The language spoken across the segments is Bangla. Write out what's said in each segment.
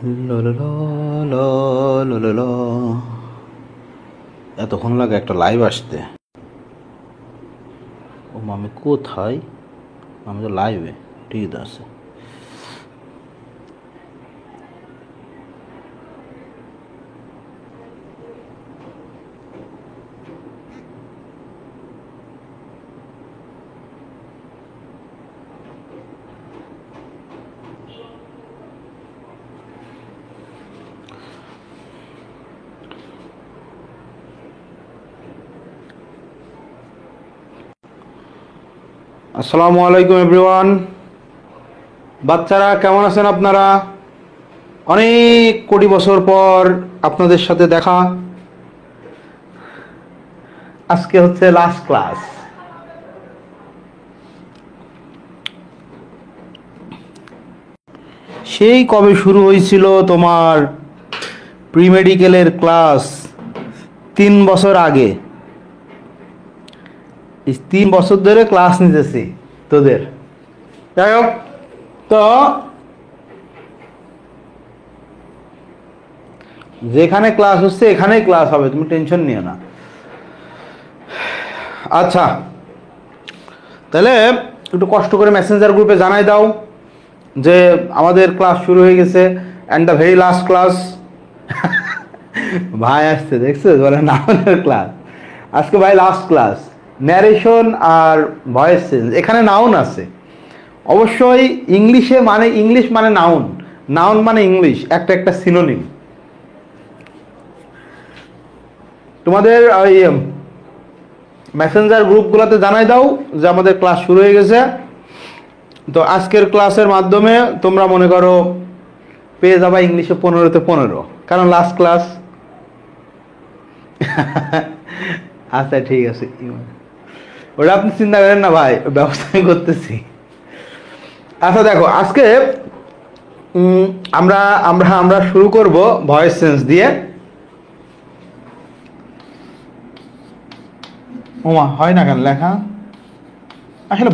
লা লা লা লা লা লা লা। এতক্ষণ লাগে একটা লাইভ আসতে। ও মামি কোথায়? আমি তো লাইভে, ঠিক আছে। আসসালামু আলাইকুম এভরিওয়ান। বাচ্চারা কেমন আছেন আপনারা? অনেক কোটি বছর পর আপনাদের সাথে দেখা। আজকে হচ্ছে লাস্ট ক্লাস। সেই কবে শুরু হয়েছিল তোমার প্রি মেডিকেলের ক্লাস? 3 বছর আগে। 3 বছর ধরে ক্লাস নিতেছি তোদের। যাই হোক, তো যেখানে ক্লাস হচ্ছে এখানেই ক্লাস হবে, তুমি টেনশন নিও না। আচ্ছা, তাহলে একটু কষ্ট করে মেসেঞ্জার গ্রুপে জানাই দাও যে আমাদের ক্লাস শুরু হয়ে গেছে, and the very last class. ভাই আসছে, দেখছো, বলে নাউনের ক্লাস আজকে। ভাই লাস্ট ক্লাস, ন্যারেশন আর ভয়েস চেঞ্জ। এখানে নাউন আছে অবশ্যই। ইংলিশে মানে ইংলিশ মানে নাউন, নাউন মানে ইংলিশ, একটা একটা সিনোনিম। তোমাদের ওই মেসেঞ্জার গ্রুপগুলোতে জানাই দাও যে আমাদের ক্লাস শুরু হয়ে গেছে। তো আজকের ক্লাসের মাধ্যমে তোমরা মনে করো পেয়ে যাবা ইংলিশে 15-তে 15, কারণ লাস্ট ক্লাস। আচ্ছা ঠিক আছে, ওটা আপনি চিন্তা করেন না ভাই, ব্যবস্থা করতেছি। আচ্ছা দেখো, আজকে আমরা আমরা আমরা শুরু করব ভয়েস চেঞ্জ দিয়ে। ওমা হয় না কেন লেখা? আসলে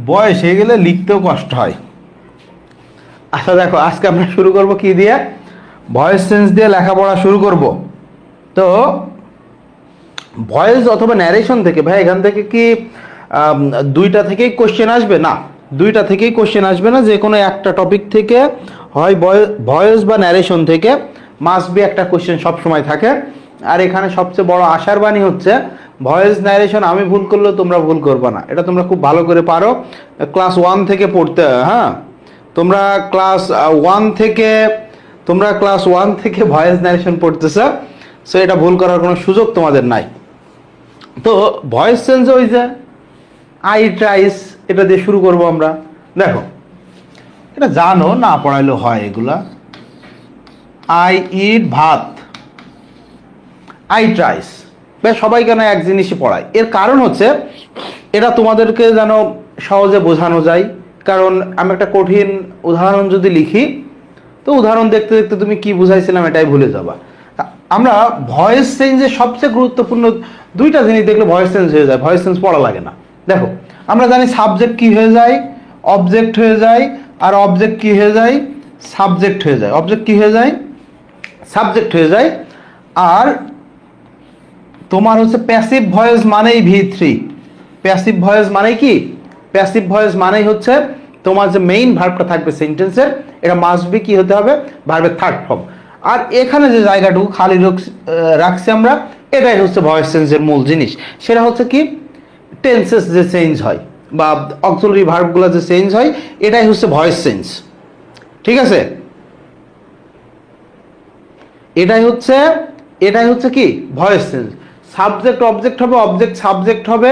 বয়স হয়ে গেলে লিখতেও কষ্ট হয়। আচ্ছা দেখো, আজকে আমরা শুরু করব কি দিয়ে? ভয়েস চেঞ্জ দিয়ে লেখাপড়া শুরু করব। তো ভয়েস অথবা ন্যারেশন থেকে, ভাই এখান থেকে কি দুইটা থেকেই কোশ্চেন আসবে? না, দুইটা থেকেই কোশ্চেন আসবে না। যে কোনো একটা টপিক থেকে, হয় ভয়েস বা ন্যারেশন থেকে মাস্ট বি একটা কোশ্চেন সবসময় থাকে। আর এখানে সবচেয়ে বড় আশার বাণী হচ্ছে ভয়েস ন্যারেশন আমি ভুল করলেও তোমরা ভুল করবে না। এটা তোমরা খুব ভালো করে পারো, ক্লাস 1 থেকে পড়তে। হ্যাঁ, তোমরা ক্লাস 1 থেকে ভয়েস ন্যারেশন পড়তেছ, সো এটা ভুল করার কোনো সুযোগ তোমাদের নাই। তো ভয়েস চেঞ্জ ওই যে আই ট্রাইস, এটা দিয়ে শুরু করব আমরা। দেখো, এটা জানো, না পড়াইলেও হয় এগুলা। আই ইট ভাত, আই ট্রাইস। বেশ, সবাই কেন এক জিনিসই পড়ায়? এর কারণ হচ্ছে এটা তোমাদেরকে যেন সহজে বোঝানো যায়। কারণ আমি একটা কঠিন উদাহরণ যদি লিখি, তো উদাহরণ দেখতে দেখতে তুমি কি বুঝাইছিলাম এটাই ভুলে যাবা। আমরা ভয়েস চেঞ্জের সবচেয়ে গুরুত্বপূর্ণ দুইটা জিনিস দেখলে ভয়েস চেঞ্জ হয়ে যায়, ভয়েস চেঞ্জ পড়া লাগে না। দেখো, আমরা জানি সাবজেক্ট কি হয়ে যায়? অবজেক্ট হয়ে যায়। আর অবজেক্ট কি হয়ে যায়? সাবজেক্ট হয়ে যায়। অবজেক্ট কি হয়ে যায়? সাবজেক্ট হয়ে যায়। আর তোমার হচ্ছে প্যাসিভ ভয়েস মানেই V3। প্যাসিভ ভয়েস মানে কি? প্যাসিভ ভয়েস মানেই হচ্ছে তোমার যে মেইন ভার্বটা থাকবে সেন্টেন্সের, এটা মাস্ট বি কি হতে হবে? ভার্বের থার্ড ফর্ম। আর এখানে যে জায়গাটুকু খালি রাখছি আমরা, এটাই হচ্ছে ভয়েস চেঞ্জের মূল জিনিস। সেটা হচ্ছে কি? টেন্সেস যে চেঞ্জ হয় বা অক্সিলারি ভার্বগুলো যে চেঞ্জ হয়, এটাই হচ্ছে ভয়েস চেঞ্জ। ঠিক আছে? এটাই হচ্ছে কি? Voice change. সাবজেক্ট অবজেক্ট হবে, অবজেক্ট সাবজেক্ট হবে,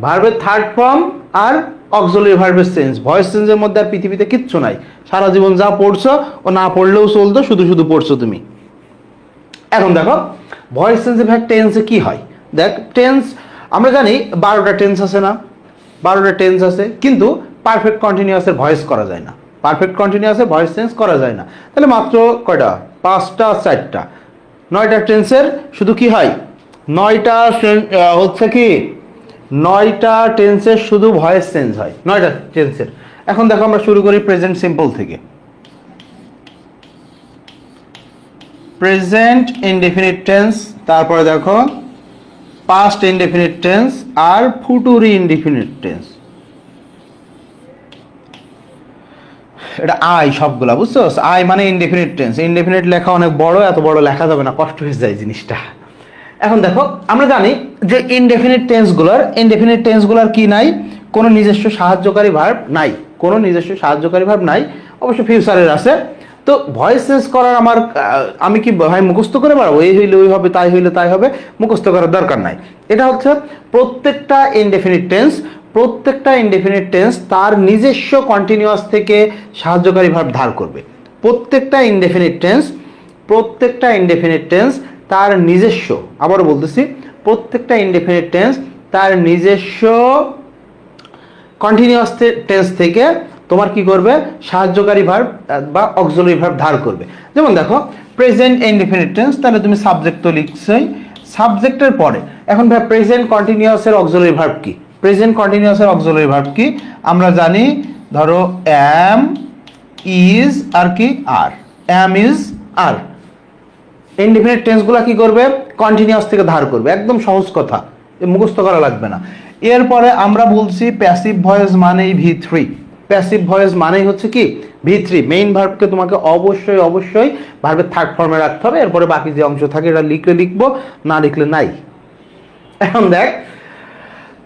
ভার্বের থার্ড ফর্ম আর অক্সিলারি ভার্বের চেঞ্জ। ভয়েস চেঞ্জের মধ্যে আর পৃথিবীতে কিচ্ছু নাই। সারা জীবন যা পড়ছো ও না পড়লেও চলতো, শুধু শুধু পড়ছো তুমি। এখন দেখো, ভয়েস চেঞ্জের ভাগ টেন্সে কি হয়? দেখ, টেন্স আমরা জানি 12টা টেন্স আছে না? 12টা টেন্স আছে, কিন্তু পারফেক্ট কন্টিনিউয়াসের ভয়েস করা যায় না। পারফেক্ট কন্টিনিউয়াসের ভয়েস চেঞ্জ করা যায় না। তাহলে মাত্র কয়টা? 5টা 4টা। 9টা টেন্সের শুধু কি হয়? 9টা হচ্ছে কি? 9টা টেন্সের শুধু ভয়েস চেঞ্জ হয়। 9টা টেন্সের এখন দেখো আমরা শুরু করি প্রেজেন্ট সিম্পল থেকে। প্রেজেন্ট ইনডেফিনিট টেন্স, তারপরে দেখো পাস্ট ইনডেফিনিট টেন্স আর ফুটুরি ইনডেফিনিট টেন্স। এটা আই সবগুলা, বুঝছো? আই মানে ইনডেফিনিট টেন্স। ইনডেফিনিট লেখা অনেক বড়, এত বড় লেখা যাবে না, কষ্ট হয়ে যায় জিনিসটা। এখন দেখো আমরা জানি যে ইনডেফিনিট টেন্সগুলোর কি নাই? কোনো নিজস্ব সাহায্যকারী ভার্ব নাই, কোনো নিজস্ব সাহায্যকারী ভার্ব নাই, অবশ্য ফিউচারের আছে। তো ভয়েস চেঞ্জ করার আমি কি ভাই মুখস্থ করে পারবো? এই হইলে ওই হবে, তাই হইলে তাই হবে, মুখস্থ করার দরকার নাই। এটা হচ্ছে প্রত্যেকটা ইনডেফিনিট টেন্স তার নিজস্ব কন্টিনিউয়াস থেকে সাহায্যকারী ভার্ব ধার করবে। প্রত্যেকটা ইনডেফিনিট টেন্স তার নিজস্ব, আবারও বলতেছি, প্রত্যেকটা ইনডেফিনিট টেন্স তার নিজস্ব কন্টিনিউয়াস টেন্স থেকে তোমার কি করবে? সাহায্যকারী ভার্ব বা অক্সিলারি ভার্ব ধার করবে। যেমন দেখো প্রেজেন্ট ইনডেফিনিট টেন্স, তাহলে তুমি সাবজেক্ট তো লিখছই, সাবজেক্টের পরে এখন ভাই প্রেজেন্ট কন্টিনিউয়াসের অক্সিলারি ভার্ব কি? প্রেজেন্ট কন্টিনিউয়াসের অক্সিলারি ভার্ব কি আমরা জানি? ধরো অ্যাম, ইজ আর কি আর, অ্যাম ইজ আর। ইনডেফিনিট টেন্সগুলো কি করবে? কন্টিনিউয়াস থেকে ধার করবে, একদম সহজ কথা, মুখস্থ করা লাগবে না। এরপরে আমরা বলছি প্যাসিভ ভয়েস মানেই V3। প্যাসিভ ভয়েস মানেই হচ্ছে কি? V3। মেইন ভার্বকে তোমাকে অবশ্যই ভার্বের থার্ড ফর্মে রাখতে হবে। এরপরে বাকি যে অংশ থাকে এটা লিখলে লিখবো, না লিখলে নাই। এখন দেখ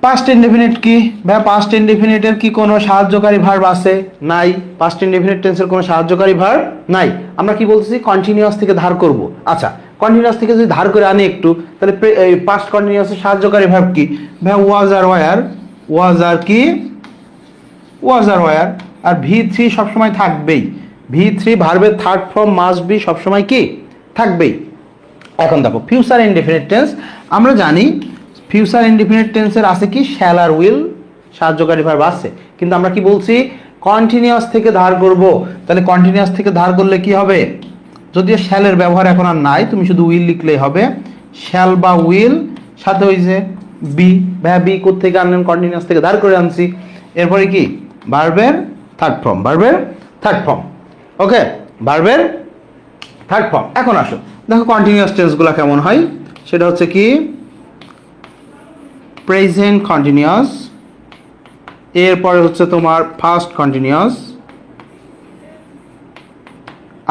পাস্ট ইনডেফিনিট কি? ভাই পাস্ট ইনডেফিনিটের কি কোনো সাহায্যকারী ভার্ব আছে? নাই। পাস্ট ইনডেফিনিট টেন্সের কোনো সাহায্যকারী ভার্ব নাই। আমরা কি বলতেছি? কন্টিনিউয়াস থেকে ধার করব। আচ্ছা, কন্টিনিউয়াস থেকে যদি ধার করে আনি একটু, তাহলে পাস্ট কন্টিনিউয়াসের সাহায্যকারী ভার্ব কি? ভাই ওয়াজ আর ওয়ার। ওয়াজ আর কি? ওয়াজ আর ওয়ার। আর V3 সবসময় থাকবেই। V3 ভার্বের থার্ড ফর্ম মাস্ট বি, সবসময় কি থাকবেই। এখন দেখো ফিউচার ইনডেফিনিট টেন্স, আমরা জানি ফিউচার ইনডেফিনিট টেন্সের আছে কি? শ্যাল আর উইল সাহায্যকারী ভার্ব আছে, কিন্তু আমরা কি বলছি? কন্টিনিউয়াস থেকে ধার করব। তাহলে কন্টিনিউয়াস থেকে ধার করলে কি হবে? যদিও শ্যালের ব্যবহার এখন আর নাই, তুমি শুধু উইল লিখলেই হবে। শ্যাল বা উইল সাথে হয়েছে বি। ভাইয়া বি কোথা থেকে আনলেন? কন্টিনিউয়াস থেকে ধার করে আনছি। এরপরে কি? ভার্বের থার্ড ফর্ম, ওকে, ভার্বের থার্ড ফর্ম। এখন আসো দেখো কন্টিনিউয়াস টেন্সগুলো কেমন হয়। সেটা হচ্ছে কি? প্রেজেন্ট কন্টিনিউয়াস, এরপরে হচ্ছে তোমার ফার্স্ট কন্টিনিউয়াস,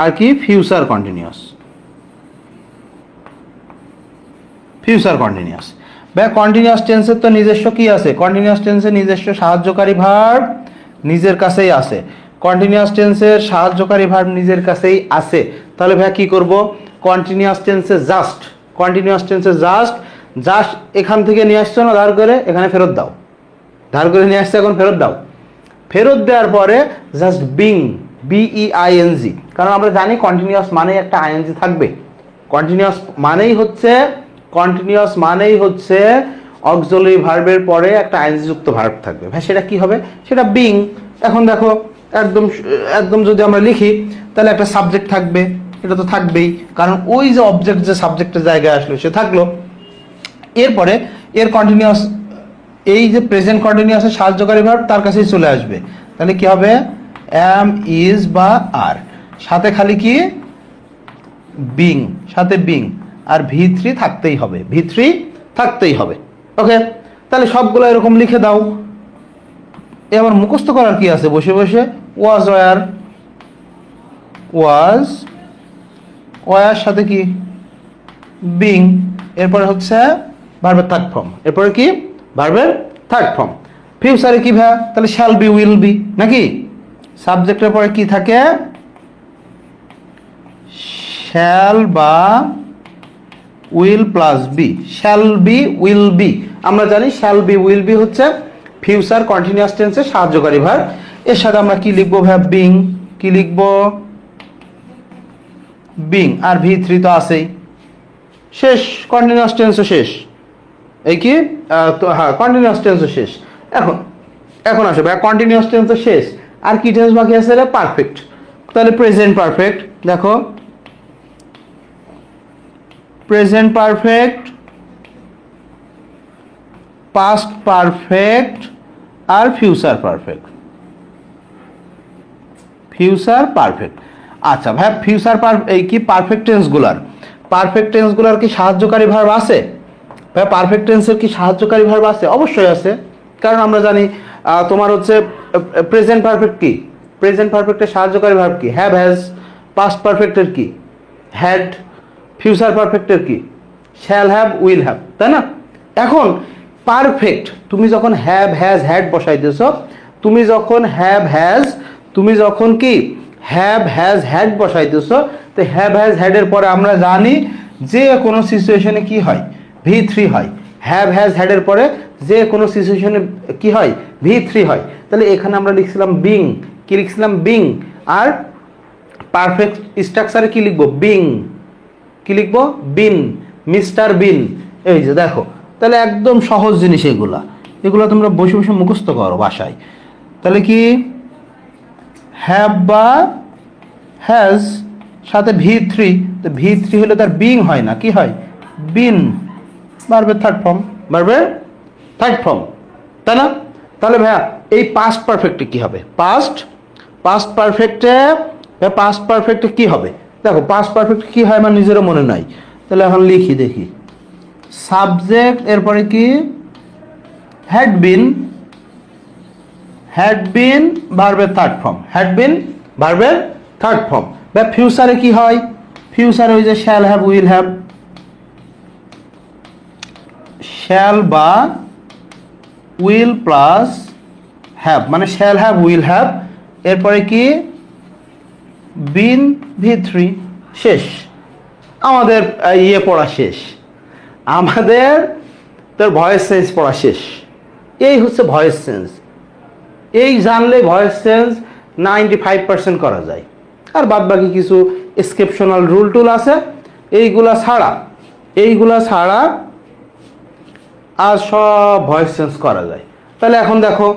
আর কি? Future continuous. ভাই কন্টিনিউয়াস টেন্সের তো নিজস্ব কি আছে? কন্টিনিউয়াস টেন্সের নিজস্ব সাহায্যকারী ভার্ব নিজের কাছেই আছে। কন্টিনিউয়াস টেন্সের সাহায্যকারী ভার্ব নিজের কাছেই আছে। তাহলে ভাই কি করব? কন্টিনিউয়াস টেন্সে জাস্ট এখান থেকে নিয়ে আসছো না ধার করে, এখানে ফেরত দাও। ধার করে নিয়ে আসছে, এখন ফেরত দাও। ফেরত দেওয়ার পরে জাস্ট বিং, BEING, কারণ আমরা জানি কন্টিনিউয়াস মানেই একটা আইএনজি থাকবে। কন্টিনিউয়াস মানেই হচ্ছে অক্সিলারি ভার্বের পরে একটা আইএনজি যুক্ত ভার্ব থাকবে। ভাই সেটা কি হবে? সেটা বিং। এখন দেখো একদম যদি আমরা লিখি, তাহলে একটা সাবজেক্ট থাকবে, এটা তো থাকবেই, কারণ ওই যে অবজেক্ট যে সাবজেক্টের জায়গায় আসলো সে থাকলো। এরপরে এর কন্টিনিউয়াস, এই যে প্রেজেন্ট কন্টিনিউয়াসের সাহায্যকারী ভার্ব তার কাছেই চলে আসবে। তাহলে কি হবে? অ্যাম, ইজ বা আর, সাথে খালি কি? বিং, সাথে বিং, আর V3 থাকতেই হবে। ওকে, তাহলে সবগুলো এরকম লিখে দাও। এবার মুখস্থ করার কি আছে? বসে বসে ওয়াজ ওয়ার সাথে কি? বিং, এরপরে হচ্ছে ভার্বের থার্ড ফর্ম। এরপরে কি? ভার্বের থার্ড ফর্ম। ফিউচারে কি ভাই? তাহলে শ্যাল বি, উইল বি, নাকি? সাবজেক্টের পরে কি থাকে? শ্যাল বা will plus be, shall be, will be. আমরা জানি শ্যাল বি, উইল বি হচ্ছে ফিউচার কন্টিনিউয়াস টেন্সের সাহায্যকারী ভার্ব। এর সাথে আমরা কি লিখবো ভাই? বিং। কি লিখবো? বিং। আর V3 তো আছেই। শেষ, কন্টিনিউয়াস টেন্সও শেষ। এই কি? হ্যাঁ, কন্টিনিউয়াস টেন্সও শেষ। এখন আসো ভাই, কন্টিনিউয়াস টেন্সও শেষ, আর কি টেন্স বাকি আছে? পারফেক্ট। তাহলে প্রেজেন্ট পারফেক্ট, দেখো প্রেজেন্ট পারফেক্ট, পাস্ট পারফেক্ট আর ফিউচার পারফেক্ট। Future perfect. আচ্ছা ভাই ফিউচার এই কি পারফেক্ট টেন্সগুলার কি সাহায্যকারী ভার্ব আছে? ভাই পারফেক্ট টেন্সের কি সাহায্যকারী ভার্ব আছে? অবশ্যই আছে, কারণ আমরা জানি তোমার হচ্ছে প্রেজেন্ট পারফেক্ট কি, প্রেজেন্ট পারফেক্টের সাহায্যকারী ভার্ব কি? Have has. পাস্ট পারফেক্টের কি? হ্যাড। ফিউচার পারফেক্টের কি? শ্যাল হ্যাভ, উইল হ্যাভ, তাই না? এখন পারফেক্ট তুমি যখন হ্যাভ হ্যাজ হ্যাড বসাইতেছ, তুমি যখন কি হ্যাভ হ্যাজ হ্যাড বসাইতেছ, তো হ্যাভ হ্যাজ হ্যাডের পরে আমরা জানি যে কোনো সিচুয়েশনে কি হয়? V3 হয়। হ্যাভ হ্যাজ হ্যাডের পরে যে কোনো সিচুয়েশনে কি হয়? V3 হয়। তাহলে এখানে আমরা লিখছিলাম বিং, কি লিখছিলাম? বিং। আর পারফেক্ট স্ট্রাকচারে কি লিখবো? বিং। কি লিখবো? বিন, মিস্টার বিন। এই যে দেখো, তাহলে একদম সহজ জিনিস এগুলো তোমরা বসে বসে মুখস্থ করো বাসায়। তাহলে কি হ্যাভ বা হ্যাজ সাথে V3, তো V3 হলে তার বিং হয় না, কি হয়? বিন। ভার্বের থার্ড ফর্ম, তাই না? তাহলে ভাইয়া এই পাস্ট পারফেক্টে কি হবে? পাস্ট পারফেক্টে কি হবে? দেখো পাস্ট পারফেক্ট কি হয় আমার নিজেরও মনে নাই। তাহলে এখন লিখি দেখি। সাবজেক্ট, এরপরে কি? হ্যাড বিন ভার্বের থার্ড ফর্ম, বা ফিউচারে কি হয়? ফিউচারে ওই যে shall have, will have, shall বা উইল প্লাস হ্যাভ, মানে শ্যাল হ্যাভ, উইল হ্যাভ, এরপরে কি? বিন, V3। শেষ আমাদের পড়া শেষ, আমাদের তোর ভয়েস চেঞ্জ পড়া শেষ। এই হচ্ছে ভয়েস চেঞ্জ। এই জানলে ভয়েস চেঞ্জ 95% করা যায়। আর বাদ বাকি কিছু এক্সেপশনাল রুল টুল আছে, এইগুলা ছাড়া আর সব ভয়েস চেঞ্জ করা যায়। তাহলে এখন দেখো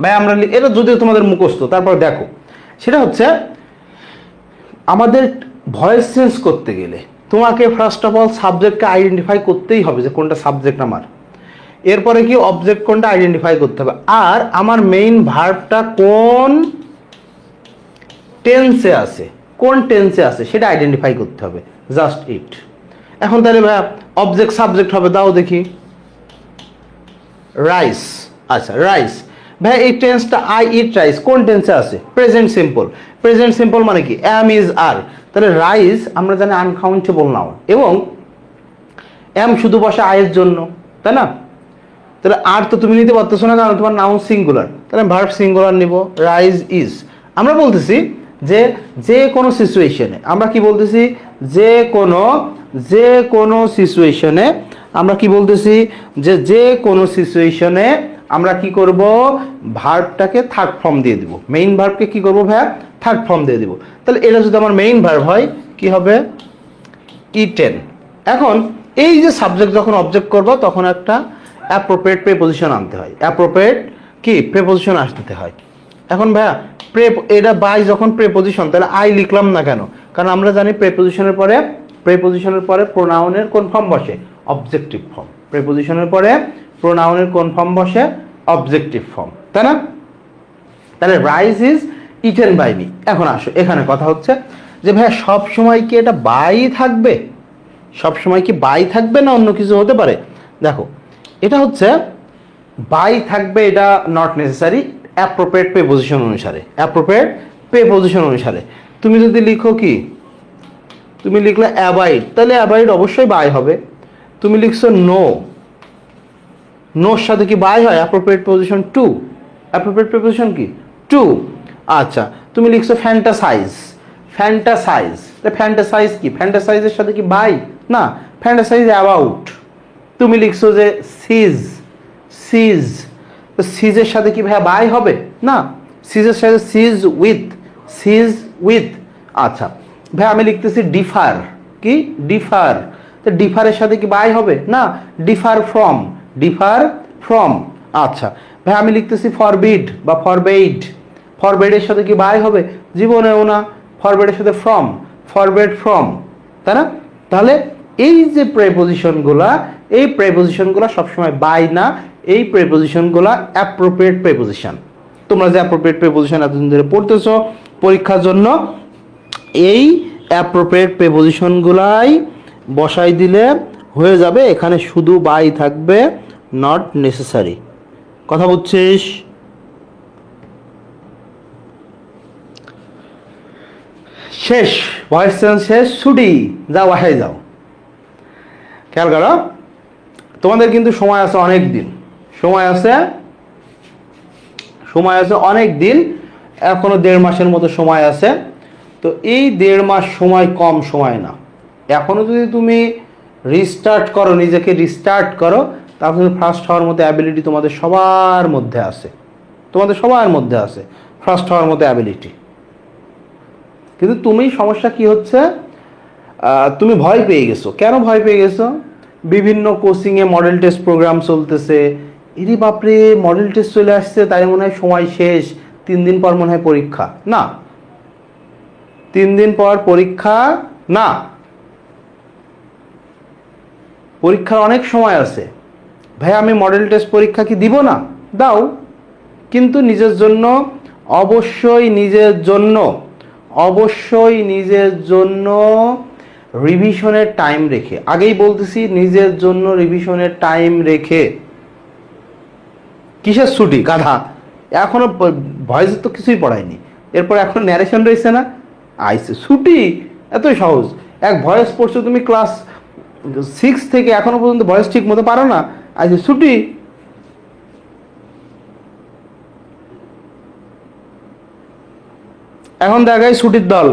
ভাই, আমরা এটা যদিও তোমাদের মুখস্থ, তারপর দেখো সেটা হচ্ছে আমাদের ভয়েস চেঞ্জ করতে গেলে তোমাকে ফার্স্ট অফ অল সাবজেক্টকে আইডেন্টিফাই করতেই হবে যে কোনটা সাবজেক্ট আমার, এরপরে কি অবজেক্ট কোনটা আইডেন্টিফাই করতে হবে, আর আমার মেইন ভার্বটা কোন টেন্সে আছে সেটা আইডেন্টিফাই করতে হবে। Just it. এখন তাহলে ভাই অবজেক্ট সাবজেক্ট হবে, দাও দেখি। রাইস। আচ্ছা রাইস ভাই, এই টেন্সটা আই ইট রাইস কোন টেন্সে আছে? প্রেজেন্ট সিম্পল মানে কি? এম ইজ আর। তাহলে রাইস আমরা জানি আনকাউন্টেবল নাউন, এবং এম শুধু বসে আয়ের জন্য, তাই না? তাহলে আর তো তুমি নিতে পারতেছো না, কারণ তোমার নাউন সিঙ্গুলার। তাহলে ভার্ব সিঙ্গুলার নিব, রাইজ ইজ। আমরা বলতেছি যে কোনো সিচুয়েশনে, আমরা কি বলতেছি? যে কোনো সিচুয়েশনে আমরা কি বলতেছি? যে কোনো সিচুয়েশনে আমরা কি করব? ভার্বটাকে থার্ড ফর্ম দিয়ে দিব। মেইন ভার্বকে কি করব ভাইয়া? থার্ড ফর্ম দিয়ে দিব। তাহলে এটা যদি আমার মেইন ভার্ব হয় কি হবে? ইটেন। এখন এই যে সাবজেক্ট যখন অবজেক্ট করব তখন একটা অ্যাপ্রোপ্রিয়েট প্রিপোজিশন আনতে হয়, প্রিপোজিশন আসতে হয়। এখন ভাইয়া এটা বাই যখন প্রিপোজিশন, তাহলে আই লিখলাম না কেন? কারণ আমরা জানি প্রিপোজিশনের পরে প্রোনাউনের কোন ফর্ম বসে? Objective form. প্রিপোজিশনের পরে প্রোনাউনের কোন ফর্ম বসে? অবজেক্টিভ ফর্ম, তাই না? তাহলে rice is eaten by me. এখন আসো, এখানে কথা হচ্ছে যে ভাইয়া সব সময় কি এটা বাই থাকবে? না অন্য কিছু হতে পারে? দেখো এটা হচ্ছে বাই থাকবে, এটা নট নেসেসারি। অ্যাপ্রোপ্রিয়েট প্রিপোজিশন অনুসারে তুমি যদি লিখো কি, তুমি লিখলে অ্যাবাইড, তাহলে অ্যাবাইড অবশ্যই বাই হবে। তুমি লিখছো নোর সাথে কি বাই হয়? অ্যাপ্রোপ্রিয়েট প্রিপোজিশন কি? টু। আচ্ছা তুমি লিখছো ফ্যান্টাসাইজ, ফ্যান্টাসাইজ কি? ফ্যান্টাসাইজের সাথে কি বাই? না, ফ্যান্টাসাইজ অ্যাবাউট। তুমি লিখছো যে সিজ, তো সিজের সাথে কি ভাইয়া বাই হবে? না, সিজের সাথে সিজ উইথ। আচ্ছা ভাই আমি লিখতেছি ডিফার, কি? তো ডিফারের সাথে কি বাই হবে? না, ডিফার ফ্রম। আচ্ছা ভাই আমি লিখতেছি ফরবিড বা ফরবেডের সাথে কি বাই হবে? জীবনেও না। ফরবেডের সাথে ফরবেড ফ্রম, তাই না? তাহলে এই যে প্রেপোজিশনগুলো সবসময় বাই না, এই প্রেপোজিশনগুলো অ্যাপ্রোপ্রিয়েট প্রেপোজিশন। তোমরা যে অ্যাপ্রোপ্রিয়েট প্রিপোজিশন এতদিন ধরে পড়তেছো পরীক্ষার জন্য, এই অ্যাপ্রোপ্রিয়েট প্রিপোজিশনগুলাই বসাই দিলে হয়ে যাবে। এখানে শুধু বাই থাকবে, নট নেসেসারি। কথা বুঝছিস? শেষ, ভয়েস চেঞ্জ শেষ, ছুটি, যাও বাসায় যাও। খেয়াল করো, তোমাদের কিন্তু সময় আছে অনেক দিন, সময় আছে অনেক দিন, এখনো 1.5 মাসের মতো সময় আছে। তো এই 1.5 মাস সময় কম সময় না। এখনো যদি তুমি রিস্টার্ট করো, নিজেকে রিস্টার্ট করো, তাহলে ফার্স্ট হওয়ার মতো অ্যাবিলিটি তোমাদের সবার মধ্যে আছে, ফার্স্ট হওয়ার মতো অ্যাবিলিটি। কিন্তু তুমি সমস্যা কি হচ্ছে, তুমি ভয় পেয়ে গেছো। কেন ভয় পেয়ে গেছো? বিভিন্ন কোচিংয়ে মডেল টেস্ট প্রোগ্রাম চলতেছে, এরই বাপরে মডেল টেস্ট চলে আসছে, তাই মনে হয় সময় শেষ, 3 দিন পর মনে হয় পরীক্ষা। না, 3 দিন পর পরীক্ষা না, পরীক্ষার অনেক সময় আছে। ভাই আমি মডেল টেস্ট পরীক্ষা কি দিব না? দাও, কিন্তু নিজের জন্য, অবশ্যই নিজের জন্য রিভিশনের টাইম রেখে, আগেই বলতেছি, নিজের জন্য রিভিশনের টাইম রেখে। কিসের ছুটি গাধা, এখনো ভয়েস তো কিছুই পড়ায়নি, এরপর এখন ন্যারেশন রয়েছে না, আইসে ছুটি। এতই সহজ, এক ভয়েস পড়ছো তুমি ক্লাস 6 থেকে, এখনো পর্যন্ত ভয়েস ঠিক মতো পারো না, আইসে ছুটি। এখন দেখাই ছুটির দল।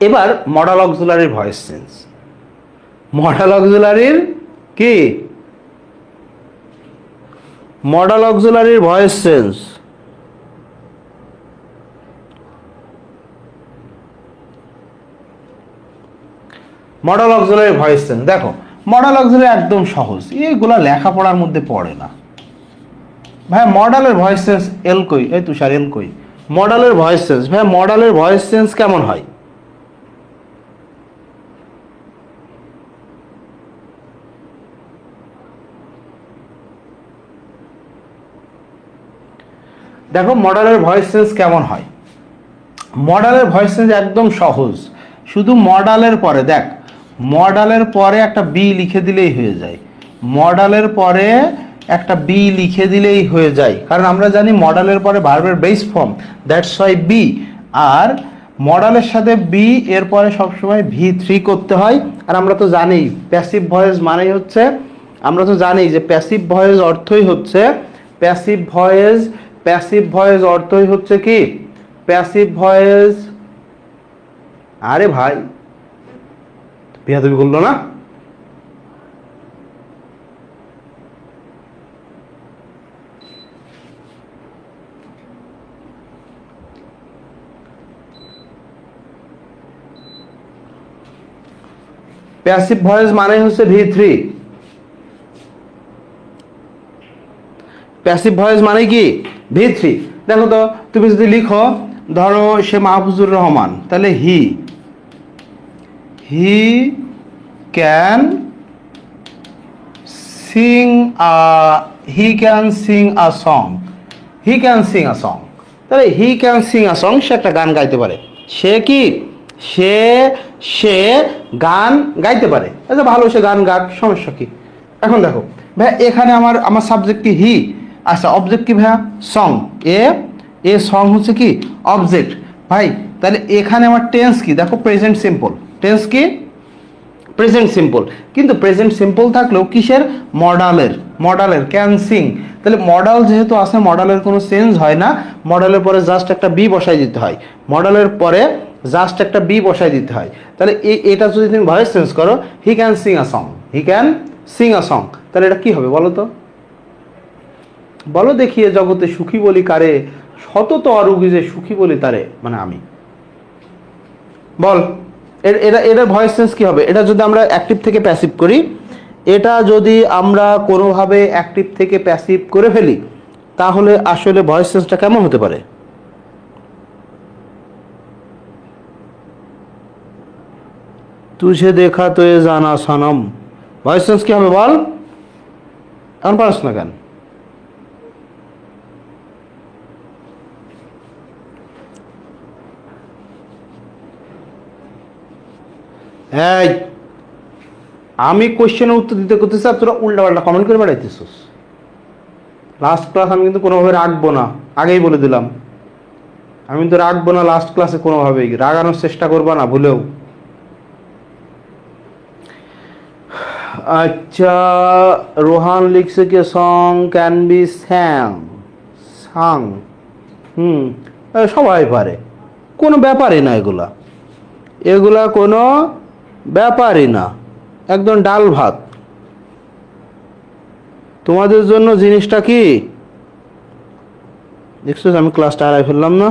এবার মডাল অক্সিলারির ভয়েস চেঞ্জ। মডাল অক্সিলারির কি? মডাল অক্সিলারির voice change. Modal auxiliary voice change দেখো, মডাল অক্সিলারি একদম সহজ, এইগুলা লেখাপড়ার মধ্যে পড়ে না ভাই। মডালের ভয়েস চেঞ্জ এল কই, এই তুষার এল কই? মডালের ভয়েস চেঞ্জ ভাই, মডালের ভয়েস চেঞ্জ কেমন হয়? দেখো মডালের ভয়েস চেঞ্জ কেমন হয়। মডালের ভয়েস চেঞ্জ একদম সহজ, শুধু মডালের পরে দেখ, মডালের পরে একটা বি লিখে দিলেই হয়ে যায়। মডালের পরে একটা বি লিখে দিলেই হয়ে যায়, কারণ আমরা জানি মডালের পরে ভার্বের base form, that's why be. আর মডালের সাথে বি এরপরে সবসময় V3 করতে হয়। আর আমরা তো জানি প্যাসিভ ভয়েস মানেই হচ্ছে, আমরা তো জানি যে প্যাসিভ ভয়েস অর্থই হচ্ছে, প্যাসিভ ভয়েস অর্থই হচ্ছে কি? প্যাসিভ ভয়েস, আরে ভাই বিয়াদবি করলো না। প্যাসিভ ভয়েস মানে হচ্ছে V3। প্যাসিভ ভয়েস মানে কি? V3। দেখো তো, তুমি যদি লিখো, ধরো সে মাহফুজুর রহমান, তাহলে he can sing a song. তাহলে he can sing a song, সে একটা গান গাইতে পারে। সে কি? সে গান গাইতে পারে। আচ্ছা ভালো, সে গান গাক, সমস্যা কি? এখন দেখো ভাই, এখানে আমার সাবজেক্ট কি? হি। আচ্ছা অবজেক্ট কি ভাইয়া? সং। এ সং হচ্ছে কি? অবজেক্ট। ভাই তাহলে এখানে আমার টেন্স কি? দেখো প্রেজেন্ট সিম্পল। টেন্স কি? Present simple. কিন্তু প্রেজেন্ট সিম্পল থাকলেও কিসের? মডালের ক্যান সিং। তাহলে মডাল যেহেতু আছে, মডালের কোনো চেঞ্জ হয় না, মডালের পরে জাস্ট একটা বি বসাই দিতে হয়। তাহলে এটা যদি তুমি ভয়েস চেঞ্জ করো, হি ক্যান সিং আ সং, তাহলে এটা কি হবে বলো তো? বলো দেখিয়ে, জগতে সুখী বলি কারে, সতত অরুগী যে সুখী বলি তারে, মানে আমি। বল এটা ভয়েস চেঞ্জ কি হবে? এটা যদি আমরা অ্যাক্টিভ থেকে প্যাসিভ করি, এটা যদি আমরা কোনোভাবে অ্যাক্টিভ থেকে প্যাসিভ করে ফেলি, তাহলে আসলে ভয়েস চেঞ্জটা কেমন হতে পারে? তুঝে দেখা তো এ জানা সনম, ভয়েস চেঞ্জ কি হবে বল? এখন পারছ না কেন? এই আমি কোশ্চেনের উত্তর দিতে করতেছি আর তোরা উল্টাপাল্টা কমেন্ট করে বেড়াইতেছিস। লাস্ট ক্লাস আমি কিন্তু কোনোভাবে রাখবো না, আগেই বলে দিলাম। আমি তো রাখবো না লাস্ট ক্লাসে কোনোভাবেই, রাগানোর চেষ্টা করবো না ভুলেও। আচ্ছা, রোহান লিখছে কি সং ক্যান বি স্যাং, সাং। সবাই পারে, কোনো ব্যাপারই না এগুলা, এগুলা কোনো ব্যাপারই না, একদম ডাল ভাত। তোমাদের জন্য জিনিসটা কি দেখছো, আমি ক্লাসটা হারাই ফেললাম না,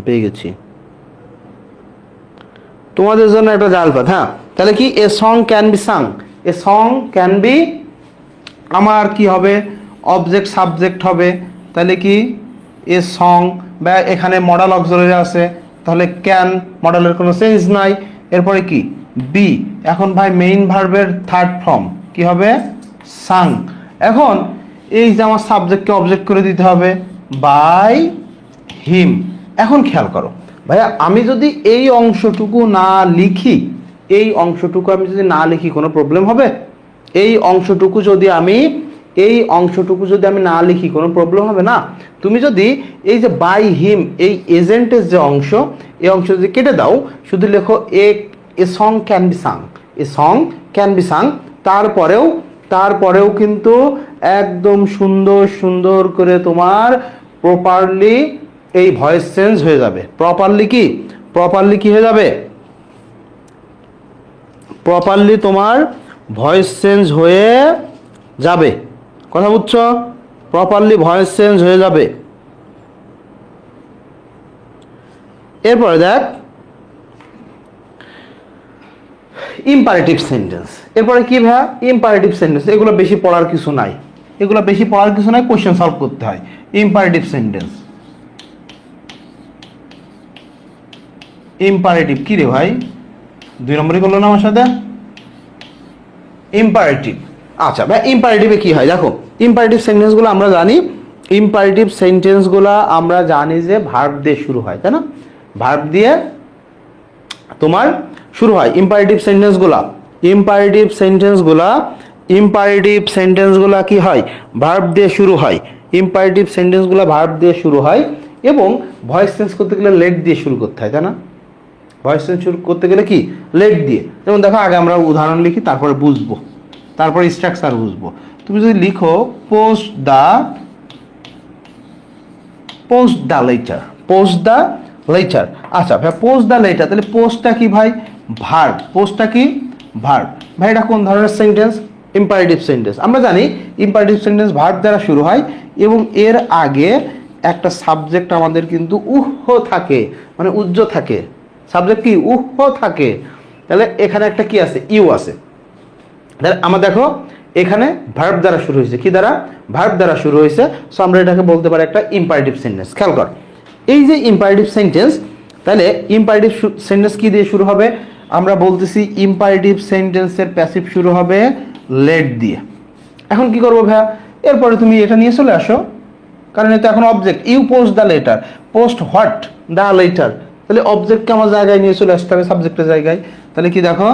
পেয়ে গেছি। তোমাদের জন্য একটা ডাল ভাত। হ্যাঁ, তাহলে কি a song can be sung, a song can be, আমার কি হবে অবজেক্ট সাবজেক্ট হবে, তাহলে কি এ সং, বা এখানে মডাল অক্সিলারি আছে, তাহলে ক্যান মডেলের কোনো চেঞ্জ নাই। এরপরে কি বি, এখন ভাই মেইন ভার্বের থার্ড ফর্ম কি হবে সাং। এখন এই যে আমার সাবজেক্টকে অবজেক্ট করে দিতে হবে বাই হিম। এখন খেয়াল করো ভাইয়া, আমি যদি এই অংশটুকু না লিখি, এই অংশটুকু আমি যদি না লিখি কোনো প্রবলেম হবে? এই অংশটুকু যদি আমি না লিখি কোনো প্রবলেম হবে না। তুমি যদি এই যে বাই হিম, এই এজেন্টের যে অংশ, এই অংশ যদি কেটে দাও, শুধু লেখো a song can be sung, a song can be sung, তারপরেও কিন্তু একদম সুন্দর সুন্দর করে তোমার প্রপারলি এই ভয়েস চেঞ্জ হয়ে যাবে। প্রপারলি কি হয়ে যাবে? প্রপারলি তোমার ভয়েস চেঞ্জ হয়ে যাবে। কথা বুঝছো? প্রপারলি ভয়েস চেঞ্জ হয়ে যাবে। এরপরে দেখ ইম্পারেটিভ সেন্টেন্স। এরপরে কি ভাইয়া? Imperative sentence. এগুলো বেশি পড়ার কিছু নাই, কোশ্চেন সলভ করতে হয়। ইম্পারেটিভ সেন্টেন্স, ইম্পারেটিভ কি রে ভাই, 2 নম্বরই করলো না আমার সাথে ইম্পারেটিভ। আচ্ছা ভাই, ইম্পারেটিভে কি হয় দেখো, ইম্পারেটিভ সেন্টেন্সগুলো আমরা জানি, যে ভার্ব দিয়ে শুরু হয়, তাই না? ভার্ব দিয়ে তোমার শুরু হয় ইম্পারেটিভ সেন্টেন্সগুলা কি হয়? ভার্ব দিয়ে শুরু হয়। ইম্পারেটিভ সেন্টেন্সগুলো ভার্ব দিয়ে শুরু হয় এবং ভয়েস চেঞ্জ করতে গেলে লেট দিয়ে শুরু করতে হয়, তাই না? ভয়েস চেঞ্জ শুরু করতে গেলে কি লেট দিয়ে। যেমন দেখো, আগে আমরা উদাহরণ লিখি, তারপরে বুঝবো, তারপরে স্ট্রাকচার বুঝবো। তুমি যদি লিখো পোস্ট দ্য লেটার, আচ্ছা ভাই পোস্ট দ্য লেটার, তাহলে পোস্টটা কি ভাই? ভার্ব। পোস্টটা কি? ভার্ব। ভাই এটা কোন ধরনের সেন্টেন্স? Imperative sentence. আমরা জানি ইম্পারেটিভ সেন্টেন্স ভার্ব দ্বারা শুরু হয় এবং এর আগে একটা সাবজেক্ট আমাদের কিন্তু থাকে, মানে উজ্জ থাকে। সাবজেক্ট কি? থাকে। তাহলে এখানে একটা কি আছে? ইউ আছে। তাহলে আমরা দেখো এখানে ভার্ব দ্বারা শুরু হয়েছে, কি দ্বারা? ভার্ব দ্বারা শুরু হয়েছে। সো আমরা এটাকে বলতে পারি একটা ইম্পারেটিভ সেন্টেন্স। খেয়াল কর, এই যে ইম্পারেটিভ সেন্টেন্স, তাহলে ইম্পারেটিভ সেন্টেন্স কি দিয়ে শুরু হবে? আমরা বলতেছি ইম্পারেটিভ সেন্টেন্সের প্যাসিভ শুরু হবে লেট দিয়ে। এখন কি করবো ভাইয়া? এরপরে তুমি এটা নিয়ে চলে আসো, কারণ এটা এখন object. You post the letter, post what? The letter. তাহলে অবজেক্টকে আমার জায়গায় নিয়ে চলে আসতে হবে, সাবজেক্টের জায়গায়। তাহলে কি দেখো,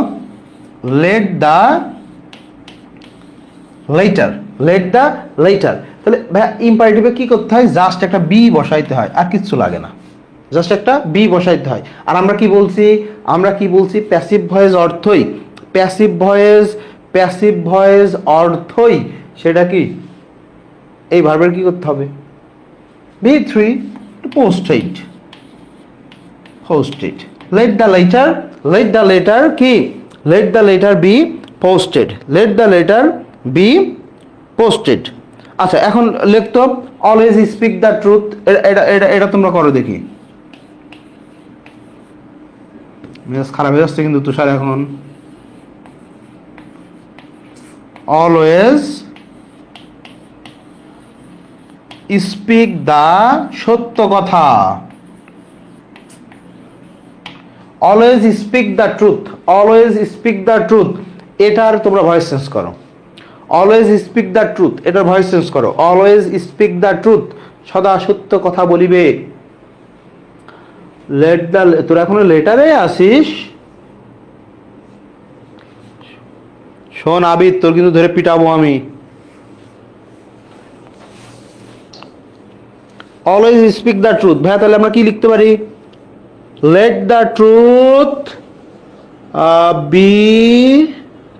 লেট দ্য লেটার। তাহলে ভাইয়া ইম্পারেটিভে কি করতে হয়? জাস্ট একটা বি বসাইতে হয়, আর কিচ্ছু লাগে না, জাস্ট একটা বি বসাইতে হয়। আর আমরা কি বলছি? প্যাসিভ ভয়েস অর্থই সেটা কি? এই ভার্বের কি করতে হবে? V3 posted. Let the letter কি? Let the letter be posted. আচ্ছা, এখন লিখতে অলওয়েজ স্পিক দ্য ট্রুথ। এটা তোমরা করো দেখি। মেজাজ খারাপ হয়ে যাচ্ছে কিন্তু তুষার এখন। অলওয়েজ স্পিক দ্য সত্য কথা। Always speak the truth. এটার তোমরা ভয়েস চেঞ্জ করো। অলওয়েজ স্পিক দ্য ট্রুথ, এটার ভয়েস চেঞ্জ করো। অলওয়েজ স্পিক দ্য ট্রুথ, সদা সত্য কথা বলিবে। তোরা এখনো লেটারে আসিস, শোন আবিদ, তোর কিন্তু ধরে পিটাবো আমি। অলওয়েজ স্পিক দ্য ট্রুথ, ভাইয়া তাহলে আমরা কি লিখতে পারি? লেট দ্য ট্রুথ বি,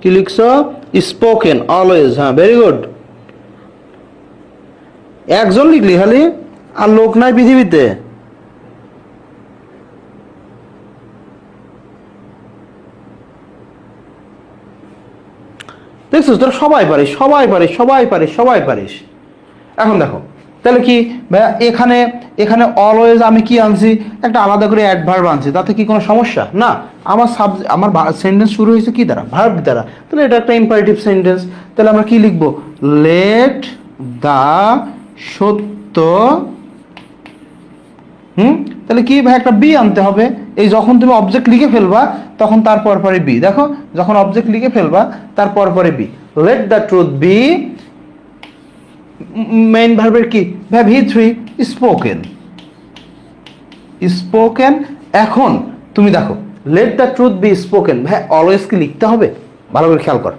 কি লিখছো? Spoken always. হ্যাঁ, ভেরি গুড। একজন লিখলি খালি, আর লোক নাই পৃথিবীতে। দেখছিস, তোরা সবাই পারিস, সবাই পারিস, সবাই পারিস, সবাই পারিস। এখন দেখো তাহলে কি ভাইয়া, এখানে এখানে অলওয়েজ আমি কি আনছি? একটা আলাদা করে অ্যাডভার্ব আনছি, তাতে কি কোনো সমস্যা? না। আমার আমার সেন্টেন্স শুরু হয়েছে কি দ্বারা? ভার্ব দ্বারা। তাহলে এটা একটা ইম্পারেটিভ সেন্টেন্স। তাহলে আমরা কি লিখবো? লেট দা সত্য, তাহলে কি ভাই, একটা বি আনতে হবে। এই যখন তুমি অবজেক্ট লিখে ফেলবা তখন তারপর পরে বি। দেখো, যখন অবজেক্ট লিখে ফেলবা তারপর পরে be. Let the truth be, main ভার্বের কি ভাই? V3, spoken. স্পোকেন। এখন তুমি দেখো, let the truth be spoken, ভাই অলওয়েজ কি লিখতে হবে? ভালো করে খেয়াল কর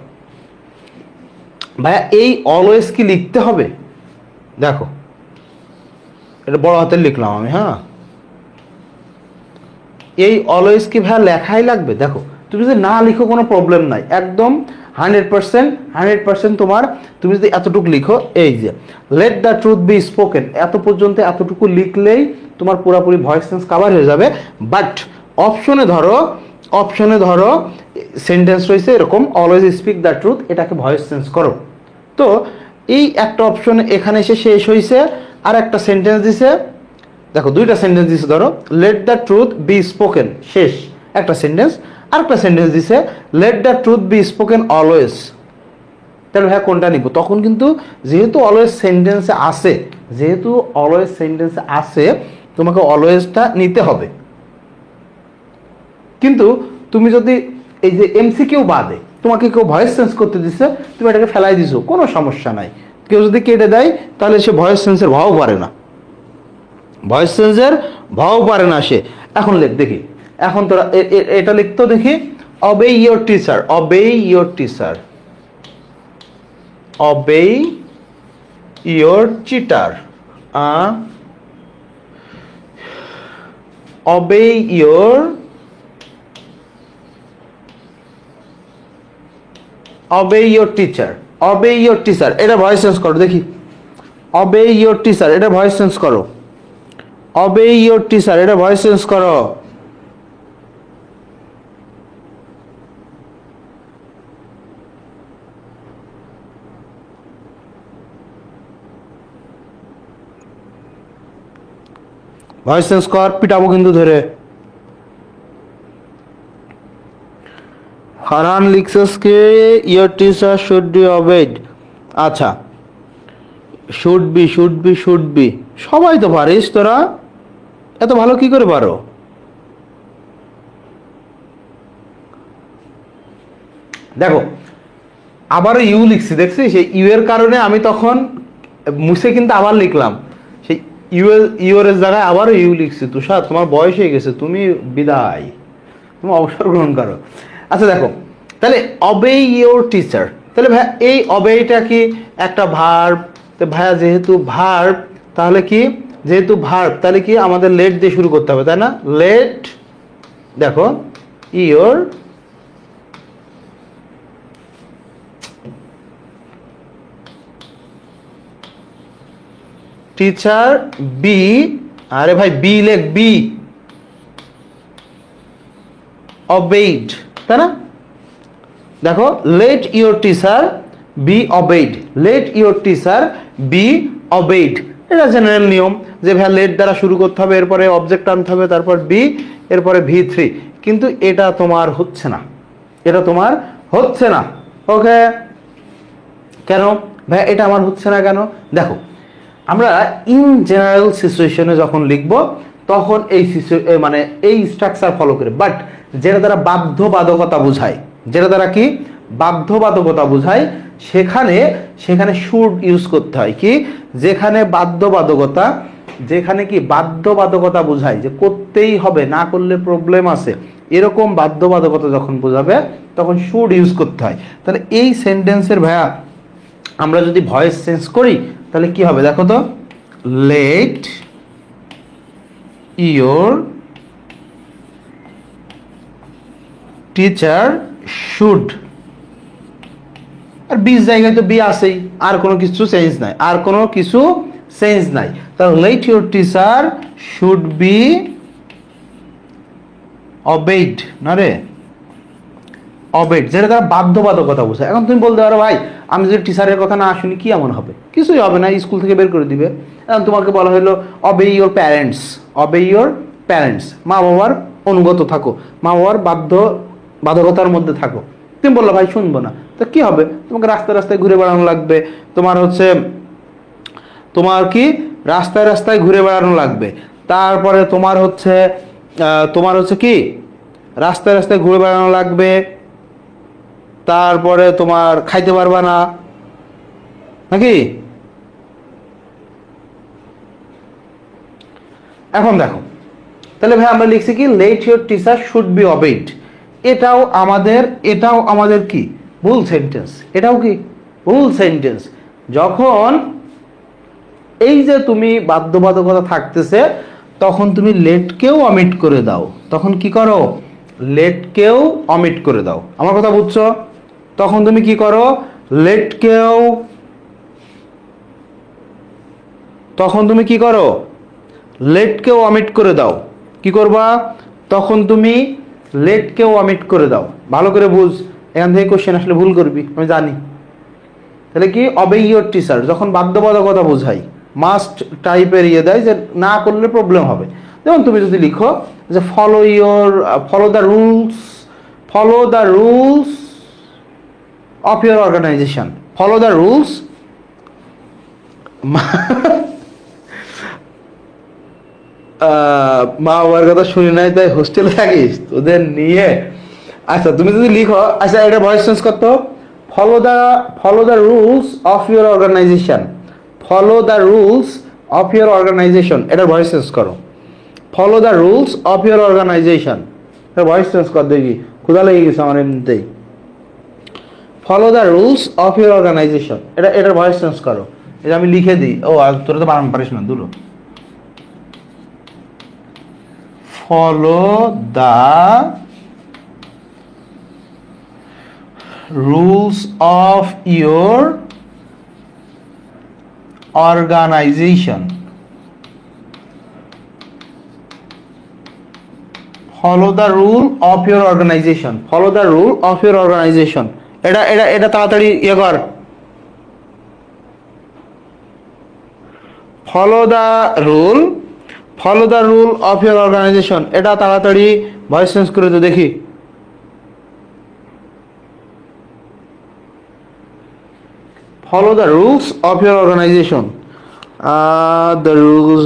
ভাইয়া, এই অলওয়েজ কি লিখতে হবে? দেখো, এটা বড় হাতের লিখলাম আমি। হ্যাঁ, এই অলওয়েজ কি ভাইয়া লেখাই লাগবে? দেখো, তুমি যদি না লিখো কোনো প্রবলেম নাই, একদম 100% তোমার। তুমি যদি এতটুকু লিখো, এই যে late the truth be spoken, এত পর্যন্ত এতটুকু লিখলেই তোমার পুরোপুরি ভয়েস সেন্স কভার হয়ে যাবে। বাট অপশনে ধরো সেন্টেন্স রয়েছে এরকম, অলওয়েজ স্পিক দ্য ট্রুথ, এটাকে ভয়েস সেন্স করো। তো এই একটা অপশন এখানে এসে শেষ হয়েছে, আর একটা সেন্টেন্স দিছে। দেখো, দুইটা সেন্টেন্স দিছে। ধরো, late the truth be spoken, শেষ একটা সেন্টেন্স। আরেকটা সেন্টেন্স দিছে, late the truth be spoken always. তাহলে ভাই কোনটা নিব? তখন কিন্তু যেহেতু অলওয়েজ সেন্টেন্সে আসে, তোমাকে অলওয়েজটা নিতে হবে। কিন্তু তুমি যদি এই যে এমসিকিউ বাদে তোমাকে কেউ ভয়েস চেঞ্জ করতে দিচ্ছে, তুমি এটাকে ফেলাই দিছো, কোনো সমস্যা নাই। কেউ যদি কেটে দেয় তাহলে সে ভয়েস চেঞ্জের ভাও পারে না, সে। এখন লেখ দেখি, এখন তোরা এটা লিখতো দেখি, obey your teacher, obey your cheater, obey your teacher, এটা ভয়েস চেঞ্জ করো দেখি। obey your teacher, এটা ভয়েস চেঞ্জ করো। obey your teacher, এটা ভয়েস চেঞ্জ করো। ভয়েস চেঞ্জ কর, পিটাবো কিন্তু ধরে। ফারহান লিখছস কে your teacher should be obeyed. আচ্ছা, শুড বি সবাই তো পারিস, তোরা এত ভালো কি করে পারো? দেখো, আবারও ইউ লিখছি, দেখছিস? সেই ইউ এর কারণে আমি তখন মুছে কিন্তু আবার লিখলাম, সেই ইউর জায়গায় আবারও ইউ লিখছি। তুষার, তোমার বয়স হয়ে গেছে, তুমি বিদায়, তুমি অবসর গ্রহণ করো। আচ্ছা দেখো, তাহলে অবে ইয়োর টিচার, তাহলে ভাইয়া এই অবেটা কি একটা ভার্ব? তো ভাইয়া যেহেতু ভার্ব, তাহলে কি আমাদের লেট দিয়ে শুরু করতে হবে, তাই না? লেট, দেখো, ইয়োর টিচার বি, আরে ভাই বি লেখ, বি অবেইড, তাই না? দেখো, লেট ইয়োর টিচার বি অবেইড, এটা জেনারেল নিয়ম যে ভাই লেট দ্বারা শুরু করতে হবে, এরপরে অবজেক্ট আনতে হবে, তারপর বি, এরপরে V3। কিন্তু এটা তোমার হচ্ছে না। ওকে, কেন ভাই এটা আমার হচ্ছে না কেন? দেখো, আমরা ইন জেনারেল সিচুয়েশনে যখন লিখব তখন এই স্ট্রাকচার ফলো করে, বাট যেটা দ্বারা বাধ্যবাধকতা বোঝায়, সেখানে শুড ইউজ করতে হয়। কি? যেখানে বাধ্যবাধকতা বোঝায় যে করতেই হবে, না করলে প্রবলেম আছে, এরকম বাধ্যবাধকতা যখন বোঝাবে তখন শুড ইউজ করতে হয়। তাহলে এই সেন্টেন্সের ভাইয়া আমরা যদি ভয়েস চেঞ্জ করি তাহলে কি হবে দেখো তো, লেট ইয়োর টিচার শুড, আর 20 জায়গায় তো বি আসেই, আর কোনো কিছু চেঞ্জ নাই, আর কোনো কিছু চেঞ্জ নাই। তাহলে let your teacher should be obeyed, না রে অবেইড, যেটা তারা বাধ্যবাধকতা বোঝায়। এখন তুমি বলতে পারো ভাই আমি যদি টিচারের কথা না শুনি কি এমন হবে, কিছুই হবে না, স্কুল থেকে বের করে দিবে। এখন তোমাকে বলা হলো obey your parents, obey your parents, মা বাবার অনুগত থাকো, মা বাবার বাধ্যকতার মধ্যে থাকো। তুমি বললো ভাই শুনবো না, তো কি হবে, তোমাকে রাস্তায় রাস্তায় ঘুরে বেড়ানো লাগবে, তোমার কি রাস্তায় রাস্তায় ঘুরে বেড়ানো লাগবে। তারপরে তোমার হচ্ছে কি রাস্তায় রাস্তায় ঘুরে বেড়ানো লাগবে, তারপরে তোমার খাইতে পারবা না নাকি। এখন দেখো তাহলে ভাই আমরা লিখছি কি let your teacher should be obeyed, এটাও আমাদের কি ভুল সেন্টেন্স, এটাও কি ভুল সেন্টেন্স। যখন এই যে তুমি বাধ্যবাধকতা থাকতেছে তখন তুমি লেটকেও অমিট করে দাও, তখন কি করো লেটকেও অমিট করে দাও, আমার কথা বুঝছো? তখন তুমি কি করো লেটকেও অমিট করে দাও। কি করবা তখন তুমি লেটকেও অমিট করে দাও। ভালো করে বুঝ, এখান থেকে কোশ্চেন আসলে ভুল করবি আমি জানি। তাহলে কি অবে ইয়োর টিচার যখন বাধ্যবাধকতা বোঝাই, মাস্ট টাইপের দেয় যে না করলে প্রবলেম হবে। যেমন তুমি যদি লিখো যে follow the rules of your organisation, follow the rules মা বাবার কথা শুনি নাই তাই হোস্টেলে থাকিস তোদের নিয়ে। আচ্ছা তুমি যদি লিখো, আচ্ছা এটা ভয়েস চেঞ্জ করতো, follow the rules of your organisation, follow the rules of your organisation, এটা ভয়েস চেঞ্জ করো, follow the rules of your organisation, এটা ভয়েস চেঞ্জ কর দেখি, ক্ষুধা লেগে গেছে আমার এমনিতেই। Follow the rules of your organisation, এটার ভয়েস চেঞ্জ করো, এটা আমি লিখে দিই। ও তোরা তো বানান পারিস না, দূর। Follow the rules of your organisation, follow the rule of your organisation, follow the rule of your organisation, এটা তাড়াতাড়ি ইয়ে কর, follow the rule of your organisation, এটা তাড়াতাড়ি ভয়েস চেঞ্জ করে তো দেখি। Follow the rules of your organisation, the rules.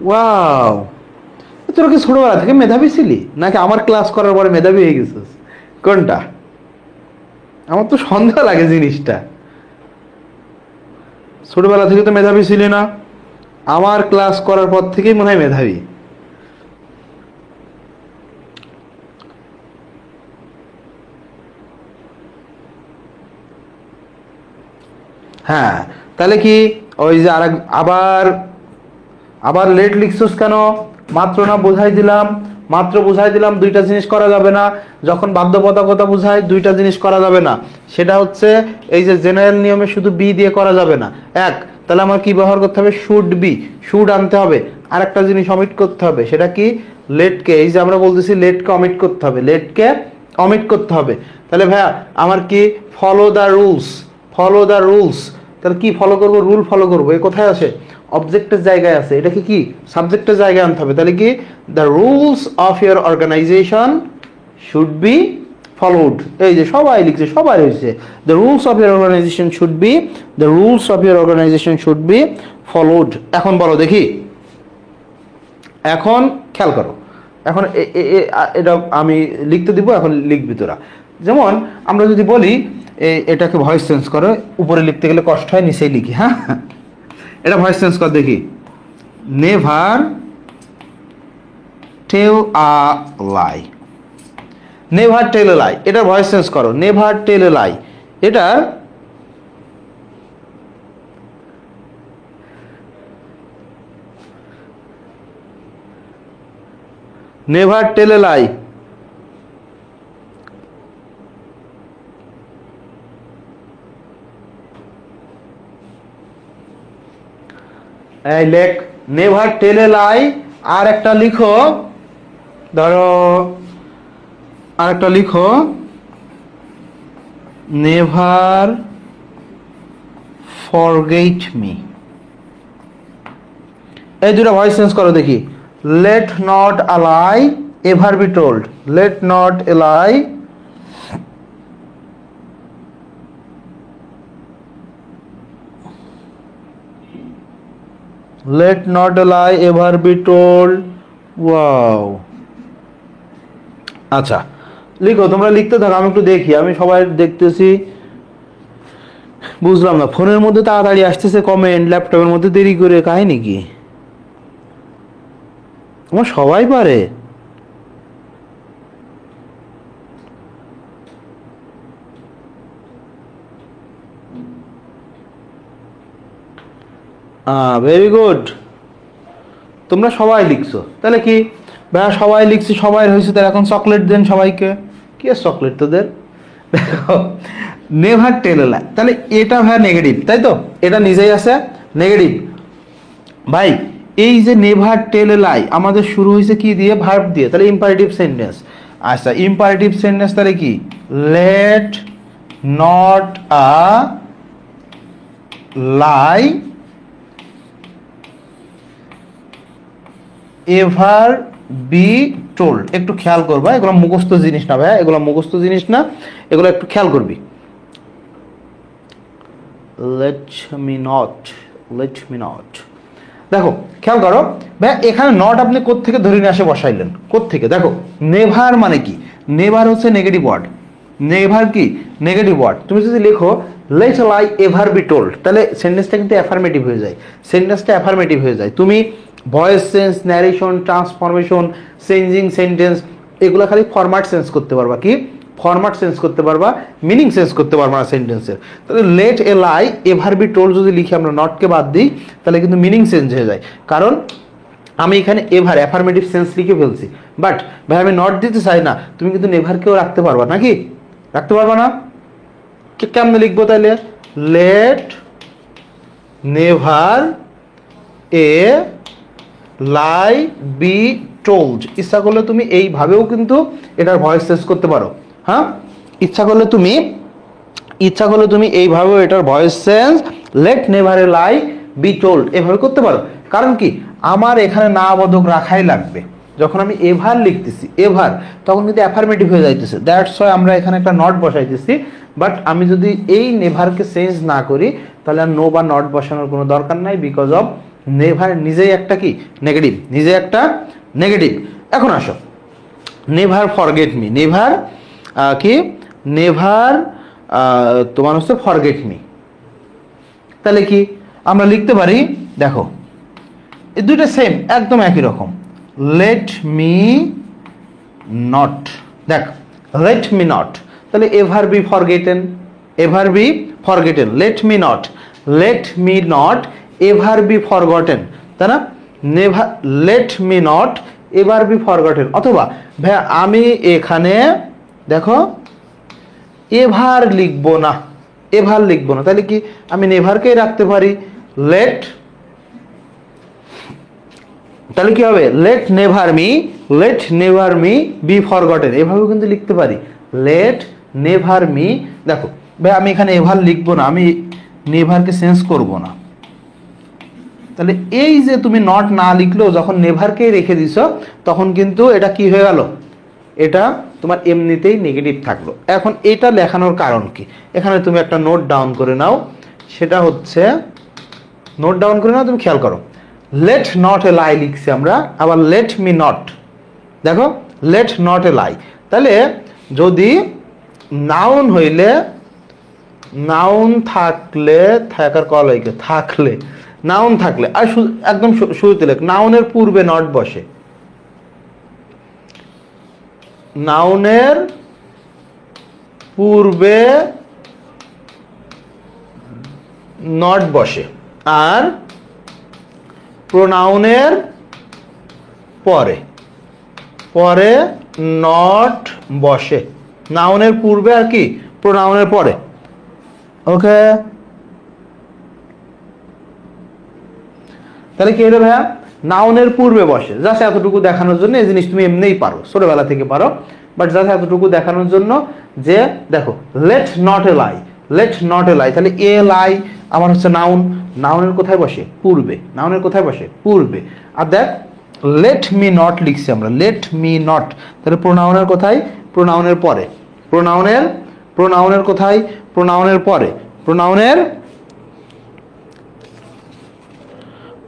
Wow, তোরা কি ছোটবেলা থেকে মেধাবী ছিলি নাকি আমার ক্লাস করার পরে মেধাবী হয়ে গেছিস, কোনটা? আমার তো সন্দেহ লাগে জিনিসটা। ছোটবেলা থেকে তো মেধাবী ছিলি না, আমার ক্লাস করার পর থেকেই মনে হয় মেধাবী। হ্যাঁ, তাহলে কি ওই যে আবার লেট লিখছস কেন? মাত্র বোঝাই দিলাম দুইটা জিনিস করা যাবে না। যখন বাধ্যবাধকতা বোঝায় দুইটা জিনিস করা যাবে না, সেটা হচ্ছে এই যে জেনারেল নিয়মে শুধু বি দিয়ে করা যাবে না। তাহলে আমার কি ব্যবহার করতে হবে? শুড বি, শুড আনতে হবে। আর একটা জিনিস অমিট করতে হবে, সেটা কি? লেটকে, এই যে আমরা বলতেছি লেটকে অমিট করতে হবে, তাহলে ভাইয়া আমার কি ফলো দ্য রুলস, তাহলে কি ফলো করবো? রুল ফলো করবো। এ কোথায় আছে? অবজেক্টের জায়গায় আছে। এটাকে কি সাবজেক্টের জায়গায় আনতে হবে। তাহলে কি the rules of your organisation should be followed. এই যে সবাই লিখছে, সবাই হয়েছে the rules of your organisation should be followed. এখন বলো দেখি, এখন খেয়াল করো, এখন এটা আমি লিখতে দিব, এখন লিখবি তোরা। যেমন আমরা যদি বলি এটাকে ভয়েস চেঞ্জ করো, উপরে লিখতে গেলে কষ্ট হয়, নিচেই লিখি। হ্যাঁ, এটা ভয়েস চেঞ্জ কর দেখি। নেভার টেল আ লাই, নেভার টেল এ লাই, এটার ভয়েস চেঞ্জ করো, নেভার টেল এ লাই, এটার নেভার টেল এ লাই। এই লেখ নেভার টেল এ লাই। আর একটা লিখো, ধরো আর একটা লিখো, নেভার ফরগেট মি। এই দুটো ভয়েস চেঞ্জ করো দেখি। Let not a lie ever be told, late not a lie let not a lie ever be told. wow আচ্ছা লিখো, তোমরা লিখতে থাকো, আমি একটু দেখি, আমি সবাই দেখতেছি, বুঝলাম না। ফোনের মধ্যে তাড়াতাড়ি আসতেছে কমেন্ট, ল্যাপটপের মধ্যে দেরি করে, কাহিনী কি? আমার সবাই পারে। ভেরি গুড, তোমরা সবাই লিখছো, তাহলে কি ভাইয়া সবাই লিখছি, সবাই হয়েছে, তাহলে এখন চকলেট দেন সবাইকে। কি আছে চকলেট তোদের? দেখো নেভার টেল এ লাই, তাহলে এটা ভাইয়া নেগেটিভ, তাই তো? এটা নিজেই আছে নেগেটিভ। ভাই এই যে নেভার টেল এ লাই আমাদের শুরু হয়েছে কি দিয়ে? ভার্ব দিয়ে, তাহলে ইম্পারেটিভ সেন্টেন্স। আচ্ছা ইম্পারেটিভ সেন্টেন্স তাহলে কি? Let not a lie ever be told. একটু খেয়াল করবা, এগুলো মুখস্থ জিনিস না ভাই, এগুলো মুখস্থ জিনিস না, এগুলো একটু খেয়াল করবি। লেট মি নট, দেখো খেয়াল করো ভাই, এখানে নট আপনি কোত্থেকে ধরে নিয়ে আসে বসাইলেন? কোত্থেকে? দেখো নেভার মানে কি? নেভার হচ্ছে নেগেটিভ ওয়ার্ড। নেভার কি? Negative word. তুমি যদি লেখো let lie ever be told, তাহলে সেন্টেন্সটা কিন্তু অ্যাফার্মেটিভ হয়ে যায়, সেন্টেন্সটা অ্যাফার্মেটিভ হয়ে যায়। তুমি voice change, narration, transformation, changing sentence, এগুলো খালি ফরম্যাট চেঞ্জ করতে পারবা। কি ফরম্যাট চেঞ্জ করতে পারবা, মিনিং চেঞ্জ করতে পারবা না সেন্টেন্সের। তাহলে let a lie ever be told যদি লিখি আমরা, নটকে বাদ দিই, তাহলে কিন্তু মিনিং চেঞ্জ হয়ে যায়। কারণ আমি এখানে এভার অ্যাফার্মেটিভ সেন্স লিখে ফেলছি, বাট ভাই আমি নট দিতে চাই না, তুমি কিন্তু নেভারকেও রাখতে পারবা নাকি? রাখতে পারবা না? কেমনে লিখবো তাহলে? Late never a lie be told. ইচ্ছা করলে তুমি এইভাবেও কিন্তু এটার ভয়েস চেঞ্জ করতে পারো। হ্যাঁ, ইচ্ছা করলে তুমি এইভাবেও এটার voice change late never a lie be told এভাবে করতে পারো। কারণ কি আমার এখানে না বোধক রাখাই লাগবে। যখন আমি এভার লিখতেছি, এভার, তখন কিন্তু অ্যাফার্মেটিভ হয়ে যাইতেছে, দ্যাটস ওয়াই আমরা এখানে একটা নট বসাইতেছি। বাট আমি যদি এই নেভারকে চেঞ্জ না করি, তাহলে আর নো বা নট বসানোর কোনো দরকার নাই, বিকজ অফ নেভার নিজেই একটা কি? নেগেটিভ, নিজে একটা নেগেটিভ। এখন আসো নেভার ফরগেট মি, নেভার কি? নেভার তোমার হচ্ছে ফরগেট মি। তাহলে কি আমরা লিখতে পারি? দেখো এই দুইটা সেম, একদম একই রকম। লেট মি নট, দেখ লেট মি নট, তাহলে ever be forgotten, ever be forgotten, let me not ever be forgotten, তাই না? Never let me not ever be forgotten. অথবা ভাই আমি এখানে দেখো এভার লিখবো না, তাহলে কি আমি নেভারকেই রাখতে পারি। লেট, তাহলে কি হবে? Let never me be forgotten, এভাবেও কিন্তু লিখতে পারি। লেট নেভার মি, দেখো ভাই আমি এখানে এভার লিখবো না, আমি নেভারকে চেঞ্জ করব না। তাহলে এই যে তুমি নট না লিখলেও যখন নেভারকেই রেখে দিছো, তখন কিন্তু এটা কি হয়ে গেল? এটা তোমার এমনিতেই নেগেটিভ থাকলো। এখন এটা লেখানোর কারণ কি? এখানে তুমি একটা নোট ডাউন করে নাও, সেটা হচ্ছে নোট ডাউন করে নাও, তুমি খেয়াল করো। লেট নট এ লাই লিখছি আমরা, আবার লেট মি নট, দেখো লেট নট এ লাই। তাহলে যদি নাউন হইলে, নাউন থাকলে, থাকার কল থাকলে, নাউন থাকলে, আর একদম শুরুতে লেখ, নাউনের পূর্বে নট বসে, নাউনের পূর্বে নট বসে আর প্রোনাউনের পরে পরে নট বসে। নাউনের পূর্বে আর কি প্রোনাউনের পরে। ওকে, তাহলে কি হলো ভাইয়া? নাউনের পূর্বে বসে। জাস্ট এতটুকু দেখানোর জন্য, এই জিনিস তুমি এমনিই পারো, ছোটবেলা থেকে পারো, বাট জাস্ট এতটুকু দেখানোর জন্য যে দেখো let not a lie, let not a lie, তাহলে এ লাই আমার হচ্ছে নাউন, নাউনের কোথায় বসে? পূর্বে। নাউনের কোথায় বসে? পূর্বে। আর দেখ লেট মি নট লিখছি আমরা, লেট মি নট, তাহলে প্রোনাউনের কোথায়? প্রোনাউনের পরে। প্রোনাউনের কোথায়? প্রোনাউনের পরে।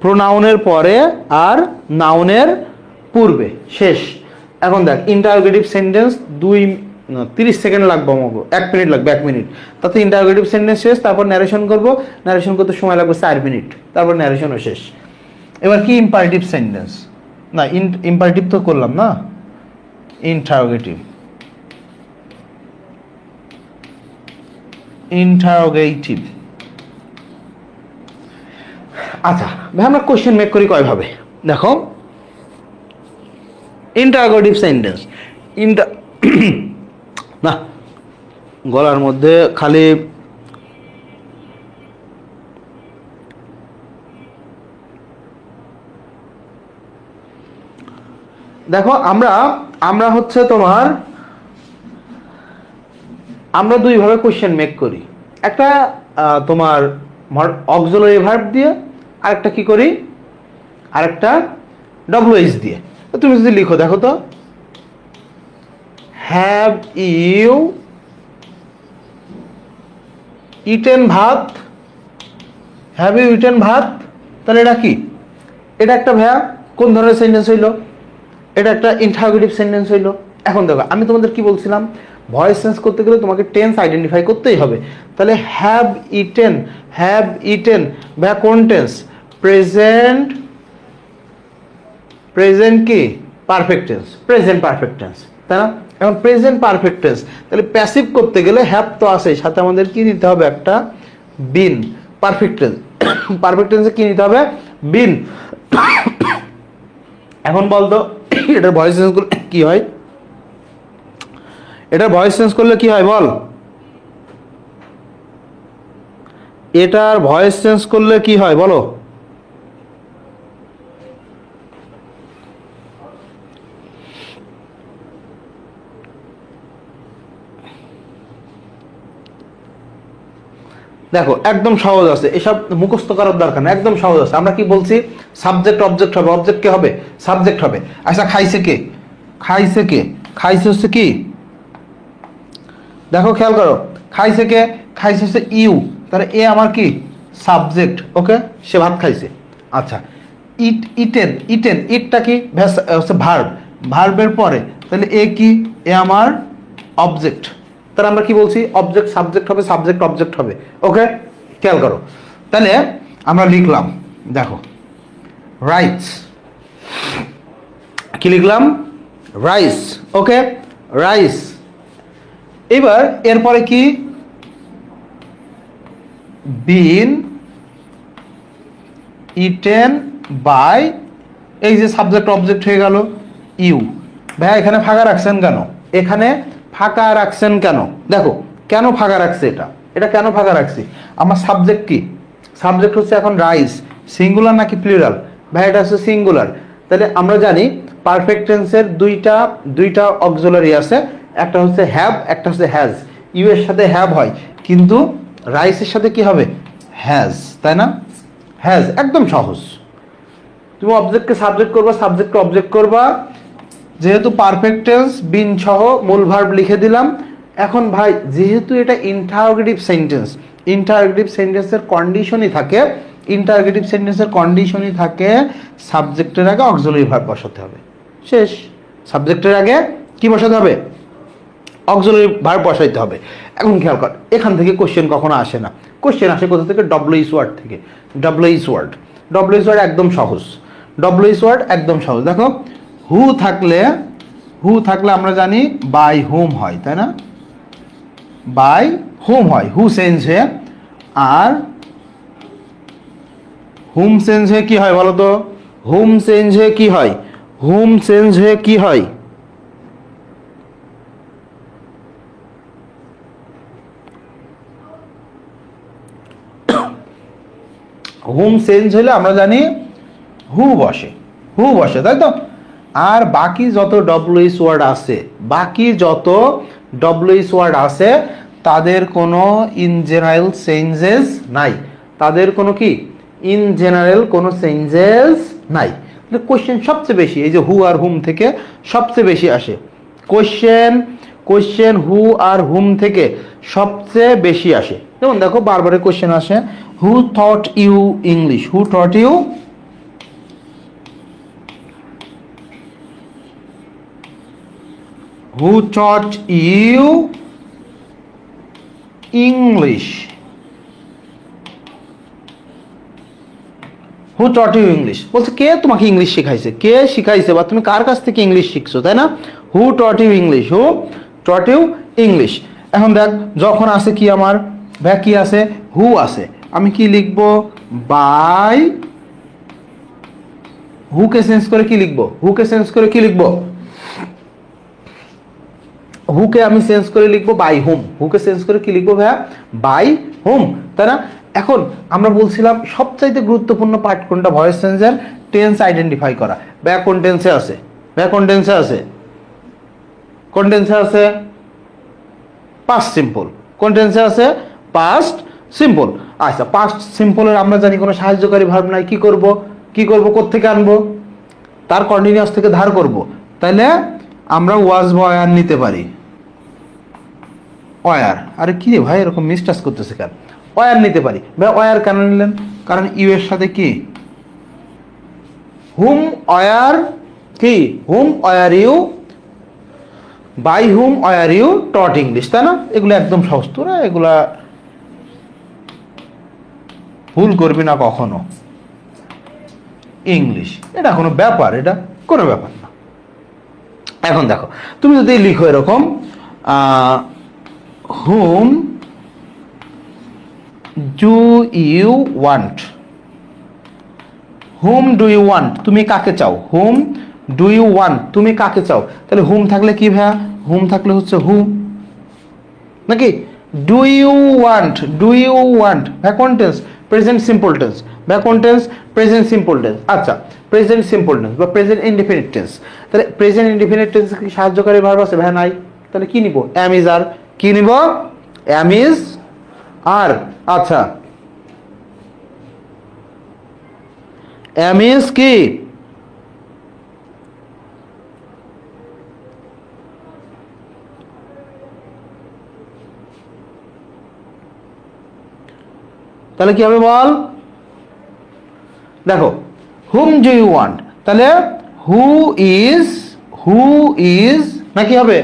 প্রোনাউনের পরে আর নাউনের পূর্বে। শেষ। এখন দেখ ইন্টারোগেটিভ সেন্টেন্স 30 সেকেন্ড লাগবে আমাকে, 1 মিনিট লাগবে, 1 মিনিট, তাতে ইন্টারোগেটিভ সেন্টেন্স শেষ। তারপর ন্যারেশন করব, ন্যারেশন করতে সময় লাগবে 4 মিনিট, তারপর ন্যারেশনও শেষ। এবার কি ইম্পারেটিভ সেন্টেন্স? না, ইম্পারেটিভ তো করলাম না, ইন্টারোগেটিভ। আচ্ছা ভাই, আমরা কোশ্চেন মেক করি কয় ভাবে? দেখো ইন্টারোগেটিভ সেন্টেন্স, না গলার মধ্যে খালি দেখো আমরা হচ্ছে তোমার আমরা দুইভাবে কোশ্চেন মেক করি। একটা তোমার অক্সিলারি ভার্ব দিয়ে, আরেকটা কি করি? আরেকটা ডব্লিউএইচ দিয়ে। তুমি যদি লিখো, দেখো তো, হ্যাভ ইউ ইটেন ভাত, হ্যাভ ইউ ইটেন ভাত, তাহলে এটা কি? এটা একটা ভাইয়া কোন ধরনের সেন্টেন্স হইলো? এটা একটা ইন্টারোগেটিভ সেন্টেন্স হইলো। এখন দেখো আমি তোমাদের কি বলছিলাম, ভয়েস চেঞ্জ করতে গেলে তোমাকে টেন্স আইডেন্টিফাই করতেই হবে। তাহলে হ্যাভ ইটেন ভাইয়া কোন টেন্স? প্রেজেন্ট কি? Perfect tense, present perfect tense, তাই না? এখন প্রেজেন্ট পারফেক্ট টেন্স, তাহলে প্যাসিভ করতে গেলে হ্যাভ তো আছে, সাথে আমাদের কি নিতে হবে? একটা বিন। পারফেক্ট টেন্স, পারফেক্ট টেন্সে কি নিতে হবে? বিন। এখন বলতো এটার ভয়েস চেঞ্জ করলে কি হয়? এটার ভয়েস চেঞ্জ করলে কি হয় বল? এটার ভয়েস চেঞ্জ করলে কি হয় বলো? দেখো একদম সহজ আছে, এসব মুখস্থ করার দরকার না, একদম সহজ আছে। আমরা কি বলছি? সাবজেক্ট অবজেক্ট হবে, অবজেক্ট কে হবে? সাবজেক্ট হবে। আচ্ছা খাইছে কে? খাইছে কে? খাইছে হচ্ছে কি? দেখো খেয়াল করো, খাইছে কে? খাইছে হচ্ছে ইউ, তাহলে এ আমার কি? সাবজেক্ট। ওকে, সে ভাত খাইছে। আচ্ছা ইটটা কি? হচ্ছে ভার্ব, ভার্বের পরে, তাহলে এ কি? এ আমার অবজেক্ট। তাহলে আমরা কি বলছি? অবজেক্ট সাবজেক্ট হবে, সাবজেক্ট অবজেক্ট হবে। ওকে, খেয়াল করো, তাহলে আমরা লিখলাম, দেখো রাইস, কি লিখলাম? রাইস। ওকে, রাইস। এবার এরপরে কি? বিন ইটেন বাই, এই যে সাবজেক্ট অবজেক্ট হয়ে গেল ইউ। ভাই এখানে ফাঁকা রাখছেন কেন? এখানে ফাঁকা রাখছেন কেন? দেখো কেন ফাঁকা রাখছে এটা, এটা কেন ফাঁকা রাখছি? আমার সাবজেক্ট কি? সাবজেক্ট হচ্ছে এখন রাইস, সিঙ্গুলার নাকি প্লুরাল? ভাই এটা হচ্ছে সিঙ্গুলার। তাহলে আমরা জানি পারফেক্ট টেন্সের দুইটা অক্সিলারি আছে, একটা হচ্ছে হ্যাভ, একটা হচ্ছে হ্যাজ। ইউ এর সাথে হ্যাভ হয়, কিন্তু রাইসের সাথে কি হবে? হ্যাজ, তাই না? হ্যাজ, একদম সহজ। তুমি অবজেক্টকে সাবজেক্ট করবা, সাবজেক্টকে অবজেক্ট করবা, যেহেতু পারফেক্ট টেন্স বিন সহ মূল ভার্ব লিখে দিলাম। এখন ভাই যেহেতু এটা ইন্টারোগেটিভ সেন্টেন্স, ইন্টারোগেটিভ সেন্টেন্সের কন্ডিশনই থাকে, ইন্টারোগেটিভ সেন্টেন্সের কন্ডিশনই থাকে সাবজেক্টের আগে অক্সিলারি ভার্ব বসাতে হবে। শেষ। সাবজেক্টের আগে কি বসাতে হবে? অক্সিলারি ভার্ব বসাইতে হবে। এখন খেয়াল কর, এখান থেকে কোশ্চেন কখনো আসে না। কোশ্চেন আসে কোথা থেকে? ডব্লিউএইচ ওয়ার্ড থেকে। ডব্লিউএইচ ওয়ার্ড একদম সহজ, ডব্লিউএইচ ওয়ার্ড একদম সহজ। দেখো হু থাকলে হু থাকলে আমরা জানি বাই হুম হয়, তাই না? বাই হুম হয়, হু চেঞ্জ হয়ে। আর হুম চেঞ্জ হয়ে কি হয় বলো তো? হুম চেঞ্জ হয়ে কি হয়? হুম চেঞ্জ হয়ে কি হয়? হুম চেঞ্জ হলে আমরা জানি হু বসে, হু বসে, তাই তো? আর বাকি যত ডব্লিউএইচ ওয়ার্ড আছে, বাকি যত ডব্লিউএইচ ওয়ার্ড আছে তাদের কোনো ইন জেনারেল চেঞ্জেস নাই, তাদের কোনো কি ইন জেনারেল কোনো চেঞ্জেস নাই। কোশ্চেন সবচেয়ে বেশি এই যে হু আর হুম থেকে সবচেয়ে বেশি আসে কোশ্চেন, কোশ্চেন হু আর হুম থেকে সবচেয়ে বেশি আসে। যেমন দেখো বারবার কোশ্চেন আসে, who taught you English, who taught you, who taught you English, who taught you English বলছে কে তোমাকে ইংলিশ শিখাইছে, কে শিখাইছে বা তুমি কার কাছ থেকে ইংলিশ শিখছো, তাই না? who taught you English, who taught you English। এখন দেখ যখন আছে কি আমার ভাই কি আছে, হু আছে, আমি কি লিখবো বাই, হুকে চেঞ্জ করে কি লিখবো, হুকে চেঞ্জ করে কি লিখবো, হুকে আমি চেঞ্জ করে লিখবো বাই হুম, হুকে চেঞ্জ করে কি লিখবো ভাইয়া, বাই হুম, তাই না? এখন আমরা বলছিলাম সবচাইতে গুরুত্বপূর্ণ পার্ট কোনটা ভয়েস চেঞ্জের, টেন্স আইডেন্টিফাই করা। ভাইয়া কোন টেন্সে আছে, ভাইয়া কোন টেন্সে আছে, কোন টেন্সে আছে, পাস্ট সিম্পল, কোন টেন্সে আছে, পাস্ট সিম্পল। আচ্ছা পাস্ট সিম্পলের আমরা জানি কোনো সাহায্যকারী ভার্ব নাই, কি করব, কি করব, কোত্থেকে আনবো, তার কন্টিনিউয়াস থেকে ধার করব, তাইলে আমরা ওয়াজ বা ওয়ার নিতে পারি, ওয়ার। আরে কি রে ভাই এরকম মিসটাস করতেছে কেন, ওয়ার নিতে পারি। ভাই ওয়ার কেন নিলেন, কারণ ইউ এর সাথে কি হুম ওয়ার, কি whom were you, by whom were you taught English, তাই না? এগুলো একদম সহজ, তোরা এগুলা ভুল করবি না কখনো। ইংলিশ এটা কোনো ব্যাপার, এটা কোনো ব্যাপার না। এখন দেখো তুমি যদি লিখো এরকম whom do you want, whom do you want তুমি কাকে চাও, হুম ডু ইউ ওয়ান্ট তুমি কাকে চাও, তাহলে হুম থাকলে কি ভাইয়া, হুম থাকলে হচ্ছে হু নাকি, do you want, do you want ভাইয়া কোন টেন্স, প্রেজেন্ট সিম্পল টেন্স, ভাইয়া কোন টেন্স, প্রেজেন্ট সিম্পল টেন্স। আচ্ছা প্রেজেন্ট সিম্পল টেন্স বা প্রেজেন্ট ইনডিফিনিট টেন্স, তাহলে প্রেজেন্ট ইনডিফিনিট টেন্স কি সাহায্যকারী ভার্ব আছে, ভাইয়া নাই, তাহলে কি নিব, অ্যাম ইজ আর, কি নিব, অ্যাম ইজ আর। আচ্ছা অ্যাম ইজ কি, তাহলে কি হবে বল, দেখো হুম ডু ইউ ওয়ান্ট, তাহলে হু ইজ, হু ইজ না কি হবে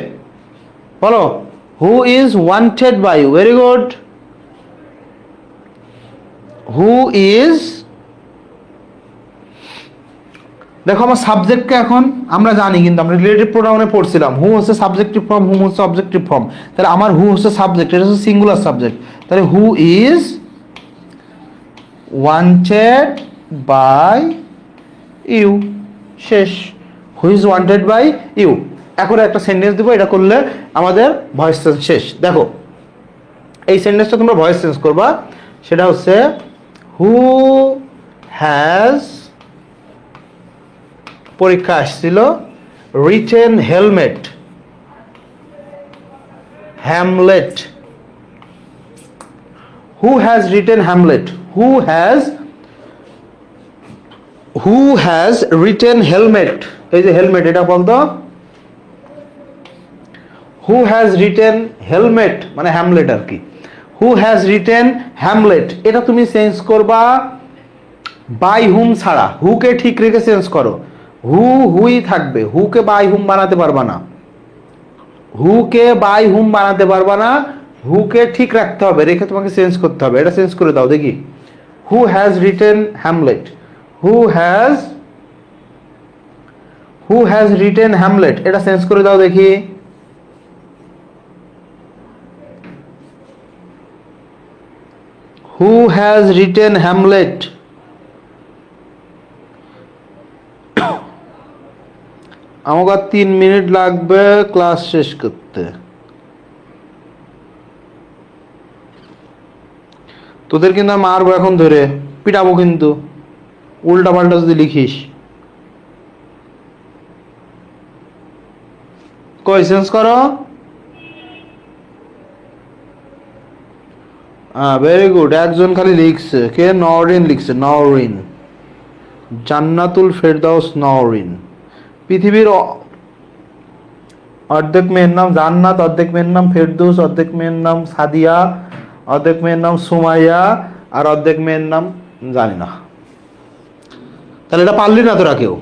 বলো, who is wanted by you, very good, who is, দেখো আমার সাবজেক্টকে এখন আমরা জানি কিন্তু আমরা রিলেটিভ প্রোনাউনে পড়ছিলাম, হু হচ্ছে সাবজেক্টিভ ফর্ম, হুম হচ্ছে অবজেক্টিভ ফর্ম, তাহলে আমার হু হচ্ছে সাবজেক্ট, এটা হচ্ছে সিঙ্গুলার সাবজেক্ট, তাহলে who is wanted by you, শেষ, who is wanted by you. এখন একটা সেন্টেন্স দিব, এটা করলে আমাদের ভয়েস চেঞ্জ শেষ। দেখো এই সেন্টেন্সটা তোমরা ভয়েস চেঞ্জ করবা, সেটা হচ্ছে হু হ্যাজ, পরীক্ষা আসছিল, written helmet, Hamlet, who has written Hamlet, who has written helmet, এই যে হেলমেট এটা বলতো, হু হ্যাজ রিটেন হেলমেট মানে হ্যামলেট আর কি, হু হ্যাজ রিটেন হ্যামলেট, এটা তুমি চেঞ্জ করবা বাই হুম ছাড়া, হুকে ঠিক রেখে চেঞ্জ করো, হু হুই থাকবে, হুকে বাই হুম বানাতে পারবা না, হুকে বাই হুম বানাতে পারবা না, হুকে ঠিক রাখতে হবে, রেখে তোমাকে চেঞ্জ করতে হবে, এটা চেঞ্জ করে দাও দেখি, who has written Hamlet, who who has written Hamlet, এটা চেঞ্জ করে দাও দেখি। Who has written Hamlet. আমাকে 3 মিনিট লাগবে ক্লাস শেষ করতে। তোদের কিন্তু আমি মারবো এখন ধরে, পিটাবো কিন্তু উল্টা পাল্টা যদি লিখিস। কই চেঞ্জ করো। ভেরি গুড, একজন খালি লিখছে, কে? নওরিন লিখছে, নওরিন। জান্নাতুল ফেরদাউস নওরিন। পৃথিবীর অর্ধেক মেয়ের নাম জান্নাত, অর্ধেক মেয়ের নাম ফেরদৌস, অর্ধেক মেয়ের নাম সাদিয়া, অর্ধেক মেয়ের নাম সুমাইয়া, আর অর্ধেক মেয়ের নাম জানি না। তাহলে এটা পারলি না তোরা কেউ?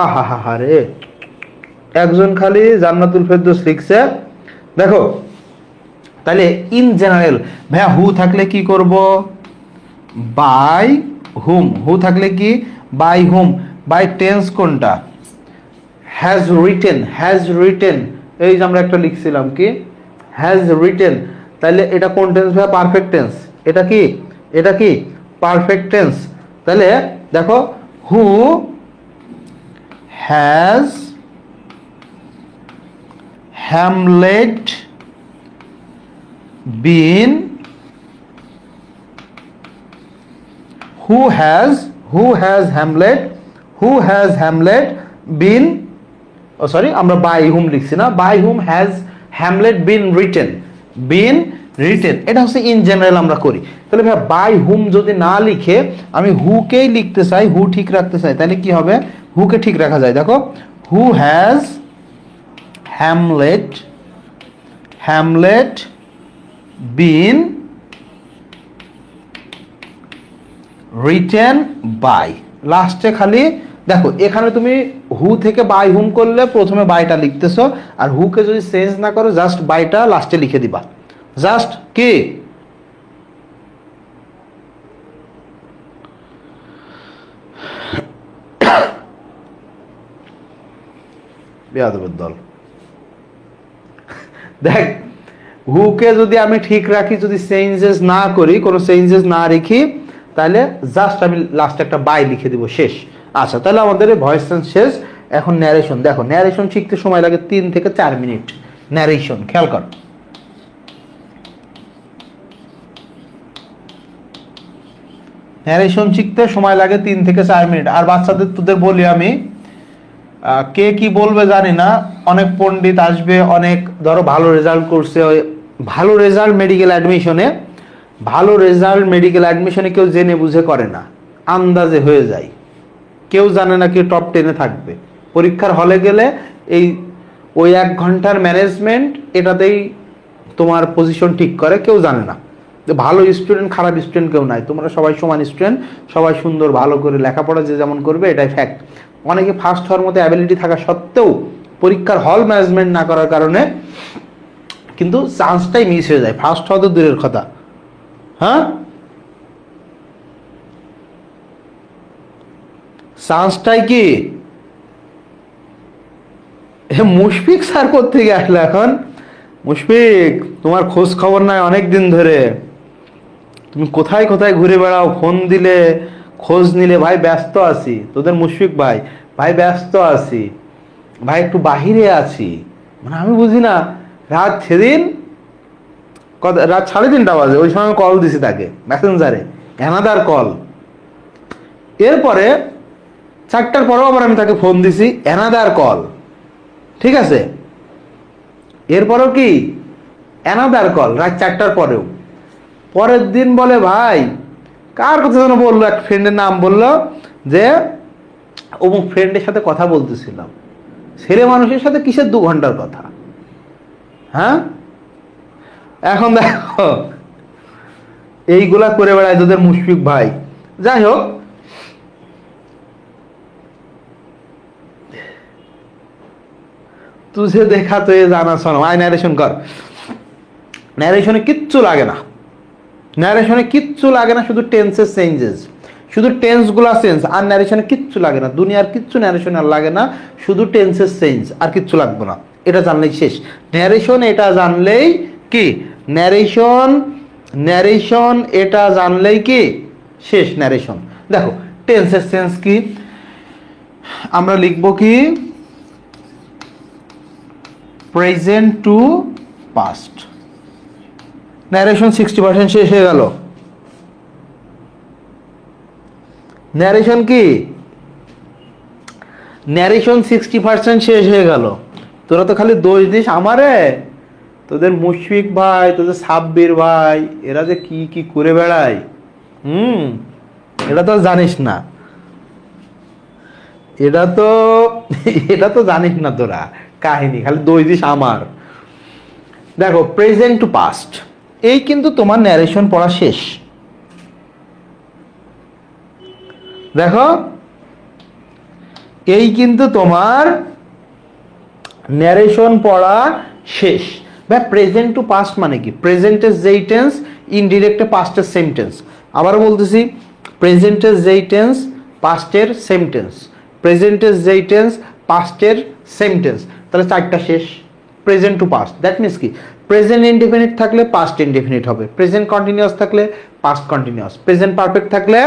আহা হা হা রে, একজন খালি জান্নাতুল ফেরদৌস লিখছে। দেখো তাহলে ইন জেনারেল ভাইয়া হু থাকলে কি করব? By hmm. হু থাকলে কি? বাই হুম। বাই টেন্স কোনটা? Has written, has written. এই যে আমরা একটা লিখছিলাম কি হ্যাজ রিটেন, তাহলে এটা কোন টেন্স ভাইয়া? Perfect tense. এটা কি? এটা কি পারফেক্ট টেন্স। তাহলে দেখো who has Hamlet been, who has Hamlet been, oh sorry আমরা by whom লিখছি না, by whom has Hamlet been written, এটা হচ্ছে ইন জেনারেল আমরা করি। তাহলে ভাই by whom যদি না লিখে আমি who কেই লিখতে চাই, who ঠিক রাখতে চাই, তাহলে কি হবে? who কে ঠিক রাখা যায়। দেখো who has Hamlet been written by, লাস্টে খালি দেখো এখানে তুমি হু থেকে বাই হুম করলে প্রথমে বাইটা লিখতেছো, আর হু কে যদি চেঞ্জ না করো জাস্ট বাইটা লাস্টে লিখে দিবা। জাস্ট কি বেয়াদবের দল। দেখ হুকে যদি আমি ঠিক রাখি, যদি চেঞ্জেস না করি, কোনো চেঞ্জেস না রেখি, তাহলে জাস্ট আমি লাস্টে একটা বাই লিখে দিব, শেষ। আচ্ছা তাহলে আমাদের ভয়েস চেঞ্জ শেষ। এখন ন্যারেশন। দেখো ন্যারেশন শিখতে সময় লাগে 3 থেকে 4 মিনিট। ন্যারেশন খেয়াল কর। ন্যারেশন শিখতে সময় লাগে 3 থেকে 4 মিনিট। আর বাচ্চাদের তোদের বলি আমি, কে কি বলবে জানি না, অনেক পণ্ডিত আসবে, অনেক ধরো ভালো রেজাল্ট করছে, ভালো রেজাল্ট মেডিকেল অ্যাডমিশনে কেউ জেনে বুঝে করে না, আন্দাজে হয়ে যায়। কেউ জানে না কেউ টপ 10-এ থাকবে। পরীক্ষার হলে গেলে ওই 1 ঘন্টার ম্যানেজমেন্ট এটাতেই তোমার পজিশন ঠিক করে, কেউ জানে না। ভালো স্টুডেন্ট খারাপ স্টুডেন্ট কেউ নাই, তোমরা সবাই সমান স্টুডেন্ট, সবাই সুন্দর ভালো করে লেখাপড়া যে যেমন করবে এটাই ফ্যাক্ট। অনেকে ফার্স্ট হওয়ার মতো অ্যাবিলিটি থাকা সত্ত্বেও পরীক্ষার হল ম্যানেজমেন্ট না করার কারণে কিন্তু চান্সটাই মিস হয়ে যায়। ফার্স্ট হওয়া তো দূরের কথা, হ্যাঁ চান্সটাই কি। মুশফিক স্যার কোত্থেকে আসলে এখন? মুশফিক তোমার খোঁজ খবর নাই অনেক দিন ধরে, তুমি কোথায় কোথায় ঘুরে বেড়াও, ফোন দিলে খোঁজ নিলে ভাই ব্যস্ত আছি। তোদের মুশফিক ভাই, ভাই ব্যস্ত আছি ভাই, একটু বাহিরে আছি। মানে আমি বুঝি না, সেদিন রাত 3:30 বাজে, ওই সময় কল দিছি তাকে মেসেঞ্জারে, অ্যানাদার কল। এরপরে 4টার পরেও আবার আমি তাকে ফোন দিছি, অ্যানাদার কল। ঠিক আছে, এরপরেও কি অ্যানাদার কল, রাত 4টার পরেও। পরের দিন বলে ভাই কার কথা যেন বললো, এক ফ্রেন্ডের নাম বললো, যে অমুক ফ্রেন্ডের সাথে কথা বলতেছিলাম। ছেলে মানুষের সাথে কিসের 2 ঘন্টার কথা? হ্যাঁ এখন দেখো এইগুলা করে বেড়ায় তোদের মুশফিক ভাই। যাই হোক, তুঝে দেখা তো এ জানা শোনো। আয় ন্যারেশন কর। ন্যারেশনে কিচ্ছু লাগে না, শুধু টেন্সের চেঞ্জেস। শুধু টেন্সগুলো চেঞ্জ, আর ন্যারেশনে কিচ্ছু লাগে না, দুনিয়ার কিচ্ছু ন্যারেশন আর লাগে না, শুধু টেন্সের চেঞ্জ, আর কিচ্ছু লাগবে না। এটা জানলেই শেষ ন্যারেশন, এটা জানলেই কি ন্যারেশন, ন্যারেশন এটা জানলেই কি শেষ ন্যারেশন। দেখো টেন্সের সেন্স কি, আমরা লিখব কি প্রেজেন্ট টু পাস্ট। ন্যারেশন 60% শেষ হয়ে গেল। ন্যারেশন কি, ন্যারেশন 60% শেষ হয়ে গেল। তোরা তো খালি দোষ দিস আমারে, তোদের মুশফিক ভাই, তোদের সাব্বির ভাই, এরা যে কি কি করে বেড়ায়, এটা তো জানিস না, এটা তো জানিস না তোরা, কাহিনী খালি দোষ দিস আমার। দেখো প্রেজেন্ট টু পাস্ট, এই কিন্তু তোমার ন্যারেশন পড়া শেষ। দেখো এই কিন্তু তোমার ন্যারেশন পড়া শেষ। ভাই প্রেজেন্ট টু পাস্ট মানে কি, প্রেজেন্টের যেই টেন্স ইনডিরেক্টে পাস্টের সেম টেন্স। আবারও বলতেছি, প্রেজেন্টের যেই টেন্স পাস্টের সেম টেন্স, প্রেজেন্টের যেই টেন্স পাস্টের সেম টেন্স, তাহলে চারটা শেষ। Present to past that means কি, প্রেজেন্ট ইনডেফিনিট থাকলে পাস্ট ইনডেফিনিট হবে, প্রেজেন্ট কন্টিনিউয়াস থাকলে পাস্ট কন্টিনিউয়াস, প্রেজেন্ট পারফেক্ট থাকলে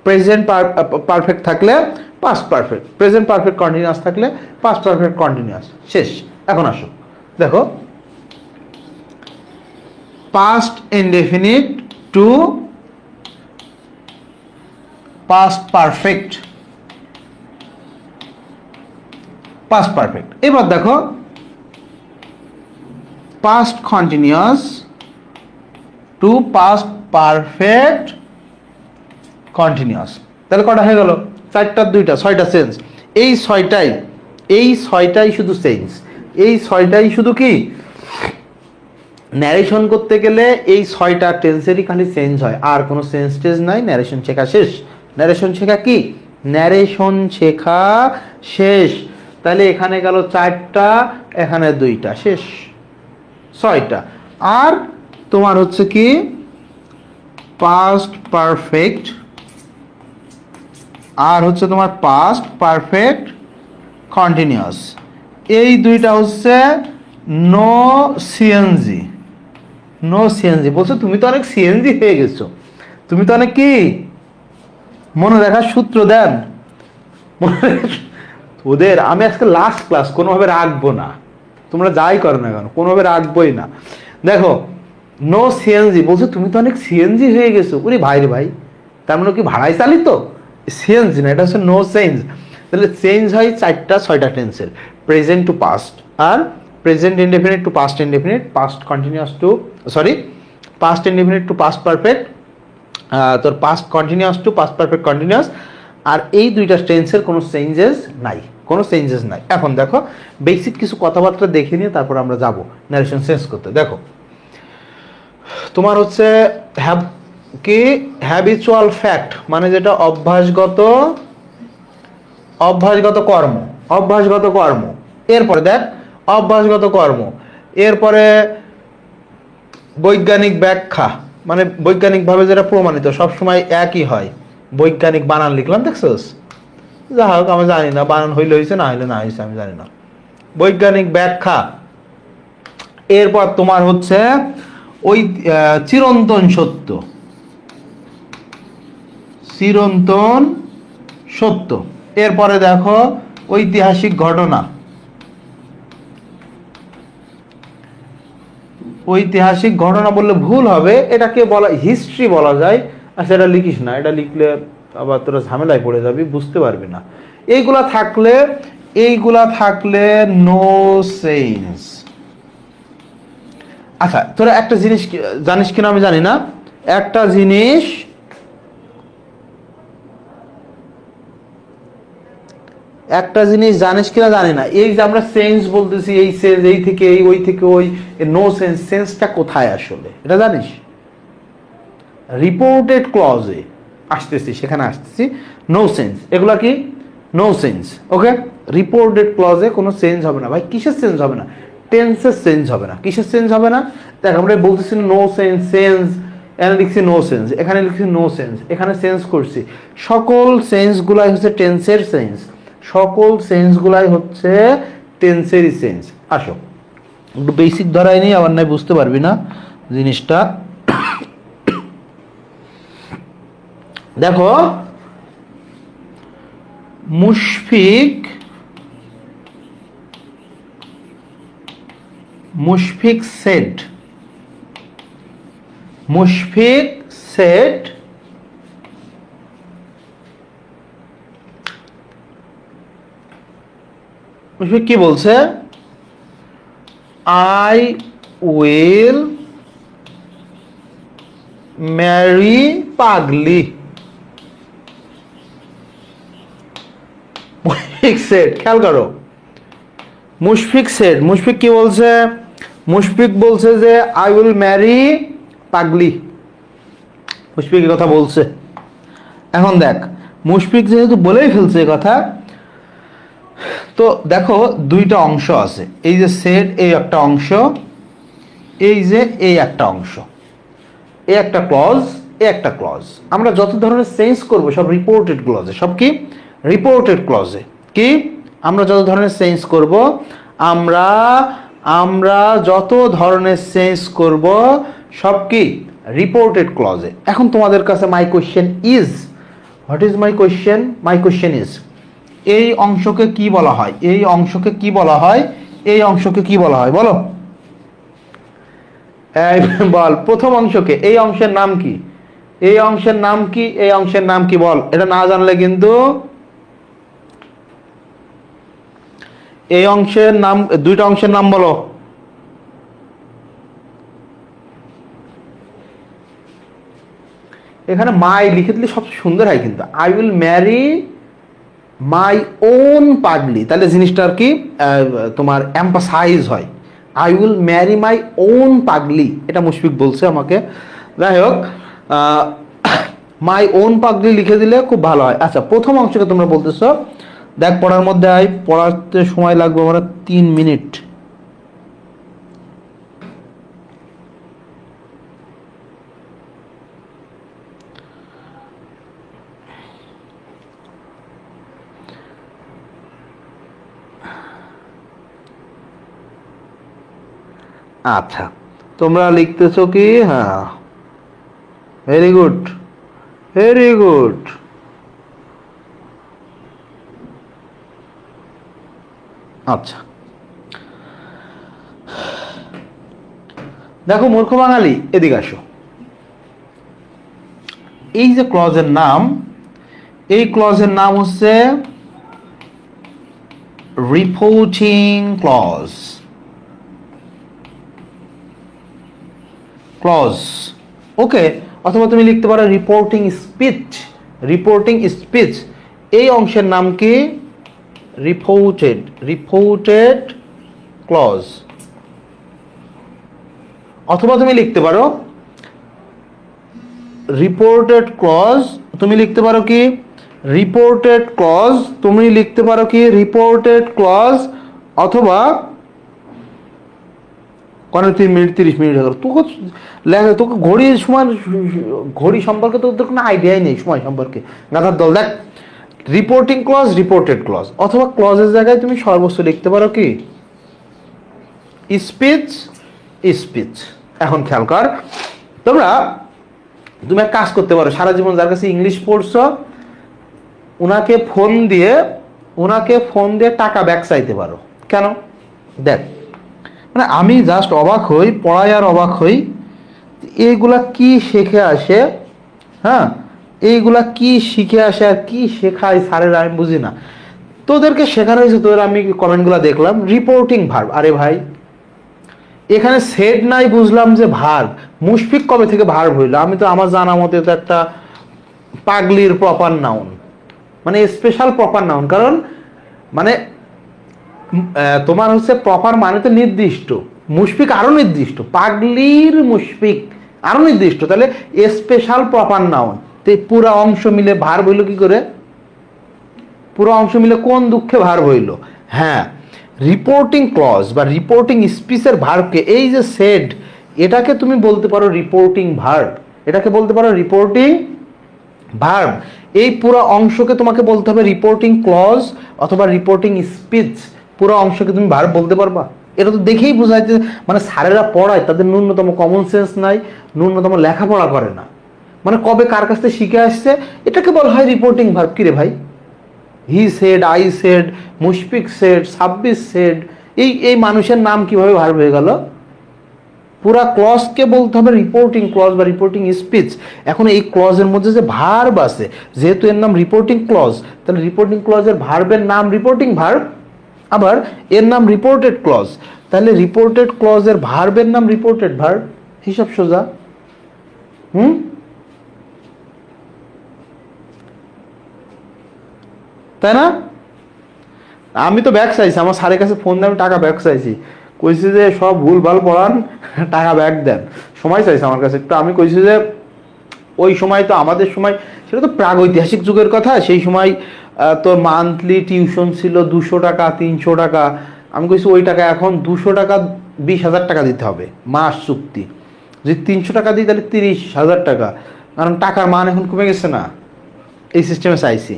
প্রেজেন্ট পারফেক্ট থাকলে past perfect, present perfect continuous থাকলে পাস্ট পারফেক্ট কন্টিনিউয়াস। শেষ। এখন আসো দেখো past indefinite to past perfect, past perfect. এবার দেখো past continuous to past perfect continuous. তাহলে কটা হয়ে গেল, চারটা দুইটা, ছয়টা চেঞ্জ। এই ছয়টাই শুধু চেঞ্জ, এই ছয়টাই শুধু কি ন্যারেশন করতে গেলে এই ছয়টা টেন্সেরই খালি চেঞ্জ হয়, আর কোনো চেঞ্জ টেঞ্জ নাই। ন্যারেশন শেখা শেষ। ন্যারেশন শেখা কি, ন্যারেশন শেখা শেষ। তাহলে এখানে গেল চারটা, এখানে দুইটা, শেষ ছয়টা। আর তোমার হচ্ছে কি পাস্ট পারফেক্ট, আর হচ্ছে তোমার পাস্ট পারফেক্ট কন্টিনিউয়াস। এই দুইটা হচ্ছে নো সিএনজি, নো সিএনজি। বলছো তুমি তো অনেক সিএনজি হয়ে গেছো, তুমি তো অনেক কি মনে রাখার সূত্র দেন ওদের। আমি আজকে লাস্ট ক্লাস, কোনোভাবে রাখবো না, তোমরা যাই করো না কেন কোনোভাবে রাখবোই না। দেখো নো সিএনজি, বলছো তুমি তো অনেক সিএনজি হয়ে গেছো। ওরে ভাই রে ভাই, তার মানে কি ভাড়াই চালিত? সিএনজি না, এটা হচ্ছে নো চেঞ্জ। তাহলে চেঞ্জ হয় চারটা ছয়টা টেন্সের, প্রেজেন্ট টু পাস্ট, আর present indefinite to past indefinite, past continuous to past indefinite to past perfect, তোর past continuous to past perfect continuous. আর এই দুইটা টেন্সের কোনো চেঞ্জেস নাই, কোনো চেঞ্জেস নাই। এখন দেখো বেসিক কিছু কথাবার্তা দেখে নিয়ে তারপর আমরা যাব ন্যারেশন চেঞ্জ করতে। দেখো তোমার হচ্ছে কি হ্যাবিচুয়াল ফ্যাক্ট, মানে যেটা অভ্যাসগত কর্ম, অভ্যাসগত কর্ম। এরপরে দেখ অভ্যাসগত কর্ম, এরপরে বৈজ্ঞানিক ব্যাখ্যা, মানে বৈজ্ঞানিকভাবে যেটা প্রমাণিত সবসময় একই হয়। বৈজ্ঞানিক বানান লিখলাম, দেখছোস? যা হোক আমি জানি না, বানান হইলে হয়েছে, না হইলে না হয়েছে, আমি জানি না। বৈজ্ঞানিক ব্যাখ্যা। এরপর তোমার হচ্ছে ওই চিরন্তন সত্য, চিরন্তন সত্য। এরপরে দেখো ঐতিহাসিক ঘটনা, ঐতিহাসিক ঘটনা বললে ভুল হবে, এটাকে বলা হিস্ট্রি বলা যায়। আর সেটা লিখিস না, এটা লিখলে আবার তোরা ঝামেলায় পড়ে যাবি, বুঝতে পারবি না। এইগুলা থাকলে নো চেঞ্জ। আচ্ছা তোরা একটা জিনিস জানিস কিনা আমি জানি না, একটা জিনিস জানিস কিনা জানি না, এই যে আমরা চেঞ্জ বলতেছি, এই চেঞ্জ, এই থেকে এই, ওই থেকে ওই, নো চেঞ্জ, চেঞ্জটা কোথায় আসলে এটা জানিস? রিপোর্টেড ক্লজে আসতেছি, সেখানে আসতেছি। নো চেঞ্জ, এগুলা কি নো চেঞ্জ। ওকে, রিপোর্টেড ক্লজে কোনো চেঞ্জ হবে না। ভাই কিসের চেঞ্জ হবে না? টেন্সের চেঞ্জ হবে না। কিসের চেঞ্জ হবে না? দেখ আমরা বলতেছি নো চেঞ্জ, চেঞ্জ, এখানে লিখছি নো সেন্স, এখানে লিখছি নো সেন্স, এখানে সেন্স করছি। সকল সেন্সগুলাই হচ্ছে টেন্সের সেন্স, সকল সেন্সগুলাই হচ্ছে টেন্সেরই সেন্স। আসো একটু বেসিক ধরাই নেই, আবার নাই বুঝতে পারবি না জিনিসটা। দেখো মুশফিক, মুশফিক সেড, মুশফিক সেড মুশফিক কি বলছে? আই উইল ম্যারি পাগলি। মুশফিক সেড, খেয়াল করো, মুশফিক সেড, মুশফিক কি বলছে? মুশফিক বলছে যে আই উইল ম্যারি পাগলি, মুশফিক কথা বলছে। এখন দেখ মুশফিক যেহেতু বলেই ফেলছে কথা, তো দেখো দুইটা অংশ আছে, এই যে সেড এই একটা অংশ, এই যে এই একটা অংশ, এই একটা ক্লজ, এই একটা ক্লজ। আমরা যত ধরনের সেন্স করব সব রিপোর্টেড ক্লজে, সব কি রিপোর্টেড ক্লজে। কি আমরা যত ধরনের সেন্স করব, আমরা আমরা যত ধরনের সেন্স করব সব কি রিপোর্টেড ক্লজে। এখন তোমাদের কাছে my question is, what is my question? My question is, এই অংশকে কি বলা হয়? এই অংশকে কি বলা হয়? এই অংশকে কি বলা হয় বলো? বল প্রথম অংশকে, এই অংশের নাম কি? এই অংশের নাম কি? এই অংশের নাম কি বল? এটা না জানলে কিন্তু এই অংশের নাম, দুইটা অংশের নাম বলো। এখানে মাই লিখে দিলে সবচেয়ে সুন্দর হয় কিন্তু, I will Mary my own পাগলি, তাহলে জিনিসটা আর কি তোমার এম্পাসাইজ হয়। I will Mary my own পাগলি, এটা মুশফিক বলছে আমাকে। যাই হোক, মাই ওন পাগলি লিখে দিলে খুব ভালো হয়। আচ্ছা প্রথম অংশকে তোমরা বলতেছো, দেখ পড়ার মধ্যে আই, পড়াতে সময় লাগবে আমার 3 মিনিট। আচ্ছা তোমরা লিখতেছো কি? হ্যাঁ ভেরি গুড, ভেরি গুড। আচ্ছা দেখো মূর্খ বাঙালি, এদিকে আসো। এই যে ক্লজের নাম, এই ক্লজের নাম হচ্ছে রিপোর্টিং ক্লজ, ক্লজ ওকে। অথবা তুমি লিখতে পারো রিপোর্টিং স্পিচ, রিপোর্টিং স্পিচ। এই অংশের নাম কি? Reported, reported clause. অথবা তুমি লিখতে পারো রিপোর্টেড ক্লজ, তুমি লিখতে পারো কি রিপোর্টেড ক্লজ, তুমি লিখতে পারো কি রিপোর্টেড ক্লজ। অথবা 3 মিনিট 30 মিনিট হয়ে গেল, তোকে লেখা, তোকে ঘড়ির সময়, ঘড়ি সম্পর্কে তোদের কোনো আইডিয়াই নেই, সময় সম্পর্কে গাধার দল। দেখ রিপোর্টিং ক্লজ, রিপোর্টেড ক্লজ। অথবা ক্লজের জায়গায় তুমি সর্বস্ব লিখতে পারো কি স্পিচ, স্পিচ। এখন খেয়াল কর, তোমরা তুমি এক কাজ করতে পারো, সারা জীবন যার কাছে ইংলিশ পড়ছো ওনাকে ফোন দিয়ে টাকা ব্যাক চাইতে পারো। কেন? দেখ মানে আমি জাস্ট অবাক হই, পড়াই আর অবাক হই, এইগুলা কি শিখে আসে, হ্যাঁ এইগুলা কি শিখে আসে আর কি শেখায় স্যারেরা আমি বুঝি না। তোদেরকে শেখানো হয়েছে, তোদের আমি কমেন্টগুলো দেখলাম রিপোর্টিং ভার্ব। আরে ভাই এখানে সেড নাই, বুঝলাম যে ভার্ব। মুশফিক কবে থেকে ভার্ব হইলো? আমি তো আমার জানা মতে তো একটা পাগলির প্রপার নাউন, মানে স্পেশাল প্রপার নাউন। কারণ মানে তোমার হচ্ছে প্রপার মানে তো নির্দিষ্ট, মুশফিক আরো নির্দিষ্ট, পাগলির মুশফিক আরো নির্দিষ্ট, তাহলে স্পেশাল প্রপার নাউন। তো পুরো অংশ মিলে ভার্ব হইলো কি করে? পুরো অংশ মিলে কোন দুঃখে ভার্ব হইলো? হ্যাঁ রিপোর্টিং ক্লজ বা রিপোর্টিং স্পিচের ভার্বকে, এই যে সেড, এটাকে তুমি বলতে পারো রিপোর্টিং ভার্ব। এটাকে বলতে পারো রিপোর্টিং ভার্ব। এই পুরো অংশকে তোমাকে বলতে হবে রিপোর্টিং ক্লজ অথবা রিপোর্টিং স্পিচ। পুরো অংশকে তুমি ভার্ব বলতে পারবা? এটা তো দেখেই বোঝাইতে, মানে স্যারেরা পড়ায় তাদের ন্যূনতম কমন সেন্স নাই, ন্যূনতম লেখাপড়া করে না, মানে কবে কার কাছ থেকে শিখে আসছে। এটাকে বলা হয় রিপোর্টিং ভার্ব। কিরে ভাই, he said, I said, Mushfiq said, Sabbir said, এই মানুষের নাম কিভাবে ভার্ব হয়ে গেল? পুরা ক্লজকে বলতে হবে রিপোর্টিং ক্লজ বা রিপোর্টিং স্পিচ। এখন এই ক্লজের মধ্যে যে ভার্ব আছে, যেহেতু এর নাম রিপোর্টিং ক্লজ, তাহলে রিপোর্টিং ক্লজের ভার্বের নাম রিপোর্টিং ভার্ব, আবার এর নাম রিপোর্টেড ক্লজ, তাহলে রিপোর্টেড ক্লজের ভার্বের নাম রিপোর্টেড ভার্ব। হিসাব সোজা। তাই না? আমি তো ব্যাক চাইছি, আমার স্যারের কাছে ফোন দিয়ে আমি টাকা ব্যাক চাইছি, কইছি যে সব ভুল ভাল পড়ান, টাকা ব্যাক দেন, সময় চাইছে আমার কাছে একটু। আমি কইছি যে ওই সময় তো আমাদের সময়, সেটা তো প্রাগৈতিহাসিক যুগের কথা, সেই সময় তোর মান্থলি টিউশন ছিল 200 টাকা 300 টাকা। আমি কইছি ওই টাকা এখন 200 টাকা 20,000 টাকা দিতে হবে মাস চুক্তি, যদি 300 টাকা দিই তাহলে 30,000 টাকা, কারণ টাকার মান এখন কমে গেছে না, এই সিস্টেমে চাইছি।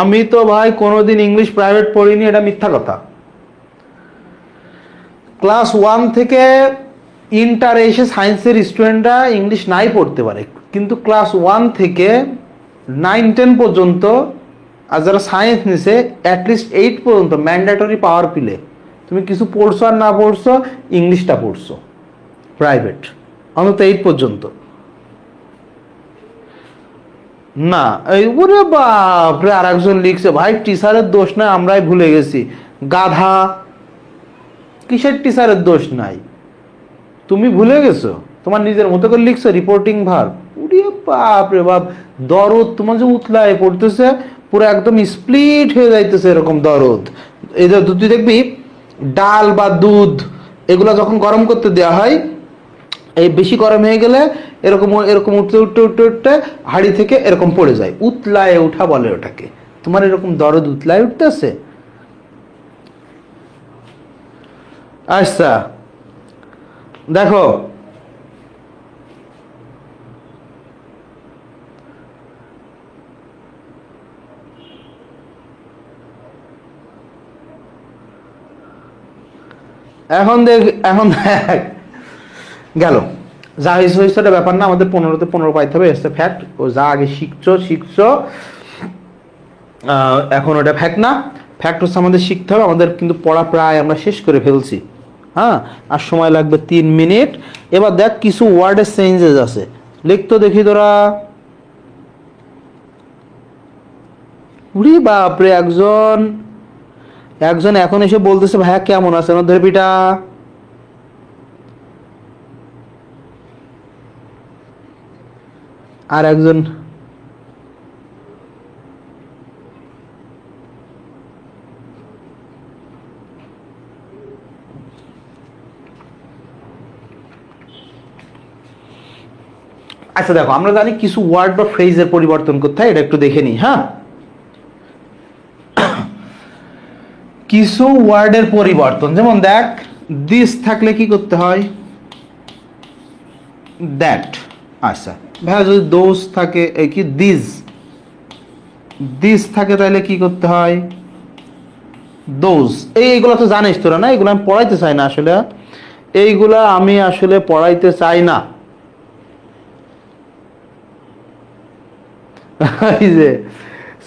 আমি তো ভাই কোনোদিন ইংলিশ প্রাইভেট পড়িনি, এটা মিথ্যা কথা। ক্লাস 1 থেকে ইন্টারে এসে সায়েন্সের স্টুডেন্টরা ইংলিশ নাই পড়তে পারে, কিন্তু ক্লাস 1 থেকে 9-10 পর্যন্ত আর যারা সায়েন্স নিছে অ্যাটলিস্ট 8 পর্যন্ত ম্যান্ডেটরি পাওয়ার পিলে তুমি কিছু পড়ছো আর না পড়ছো, ইংলিশটা পড়ছো প্রাইভেট, অন্তত 8 পর্যন্ত। না এই ওরে বাপরে, আর একজন লিখছে ভাই টিচারের দোষ নাই, আমরাই ভুলে গেছি। গাধা, কিসের টিচারের দোষ নাই? তুমি ভুলে গেছো, তোমার নিজের মতো করে লিখছো রিপোর্টিং ভার্ব। ওরে বাপ রে বাপ, দরদ তোমার যে উতলায় পড়তেছে, পুরো একদম স্প্লিট হয়ে যাইতেছে এরকম দরদ। এই যে তুই দেখবি ডাল বা দুধ এগুলো যখন গরম করতে দেওয়া হয়, এই বেশি গরম হয়ে গেলে এরকম এরকম উঠতে উঠতে উঠতে উঠতে হাঁড়ি থেকে এরকম পড়ে যায়, উতলায় উঠা বলে ওটাকে। তোমার এরকম দরদ উতলায় উঠতেছে। আচ্ছা দেখো, এখন দেখ গেল যা হয়েছে হয়েছে, এটা ব্যাপার না, আমাদের 15-তে 15 পাইতে হবে, এসে ফ্যাক্ট। ও যা আগে শিখছো এখন ওটা ফ্যাক্ট না, ফ্যাক্ট হচ্ছে আমাদের শিখতে হবে। আমাদের কিন্তু পড়া প্রায় আমরা শেষ করে ফেলছি, হ্যাঁ, আর সময় লাগবে 3 মিনিট। এবার দেখ কিছু ওয়ার্ডের চেঞ্জেস আছে, লিখতো দেখি তোরা। উরি বাপরে, একজন এখন এসে বলতেছে ভাইয়া কেমন আছেন, ওদের পিটা। আর একজন আচ্ছা দেখো, আমরা জানি কিছু ওয়ার্ড বা ফ্রেজের পরিবর্তন করতে হয়, এটা একটু দেখে নিই। হ্যাঁ, কিছু ওয়ার্ডের পরিবর্তন, যেমন দেখ দিস থাকলে কি করতে হয়, দ্যাট। আচ্ছা ভাইয়া যদি দোজ থাকে, এই কি দিস থাকে তাহলে কি করতে হয়, দোজ। এইগুলো তো জানিস তোরা না, এগুলো আমি পড়াইতে চাই না আসলে, এইগুলা আমি আসলে পড়াইতে চাই না। এই যে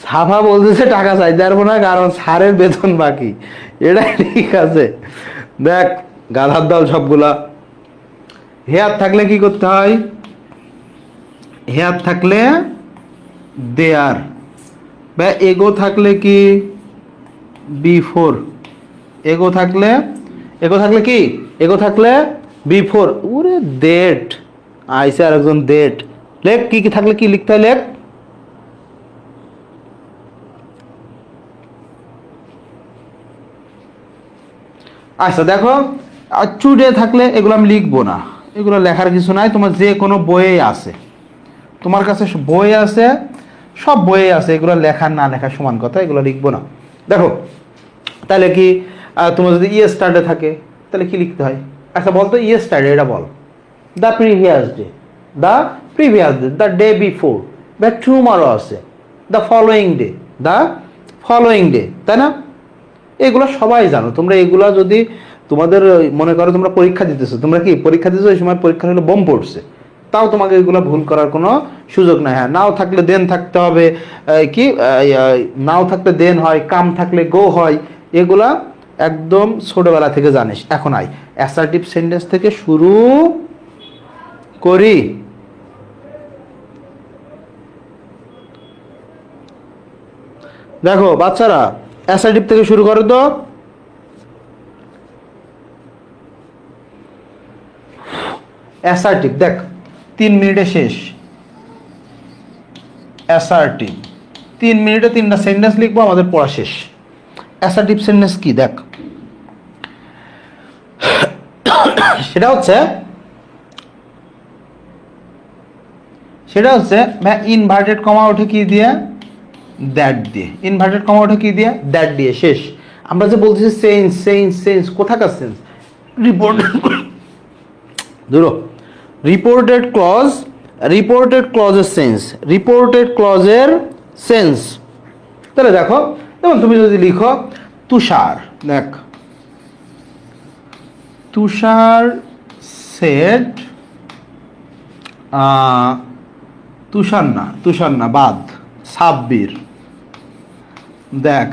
সাফা বলতেছে টাকা চাইতে পারবো না, কারণ স্যারের বেতন বাকি, এটাই ঠিক আছে। দেখ গাধার দল সবগুলা। হেয়ার থাকলে কি করতে হয়, হেয়ার থাকলে দেয়ার, বা এগো থাকলে কি বিফোর, এগো থাকলে কি, এগো থাকলে বিফোর। ওরে ডেট আইসে আর একজন ডেট। লেখ কি কি থাকলে কি লিখতে হয়, লেখ। আচ্ছা দেখো, টুডে থাকলে এগুলো আমি লিখবো না, এগুলো লেখার কিছু নাই, তোমার যে কোনো বইয়ে আছে, তোমার কাছে বই আছে, সব বইয়ে আছে, এগুলো লেখার না লেখা সমান কথা, এগুলো লিখবো না। দেখো তাহলে কি তোমার যদি ইয়ে স্টার্টে থাকে তাহলে কি লিখতে হয়, আচ্ছা বলতো ইয়েস্টারডে, এটা বল। The previous day, the previous day, the day before, বা টুমরো আছে, the following day, the following day, তাই না? এগুলো সবাই জানো তোমরা। এগুলো যদি তোমাদের মনে করো তোমরা পরীক্ষা দিতেছো, তোমরা কি পরীক্ষা দিতেছো, এই সময় পরীক্ষা হলে বোম পড়ছে, তাও তোমাকে এগুলো ভুল করার কোনো সুযোগ নাই। হ্যাঁ, নাও থাকলে দেন থাকতে হবে, কি নাও থাকলে দেন হয়, কাম থাকলে গো হয়, এগুলা একদম ছোটবেলা থেকে জানিস। এখন আই অ্যাসার্টিভ সেন্টেন্স থেকে শুরু করি। দেখো বাচ্চারা, অ্যাসার্টিভ থেকে শুরু করো তো। অ্যাসার্টিভ দেখ 3 মিনিটে শেষ। অ্যাসার্টিভ 3 মিনিটে 3টা সেন্টেন্স লিখবো, আমাদের পড়া শেষ। অ্যাসার্টিভ সেন্টেন্স কি দেখ, সেটা হচ্ছে ইনভার্টেড কমা ওঠে কি দিয়ে, দ্যাট দিয়ে। ইনভার্টেড কমা ওঠে কি দিয়ে, দ্যাট দিয়ে, শেষ। আমরা যে বলতেছি সেন্স সেন্স সেন্স, কোথাকার সেন্স? রিপোর্টেড ধরো, রিপোর্টেড ক্লজ, রিপোর্টেড ক্লজের সেন্স, রিপোর্টেড ক্লজের সেন্স। তাহলে দেখো, যেমন তুমি যদি লিখো তুষার, দেখ তুষার সেড, তুষার না বাদ, সাব্বির, দেখ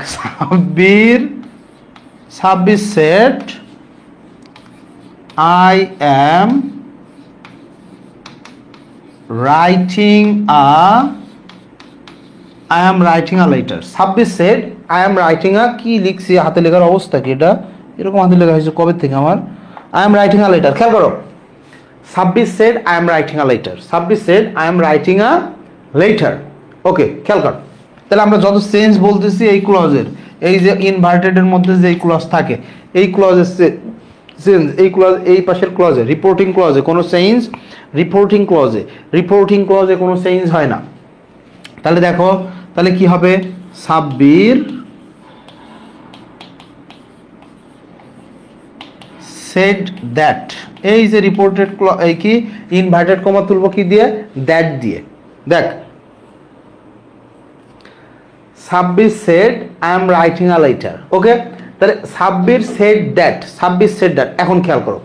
Sabbir said I am writing a letter. Sabbir said I am writing a, কি লিখছি, হাতে লেখার অবস্থা কি এটা? এরকম হাতে লেখা হয়েছে কবে থেকে আমার? I am writing a letter, খেয়াল করো। Sabbir said I am writing a letter, Sabbir said I am writing a letter। Okay, খেয়াল কর। তাহলে আমরা যত সেন্স বলতেছি এই ক্লজের, এই যে ইনভার্টেডের মধ্যে যে ক্লজ থাকে, এই ক্লজের সেন্স, এই ক্লজ, এই পাশের ক্লজে, রিপোর্টিং ক্লজে কোনো সেন্স, রিপোর্টিং ক্লজে কোনো সেন্স হয় না। তাহলে দেখো, তাহলে কি হবে? সাব্বির সেড দ্যাট, এই যে রিপোর্টেড এই কি ইনভার্টেড কমা তুলবো কি দিয়ে, দ্যাট দিয়ে। দেখ Sabbir said I am writing a letter. Okay, তাহলে Sabbir said that, Sabbir said that. এখন খেয়াল করো,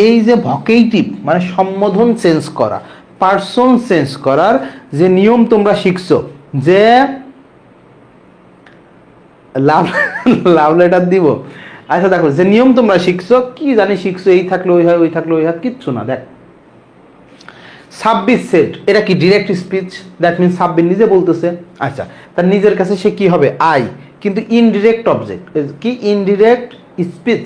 এই যে ভকেটিভ মানে সম্বোধন চেঞ্জ করা, পার্সন চেঞ্জ করার যে নিয়ম তোমরা শিখছো, যে লাভ লেটার দিব। আচ্ছা দেখো, যে নিয়ম তোমরা শিখছো, কি জানি শিখছো, এই থাকলে ওই হয়, ওই থাকলে ওই হয়, কিচ্ছু না। দেখ সাব্বির সেড, এটা কি direct speech, that means Sabbir নিজে বলতেছে। আচ্ছা, তার নিজের কাছে সে কি হবে, আই, কিন্তু ইনডিরেক্ট অবজেক্ট কি, ইনডিরেক্ট স্পিচ,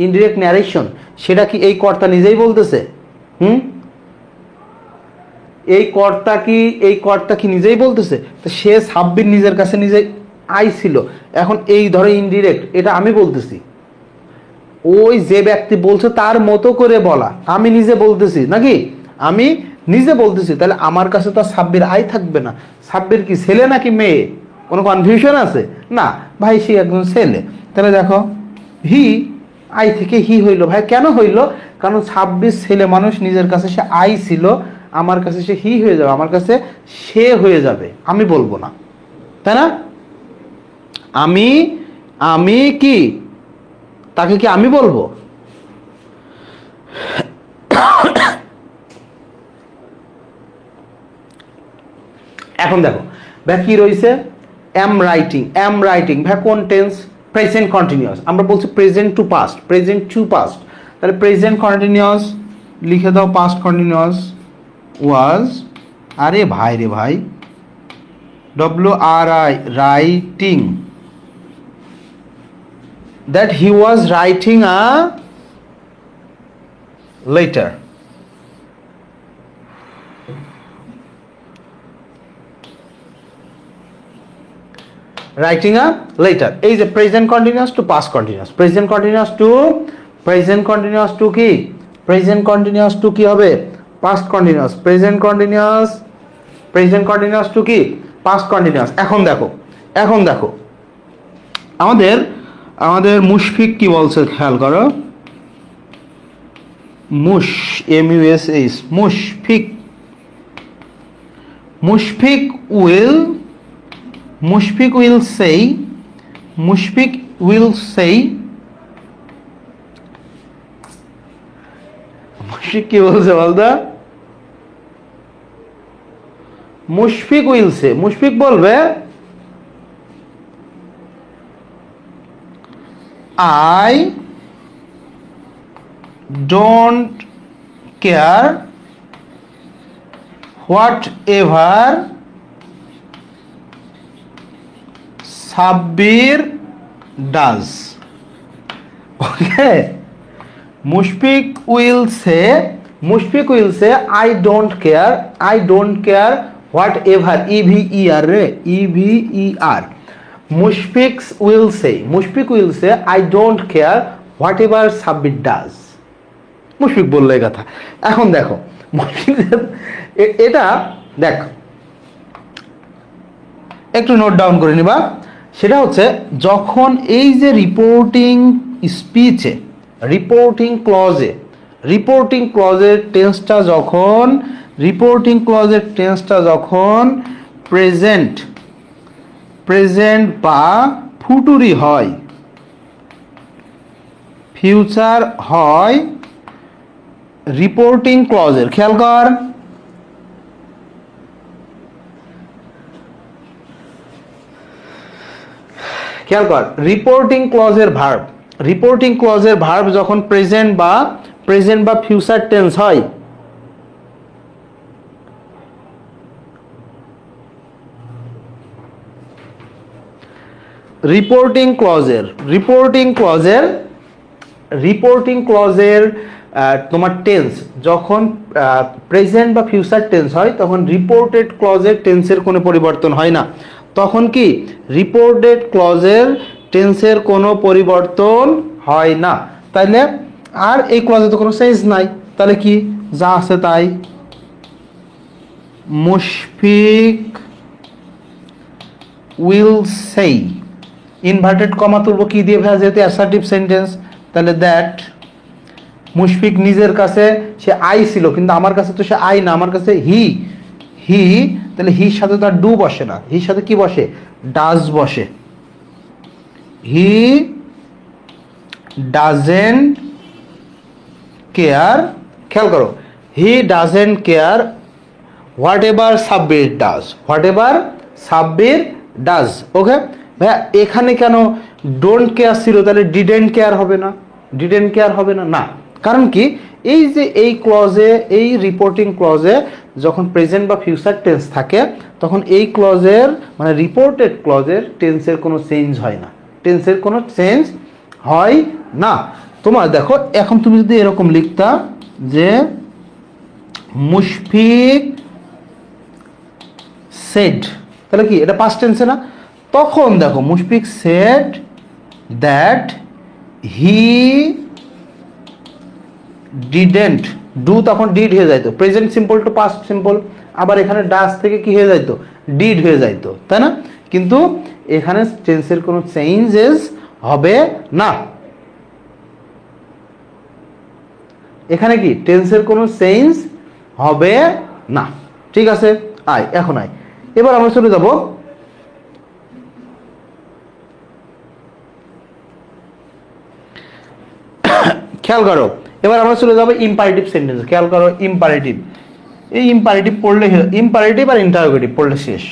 ইনডিরেক্ট ন্যারেশন, সেটা কি এই কর্তা নিজেই বলতেছে? এই কর্তা কি নিজেই বলতেছে? তো সে সাব্বির নিজের কাছে নিজেই আই ছিল। এখন এই ধরো ইনডিরেক্ট, এটা আমি বলতেছি, ওই যে ব্যক্তি বলছে তার মতো করে বলা, আমি নিজে বলতেছি নাকি, আমি নিজে বলতেছি। তাহলে আমার কাছে তো সাব্বির আই থাকবে না। সাব্বির কি ছেলে নাকি মেয়ে? কোনো কনফিউশন আছে? না ভাই, সে একজন ছেলে। তাহলে দেখো, হি, আই থেকে হি হইল। ভাই কেন হইল? কারণ সাব্বির ছেলে মানুষ, নিজের কাছে সে আই ছিল, আমার কাছে সে হি হয়ে যাবে, আমার কাছে সে হয়ে যাবে, আমি বলবো না, তাই না? আমি কি তাকে কি আমি বলবো? এখন দেখো ভাই কি রয়েছে, এম রাইটিং। ভাই কোন টেন্স? Present continuous. আমরা বলছি প্রেজেন্ট টু পাস্ট, তাহলে প্রেজেন্ট কন্টিনিউয়াস লিখে দাও, পাস্ট কন্টিনিউয়াস ওয়াজ, আরে ভাই রে ভাই, WRI, writing, that he was writing a letter. Writing a letter. এই যে present continuous to past continuous, present continuous to কি, প্রেজেন্ট কন্টিনিউয়াস টু কি হবে, past continuous, present continuous to কি, পাস্ট কন্টিনিউয়াস। এখন দেখো আমাদের মুশফিক কি বলছে, খেয়াল করো। Mush, MUSH, Mushfiq, Mushfiq will say, Mushfiq will say, Mushfiq কি বলছে বলতো? মুশফিক উইল সে, মুশফিক বলবে I don't care whatever Sabbir does. Okay, Mushfiq will say I don't care whatever, EVER. Mushfiq will say I don't care whatever Sabbir does. Mushfiq বললো এই কথা। এখন দেখো এটা দেখ, একটু নোট ডাউন করে নিবা। সেটা হচ্ছে যখন এই যে রিপোর্টিং স্পিচে, রিপোর্টিং ক্লজের টেন্সটা যখন প্রেজেন্ট বা ফুটুরি হয়, ফিউচার হয় রিপোর্টিং ক্লজের, খেয়াল কর, রিপোর্টিং ক্লজের ভার্ব যখন প্রেজেন্ট বা ফিউচার টেন্স হয়, রিপোর্টিং ক্লজের তোমার টেন্স যখন প্রেজেন্ট বা ফিউচার টেন্স হয়, তখন রিপোর্টেড ক্লজের টেন্সের কোনো পরিবর্তন হয় না। তখন কি রিপোর্টেড ক্লজের টেন্সের কোনো পরিবর্তন হয় না। তাইলে আর এই ক্লজে তো কোনো চেঞ্জ নাই, তাহলে কি যা আছে তাই। মুশফিক উইল সেই, ইনভার্টেড কমা তুলবো কি দিয়ে ভাইয়া, যেহেতু অ্যাসার্টিভ সেন্টেন্স, তাহলে দ্যাট। মুশফিক নিজের কাছে সে আই ছিল, কিন্তু আমার কাছে তো সে আই না, আমার কাছে হি, তাহলে হির সাথে তো আর ডু বসে না, হির সাথে কি বসে, ডাজ বসে। হি ডাজেন্ট কেয়ার, খেয়াল করো, he doesn't care whatever Sabbir does. Okay ভাইয়া, এখানে কেন ডোন্ট কেয়ার ছিল, তাহলে ডিডেন্ট কেয়ার হবে না? না, কারণ কি এই যে এই ক্লজে, এই রিপোর্টিং ক্লজে যখন প্রেজেন্ট বা ফিউচার টেন্স থাকে, তখন এই ক্লজের মানে রিপোর্টেড ক্লজের টেন্সের কোনো চেঞ্জ হয় না। তোমার দেখো, এখন তুমি যদি এরকম লিখতা যে মুশফিক সেড, তাহলে কি এটা পাস্ট টেন্সে না? তখন দেখো Mushfiq said that he didn't do, তখন ডিড হয়ে যাইতো, present simple to past simple, আবার এখানে ডাস থেকে কি হয়ে যাইতো, ডিড হয়ে যাইতো, তাই না? কিন্তু এখানে টেন্সের কোনো চেঞ্জেস হবে না। এখানে কি টেন্সের কোনো চেঞ্জ হবে না। ঠিক আছে, এখন এবার আমরা চলে যাব খেয়াল করো, এবার আমরা চলে যাবো ইম্পারেটিভ সেন্টেন্স। খেয়াল করো, ইম্পারেটিভ, এই ইম্পারেটিভ পড়লে, ইম্পারেটিভ আর ইন্টারোগেটিভ পড়লে শেষ।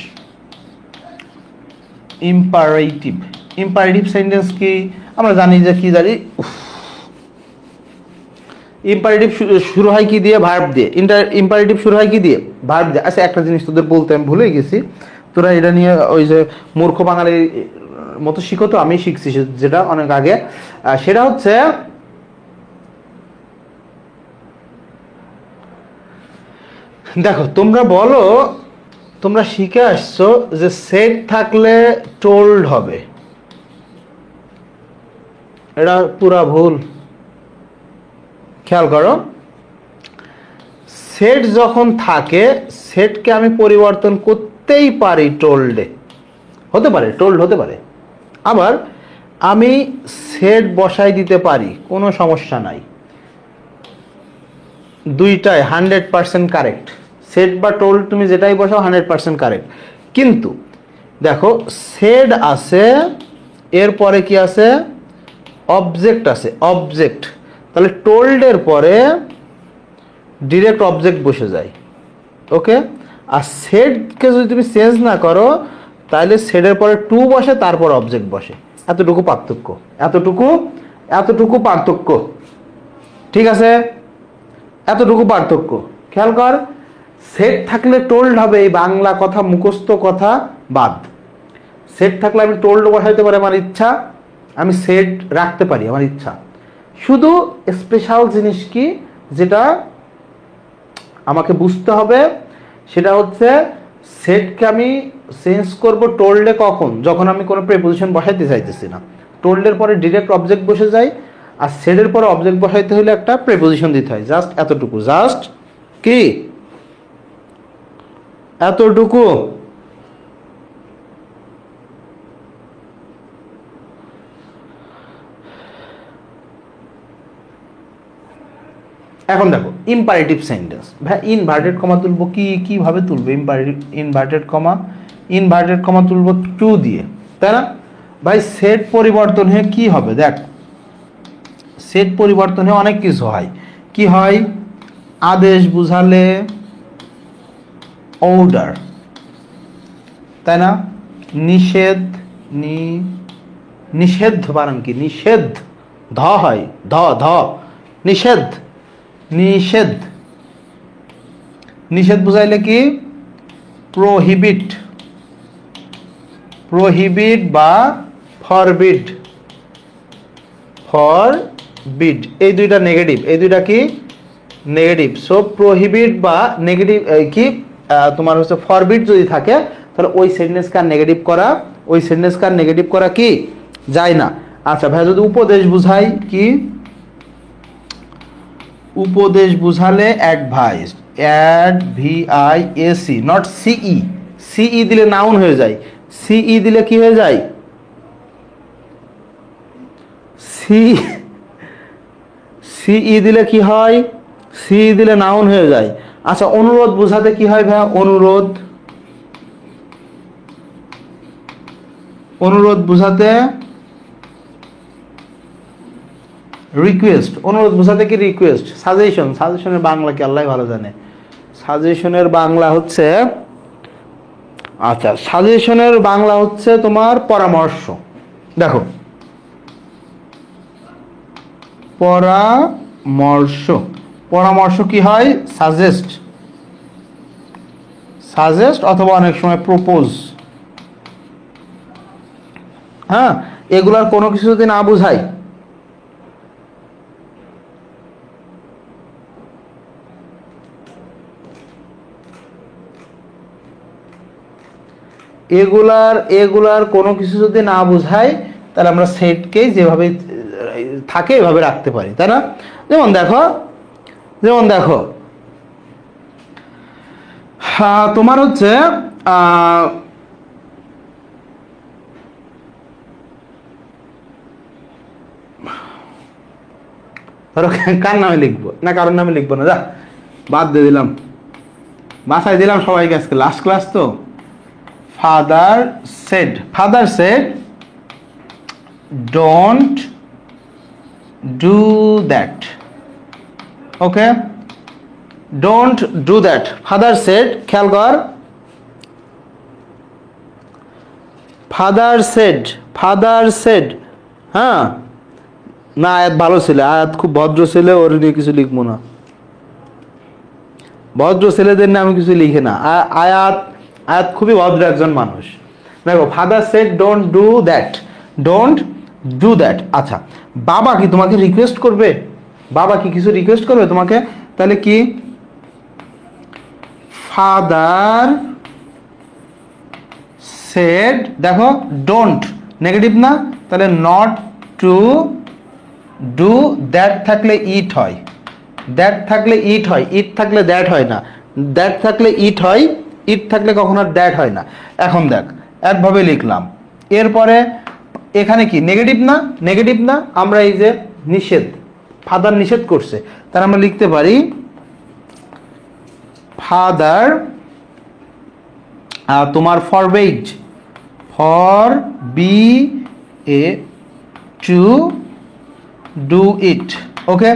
ইম্পারেটিভ সেন্টেন্স কি আমরা জানি যে কি জানি, ইম্পারেটিভ শুরু হয় কি দিয়ে, ভার্ব দিয়ে। ইম্পারেটিভ শুরু হয় কি দিয়ে, ভার্ব দিয়ে। আচ্ছা, একটা জিনিস তোদের বলতে আমি ভুলে গেছি, তোরা এটা নিয়ে ওই যে মূর্খ বাঙালির মতো শিখো, তো আমি শিখছি যেটা অনেক আগে, সেটা হচ্ছে দেখো, তোমরা বলো, তোমরা শিখে আসছো যে সেড থাকলে টোল্ড হবে, এটা পুরা ভুল। খেয়াল করো, সেট যখন থাকে, সেটকে আমি পরিবর্তন করতেই পারি টোল্ডে, হতে পারে টোল্ড হতে পারে, আবার আমি সেট বসাই দিতে পারি, কোনো সমস্যা নাই। দুইটাই 100% কারেক্ট। সেড বা টোল্ড তুমি যেটাই বসাও 100% কারেক্ট। কিন্তু দেখো সেড আছে, এরপরে কি আছে, অবজেক্ট আছে, অবজেক্ট। তাহলে টোল্ডের পরে ডিরেক্ট অবজেক্ট বসে যায়। ওকে, আর সেডকে যদি তুমি চেঞ্জ না করো তাহলে সেডের পরে টু বসে, তারপর অবজেক্ট বসে। এতটুকু পার্থক্য, এতটুকু পার্থক্য। ঠিক আছে, এতটুকু পার্থক্য খেয়াল কর। সেট থাকলে টোল্ড হবে, এই বাংলা কথা মুখস্থ কথা বাদ। সেট থাকলে আমি টোল্ড বসাইতে পারি আমার ইচ্ছা, আমি সেট রাখতে পারি আমার ইচ্ছা। শুধু স্পেশাল জিনিস কি যেটা আমাকে বুঝতে হবে, সেটা হচ্ছে সেটকে আমি চেঞ্জ করব টোল্ডে কখন, যখন আমি কোনো প্রিপোজিশন বসাইতে চাইতেছি না। টোল্ডের পরে ডিরেক্ট অবজেক্ট বসে যায়, আর সেটের পরে অবজেক্ট বসাইতে হলে একটা প্রিপোজিশন দিতে হয়। জাস্ট এতটুকু, জাস্ট কি এতটুকু। এখন দেখো ইম্পারেটিভ সেন্টেন্স। ভাই ইনভার্টেড কমা তুলবো, কিভাবে তুলবো ইনভার্টেড কমা তুলবো টু দিয়ে, তাই না? ভাই সেট পরিবর্তন হয়ে কি হবে, দেখ সেট পরিবর্তন হয়ে অনেক কিছু হয়। কি হয়, আদেশ বুঝালে অর্ডার, তাই না? নিষেধ, নিষেধ বানান কি, নিষেধ ধ হয়, ধ নিষেধ, নিষেধ বুঝাইলে কি, প্রহিবিট বা ফরবিড, এই দুইটা নেগেটিভ, এই দুইটা কি নেগেটিভ। সো প্রহিবিট বা নেগেটিভ কি তোমার হচ্ছে ফরবিড যদি থাকে, তাহলে ওই সেন্টেন্সকে আর নেগেটিভ করা কি যায় না। আচ্ছা ভাই যদি উপদেশ বুঝাই, কি উপদেশ বুঝালে অ্যাডভাইস, ADVIAC, নট সিই দিলে নাউন হয়ে যায়। সিই দিলে কি হয়ে যায়, সিই দিলে কি হয়, সিই দিলে নাউন হয়ে যায়। আচ্ছা অনুরোধ বুঝাতে কি হয় ভাই, অনুরোধ বুঝাতে রিকোয়েস্ট, অনুরোধ বুঝাতে কি রিকোয়েস্ট। সাজেশনের বাংলা কি আল্লাহ ভালো জানে। সাজেশনের বাংলা হচ্ছে, আচ্ছা সাজেশনের বাংলা হচ্ছে তোমার পরামর্শ। দেখো পরামর্শ কি হয়, সাজেস্ট অথবা অনেক সময় প্রপোজ। হ্যাঁ, এগুলার কোনো কিছু যদি না বুঝাই, এগুলার কোনো কিছু যদি না বুঝাই, তাহলে আমরা সেটকে যেভাবে থাকে এভাবে রাখতে পারি, তাই না? যেমন দেখো তোমার হচ্ছে ধরো কার নামে লিখবো না, কারোর নামে লিখবো না, যা বাদ দিয়ে দিলাম, বাসায় দিলাম সবাইকে, আজকে লাস্ট ক্লাস তো। Father said don't do that. Okay, don't do that, father said. খেয়াল কর, ফাদার সেড। হ্যাঁ না, আয়াত ভালো ছিল, আয়াত খুব ভদ্র ছেলে, ওর নিয়ে কিছু লিখবো না। ভদ্র ছেলেদের নিয়ে আমি কিছু লিখি না। আয়াত খুবই ভদ্র একজন মানুষ। দেখো father said don't do that. আচ্ছা বাবা কি তোমাকে রিকোয়েস্ট করবে, কিছু রিকোয়েস্ট করবে তোমাকে, তাহলে কি ফাদার সেড, দেখো ডোন্ট নেগেটিভ না, তাহলে নট টু ডু দ্যাট থাকলে ইট হয়, ইট থাকলে দ্যাট হয় না, দ্যাট থাকলে ইট হয়, ইট থাকলে কখনো দ্যাট হয় না। এখন দেখ একভাবে লিখলাম, এরপরে এখানে কি নেগেটিভ না, আমরা এই যে নিষেধ, ফাদার নিষেধ করছে, তার আমরা লিখতে পারি ফাদার তোমার forbade, for be a to do it. Okay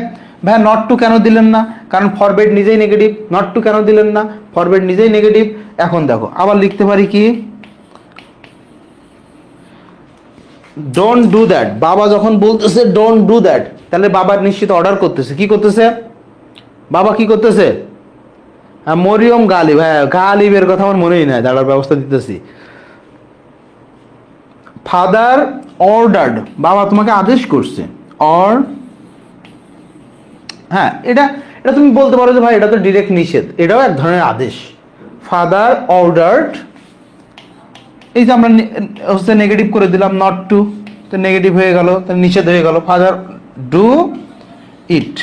ভাই, নট টু কেন দিলেন না? কারণ ফরবেড নিজেই নেগেটিভ। নট টু কেন দিলেন না? ফরবেড নিজেই নেগেটিভ। এখন দেখো আবার লিখতে পারি কি, ডোন্ট ডু দ্যাট। বাবা যখন বলতেছে ডোন্ট ডু দ্যাট, তাহলে বাবা নিশ্চিত অর্ডার করতেছে। কি করতেছে বাবা? কি করতেছে? মরিয়ম গালিব। হ্যাঁ, গালিবের কথা আমার মনেই নাই, দাঁড়ার ব্যবস্থা দিতেছি। ফাদার অর্ডার্ড, বাবা তোমাকে আদেশ করছে। অর হ্যাঁ, এটা এটা তুমি বলতে পারো যে ভাই এটা তো ডিরেক্ট নিষেধ, এটাও এক ধরনের আদেশ। ফাদার অর্ডার্ড, এই যে আমরা হচ্ছে নেগেটিভ করে দিলাম নট টু, তো নেগেটিভ হয়ে গেল, তাহলে নিষেধ হয়ে গেল। Father do it.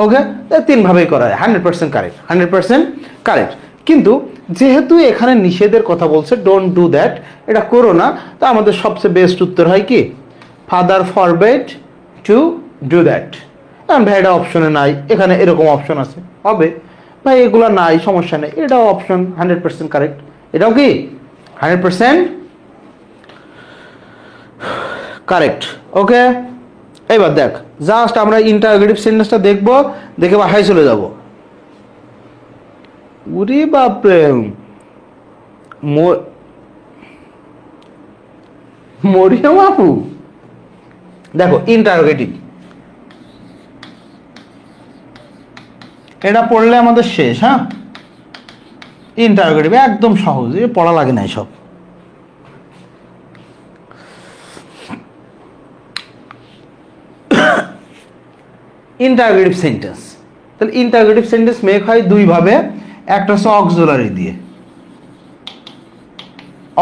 ওকে, তিনভাবেই করা হয়। 100% কারেক্ট, 100% কারেক্ট। কিন্তু যেহেতু এখানে নিষেধের কথা বলছে, ডোন্ট ডু দ্যাট, এটা করো না, তো আমাদের সবচেয়ে বেস্ট উত্তর হয় কি, father forbade to do that. কারণ ভাই এটা অপশনে নাই, এখানে এরকম অপশন আছে, হবে ভাই এগুলো নাই, সমস্যা নেই, এটাও অপশন 100% কারেক্ট। এটাও কি 100% কারেক্ট। ওকে, এবার দেখ, জাস্ট আমরা ইন্টারোগেটিভ সেন্টেন্সটা দেখবো, দেখে বাসায় চলে যাব। উরি বাপরে, মরিয়ম আপু, দেখো ইন্টারোগেটিভ, এটা পড়লে আমাদের শেষ। হ্যাঁ, ইন্টারোগেটিভ একদম সহজ, পড়া লাগে না সব। ইন্টারোগেটিভ সেন্টেন্স, তাহলে ইন্টারোগেটিভ সেন্টেন্স মেক হয় দুই ভাবে। একটা হচ্ছে অক্সিলারি দিয়ে,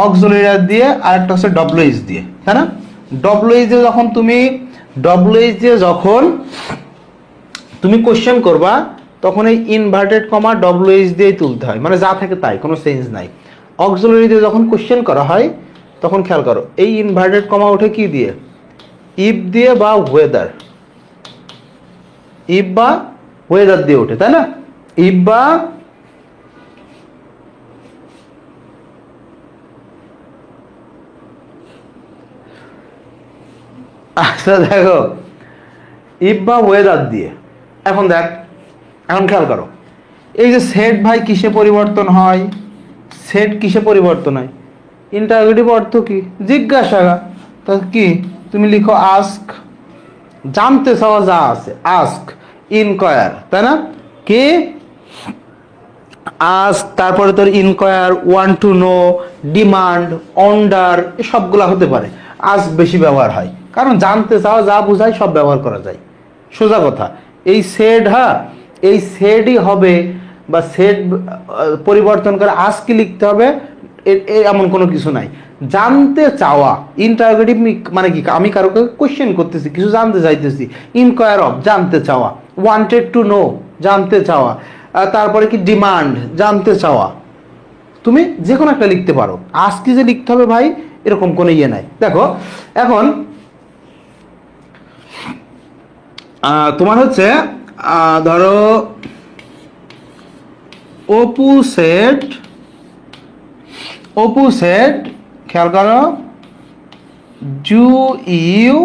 অক্সিলারি দিয়ে, আর একটা হচ্ছে ডব্লিউএইচ দিয়ে, তাই না? ডব্লিউএইচ দিয়ে যখন তুমি কোশ্চেন করবা, তখন এই ইনভার্টেড কমা ডব্লিউএইচ দিয়েই তুলতে হয়, মানে যা থাকে তাই, কোনো চেঞ্জ নাই। অক্সিলারি দিয়ে যখন কোশ্চেন করা হয়, তখন খেয়াল করো এই ইনভার্টেড কমা ওঠে কি দিয়ে, ইফ দিয়ে বা ওয়েদার, ইফ বা ওয়েদার দিয়ে ওঠে, তাই না? ইফ বা আচ্ছা দেখো, ইফ বা ওয়েদার দিয়ে। এখন দেখ, এখন খেয়াল করো, এই যে সেট ভাই কিসে পরিবর্তন হয়? সেট কিসে পরিবর্তন হয়? ইন্টারোগেটিভ অর্থ কি? জিজ্ঞাসা। তা কি তুমি লিখো আস্ক, জানতে চাওয়া যা আছে, আস্ক, ইনকোয়ার, তাই না? কি আস্ক, তারপরে তোর inquire, want to know, demand, order, এ সবগুলা হতে পারে। আস্ক বেশি ব্যবহার হয়, কারণ জানতে চাওয়া যা বোঝায় সব ব্যবহার করা যায়। সোজা কথা, এই সেট, হ্যাঁ এই সেটই হবে, বা সেট পরিবর্তন করে আস্কই লিখতে হবে, এমন কোনো কিছু নাই। জানতে চাওয়া, ইন্টারোগেটিভ মানে কি, আমি কারোকে কোশ্চেন করতেছি, কিছু জানতে চাইতেছি, ইনকোয়ার অফ, জানতে চাওয়া, ওয়ান্টেড টু নো, জানতে চাওয়া, তারপরে কি ডিমান্ড, জানতে চাওয়া। তুমি যে কোনো একটা লিখতে পারো, আজকে যে লিখতে হবে ভাই এরকম কোনো ইয়ে নাই। দেখো এখন তোমার হচ্ছে ধরো অপু সেট, খেয়াল করো, do you,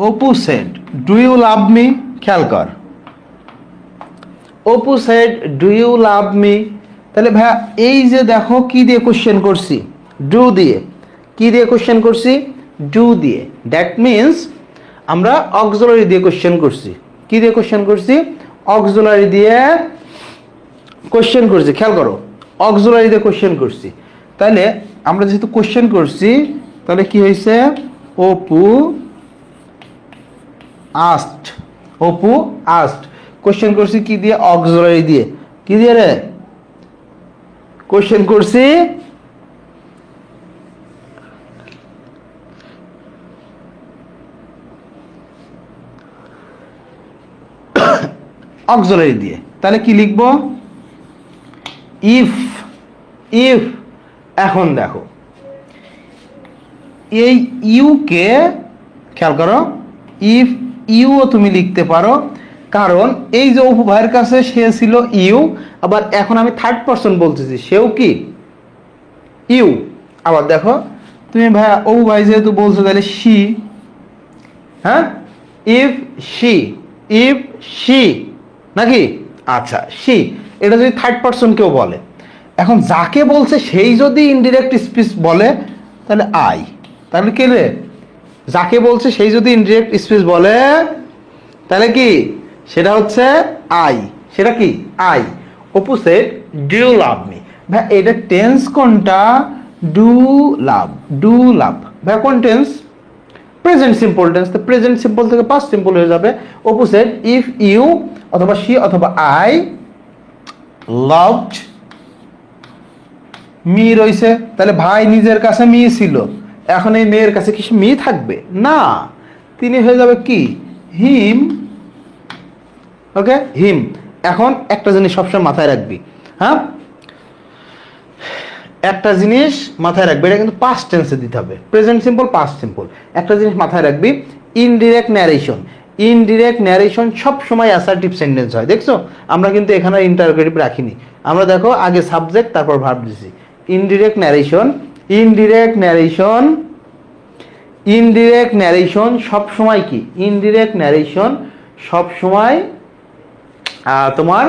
Apu said do you love me, খেয়াল কর, Apu said do you love me. তাহলে ভাইয়া এই যে দেখো কি দিয়ে কোশ্চেন করছি, ডু দিয়ে। কি দিয়ে কোশ্চেন করছি? ডু দিয়ে। দ্যাট মিনস আমরা অক্সিলারি দিয়ে কোশ্চেন করছি। কি দিয়ে কোশ্চেন করছি? অক্সিলারি দিয়ে কোশ্চেন করছি। খেয়াল করো, অক্সিলারি দিয়ে কোশ্চেন করছি। তাহলে আমরা যেহেতু কোশ্চেন করছি, তাহলে কি হয়েছে? Apu asked, Apu asked. Question করছি কি দিয়ে? অক্সিলারি দিয়ে। কি দিয়ে রে কোশ্চেন করছি? অক্সিলারি দিয়ে। তাহলে কি লিখবো? If, if. এখন দেখো এই ইউ কে খেয়াল করো, ইফ ইউও তুমি লিখতে পারো, কারণ এই যে অপু ভাইয়ের কাছে সে ছিল ইউ, আবার এখন আমি থার্ড পারসন বলতেছি, সেও কি ইউ। আবার দেখো তুমি ভাইয়া অপু ভাই যেহেতু বলছো তাহলে শি, হ্যাঁ, ইফ শি নাকি, আচ্ছা শি, এটা যদি থার্ড পারসন কেউ বলে। এখন যাকে বলছে সেই যদি ইনডিরেক্ট স্পিচ বলে তাহলে আই, তাহলে কে রে? যাকে বলছে সেই যদি ইনডিরেক্ট স্পিচ বলে তাহলে কি, সেটা হচ্ছে আই, সেটা কি I. Apu said do you love me. ভাই এটা টেন্স কোনটা? ডু লাভ, ভাই কোন টেন্স? Present simple tense. তো প্রেজেন্ট সিম্পল থেকে পাস্ট সিম্পল হয়ে যাবে। অপু সেড ইফ ইউ অথবা শি অথবা আই লাভড মি রইছে, তাহলে ভাই নিজের কাছে মি ছিল, এখন এই মেয়ের কাছে কি মি থাকবে না, তিনি হয়ে যাবে কি হিম। ওকে, হিম। এখন একটা জিনিস সবসময় মাথায় রাখবি, হ্যাঁ, একটা জিনিস মাথায় রাখবি, এটা কিন্তু পাস্ট টেন্সে দিতে হবে, প্রেজেন্ট সিম্পল পাস্ট সিম্পল। একটা জিনিস মাথায় রাখবি, ইনডিরেক্ট ন্যারেশন সব সময় অ্যাসার্টিভ সেন্টেন্স হয়। দেখছো আমরা কিন্তু এখানে ইন্টারোগেটিভ রাখিনি, আমরা দেখো আগে সাবজেক্ট তারপর ভার্ব দিছি। ইনডিরেক্ট ন্যারেশন সব সময় কি, ইনডিরেক্ট ন্যারেশন সব সময় তোমার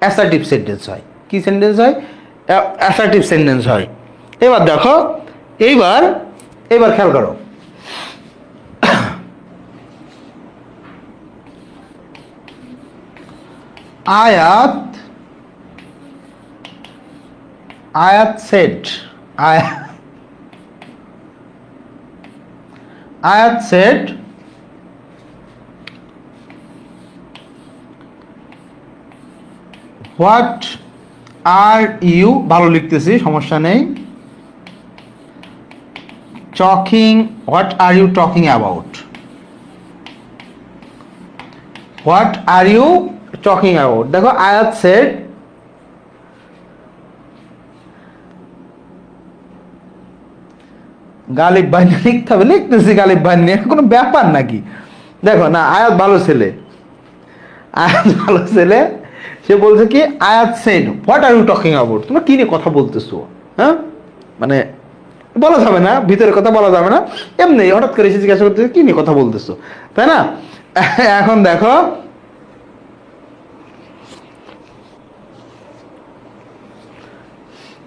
অ্যাসার্টিভ সেন্টেন্স হয়। কি সেন্টেন্স হয়? অ্যাসার্টিভ সেন্টেন্স হয়। এবার দেখো, এইবার খেয়াল করো, আয়াত সেড হোয়াট আর ইউ, ভালো লিখতেছি সমস্যা নেই, what are you talking about, দেখো আয়াত সেড গালিব বাহিনী লিখতে হবে, লিখতেছি গালিব বাহিনী, কোনো ব্যাপার নাকি? দেখো না, আয়াত ভালো ছেলে, সে বলছে কি Ayat said what are you talking about, তোমরা কি নিয়ে কথা বলতেছো, হ্যাঁ, মানে বলা যাবে না, ভিতরের কথা বলা যাবে না, এমনি হঠাৎ করে এসে জিজ্ঞাসা করতেছে কি নিয়ে কথা বলতেছো, তাই না? এখন দেখো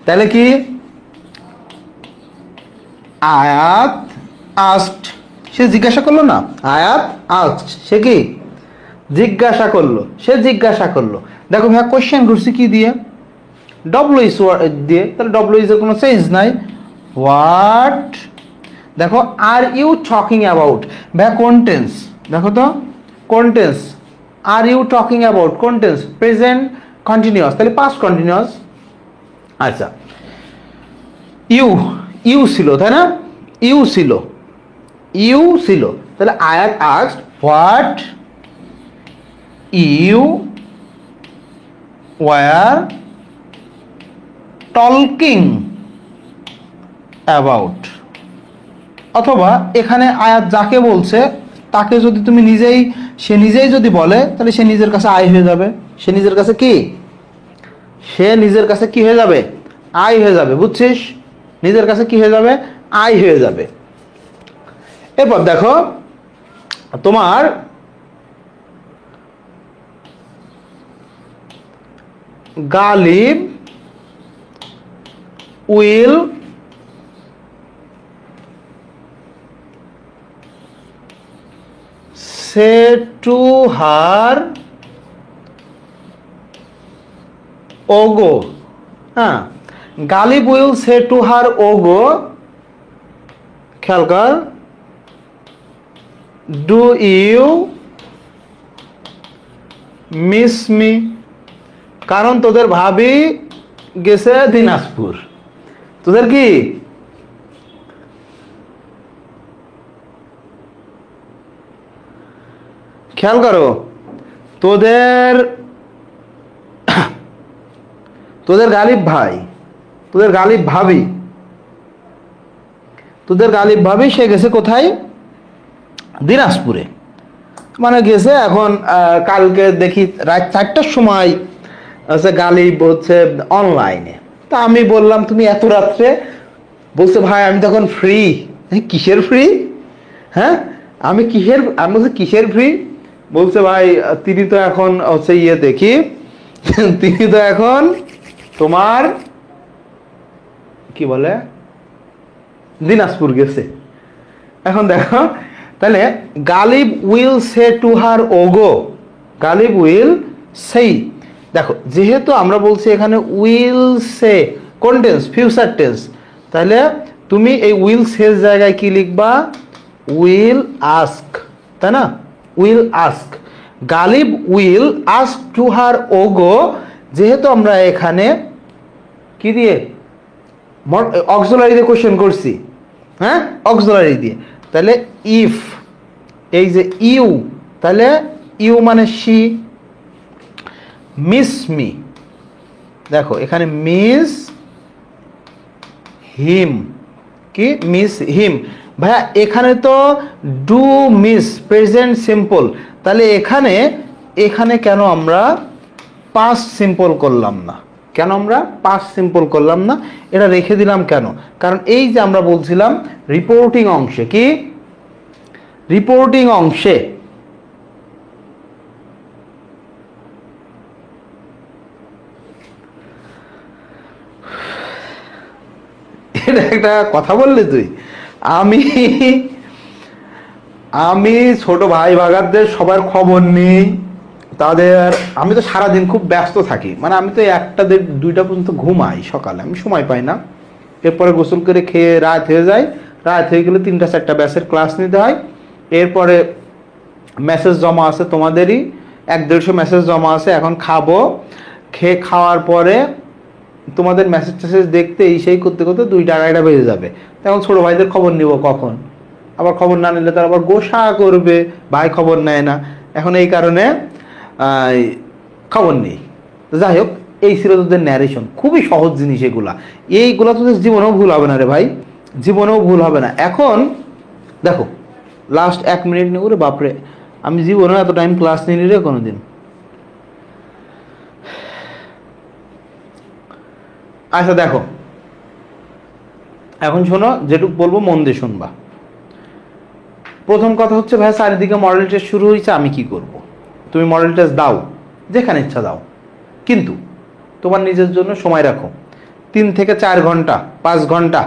তাহলে কি, আয়াত আস্কড, সে জিজ্ঞাসা করলো না, আয়াত আস্কড, সে কি জিজ্ঞাসা করলো, দেখো ভাই কোশ্চেন করছি কি দিয়ে, ডব্লিউ দিয়ে, তাহলে ডব্লিউ এর কোনো চেঞ্জ নাই। হোয়াট, দেখো আর ইউ টকিং অ্যাবাউট, ভাই কোন টেন্স, দেখো তো কোন tense, are you talking about কোন টেন্স, প্রেজেন্ট কন্টিনিউয়াস, তাহলে পাস্ট কন্টিনিউয়াস। আচ্ছা, ইউ ছিল, তাই না, ইউ ছিল, তাহলে Ayat asked what you were talking about. অথবা এখানে আয়াত যাকে বলছে তাকে যদি তুমি সে নিজেই যদি বলে তাহলে সে নিজের কাছে আই হয়ে যাবে, সে নিজের কাছে কি হয়ে যাবে, আই হয়ে যাবে, বুঝছিস? নিজের কাছে কি হয়ে যাবে, আই হয়ে যাবে। এরপর দেখো তোমার Ghalib will say to her ওগো, হ্যাঁ, Ghalib will say to her ওগো, খেয়াল কর, ডু ইউ মিস মি, কারণ তোদের ভাবি গেছে দিনাজপুর, তোদের কি খেয়াল করো, তোদের গালিব ভাই, তোদের গালিব ভাবি সে গেছে কোথায়, দিনাজপুরে। মানে গেছে এখন কালকে দেখি রাত 4টার সময় হচ্ছে গালিব হচ্ছে অনলাইনে। তা আমি বললাম তুমি এত রাত্রে? বলছে ভাই আমি তখন ফ্রি। কিসের ফ্রি? হ্যাঁ আমি বলছি কিসের ফ্রি? বলছে ভাই তিনি তো এখন হচ্ছে ইয়ে দেখি তিনি তো এখন তোমার কি বলে দিনাজপুর গেছে। এখন দেখো তাহলে Ghalib will say to her ওগো, গালিব উইল সেই, দেখো যেহেতু আমরা বলছি এখানে উইল সে কোন টেন্স? Future tense. তাহলে তুমি এই উইল সের জায়গায় কি লিখবা? উইল আস্ক, তাই না? Will ask, Ghalib will ask to her ওগো, যেহেতু আমরা এখানে কি দিয়ে অক্সিলারি দিয়ে কোশ্চেন করছি, হ্যাঁ অক্সিলারি দিয়ে, তাহলে ইফ এই যে ইউ, তাহলে ইউ মানে শি, মিস মি, দেখো এখানে মিস হিম, কি মিস হিম। ভাইয়া এখানে তো ডু মিস প্রেজেন্ট সিম্পল, তাহলে এখানে এখানে কেন আমরা পাস্ট সিম্পল করলাম না? কেন আমরা পাস্ট সিম্পল করলাম না? এটা রেখে দিলাম কেন? কারণ এই যে আমরা বলছিলাম রিপোর্টিং অংশে, কি রিপোর্টিং অংশে এটা একটা কথা বললি তুই। আমি আমি ছোট ভাই ভাগাদের সবার খবর নেই তাদের, আমি তো সারাদিন খুব ব্যস্ত থাকি, মানে আমি তো 1টা 2টা পর্যন্ত ঘুমাই, সকালে আমি সময় পাই না। এরপরে গোসল করে খেয়ে রাত হয়ে যায়, রাত হয়ে গেলে 3টা 4টা ব্যাচের ক্লাস নিতে হয়। এরপরে মেসেজ জমা আছে তোমাদেরই, 1-150 মেসেজ জমা আছে, এখন খাবো, খেয়ে খাওয়ার পরে তোমাদের মেসেজ টেসেজ দেখতে এই সেই করতে করতে 2টা 2:30 বেজে যাবে। তখন ছোটো ভাইদের খবর নিব কখন? আবার খবর না নিলে তার আবার গোসা করবে, ভাই খবর নেয় না। এখন এই কারণে খবর নেই। যাই হোক, এই ছিল তোদের ন্যারেশন, খুবই সহজ জিনিস এগুলা, এইগুলা তোদের জীবনেও ভুল হবে না রে ভাই, জীবনেও ভুল হবে না। এখন দেখো লাস্ট 1 মিনিট নিয়ে, ওরে বাপরে আমি জীবনে এত টাইম ক্লাস নিই রে কোনোদিন। আচ্ছা দেখো এখন শোনো, যেটুকু বলবো মন দিয়ে শুনবা। প্রথম কথা হচ্ছে ভাই চারিদিকে মডেল টেস্ট শুরু হয়েছে, আমি কি করব? তুমি মডেল টেস্ট দাও, যেখানে ইচ্ছা দাও, কিন্তু তোমার নিজের জন্য সময় রাখো 3 থেকে 4 ঘন্টা 5 ঘন্টা,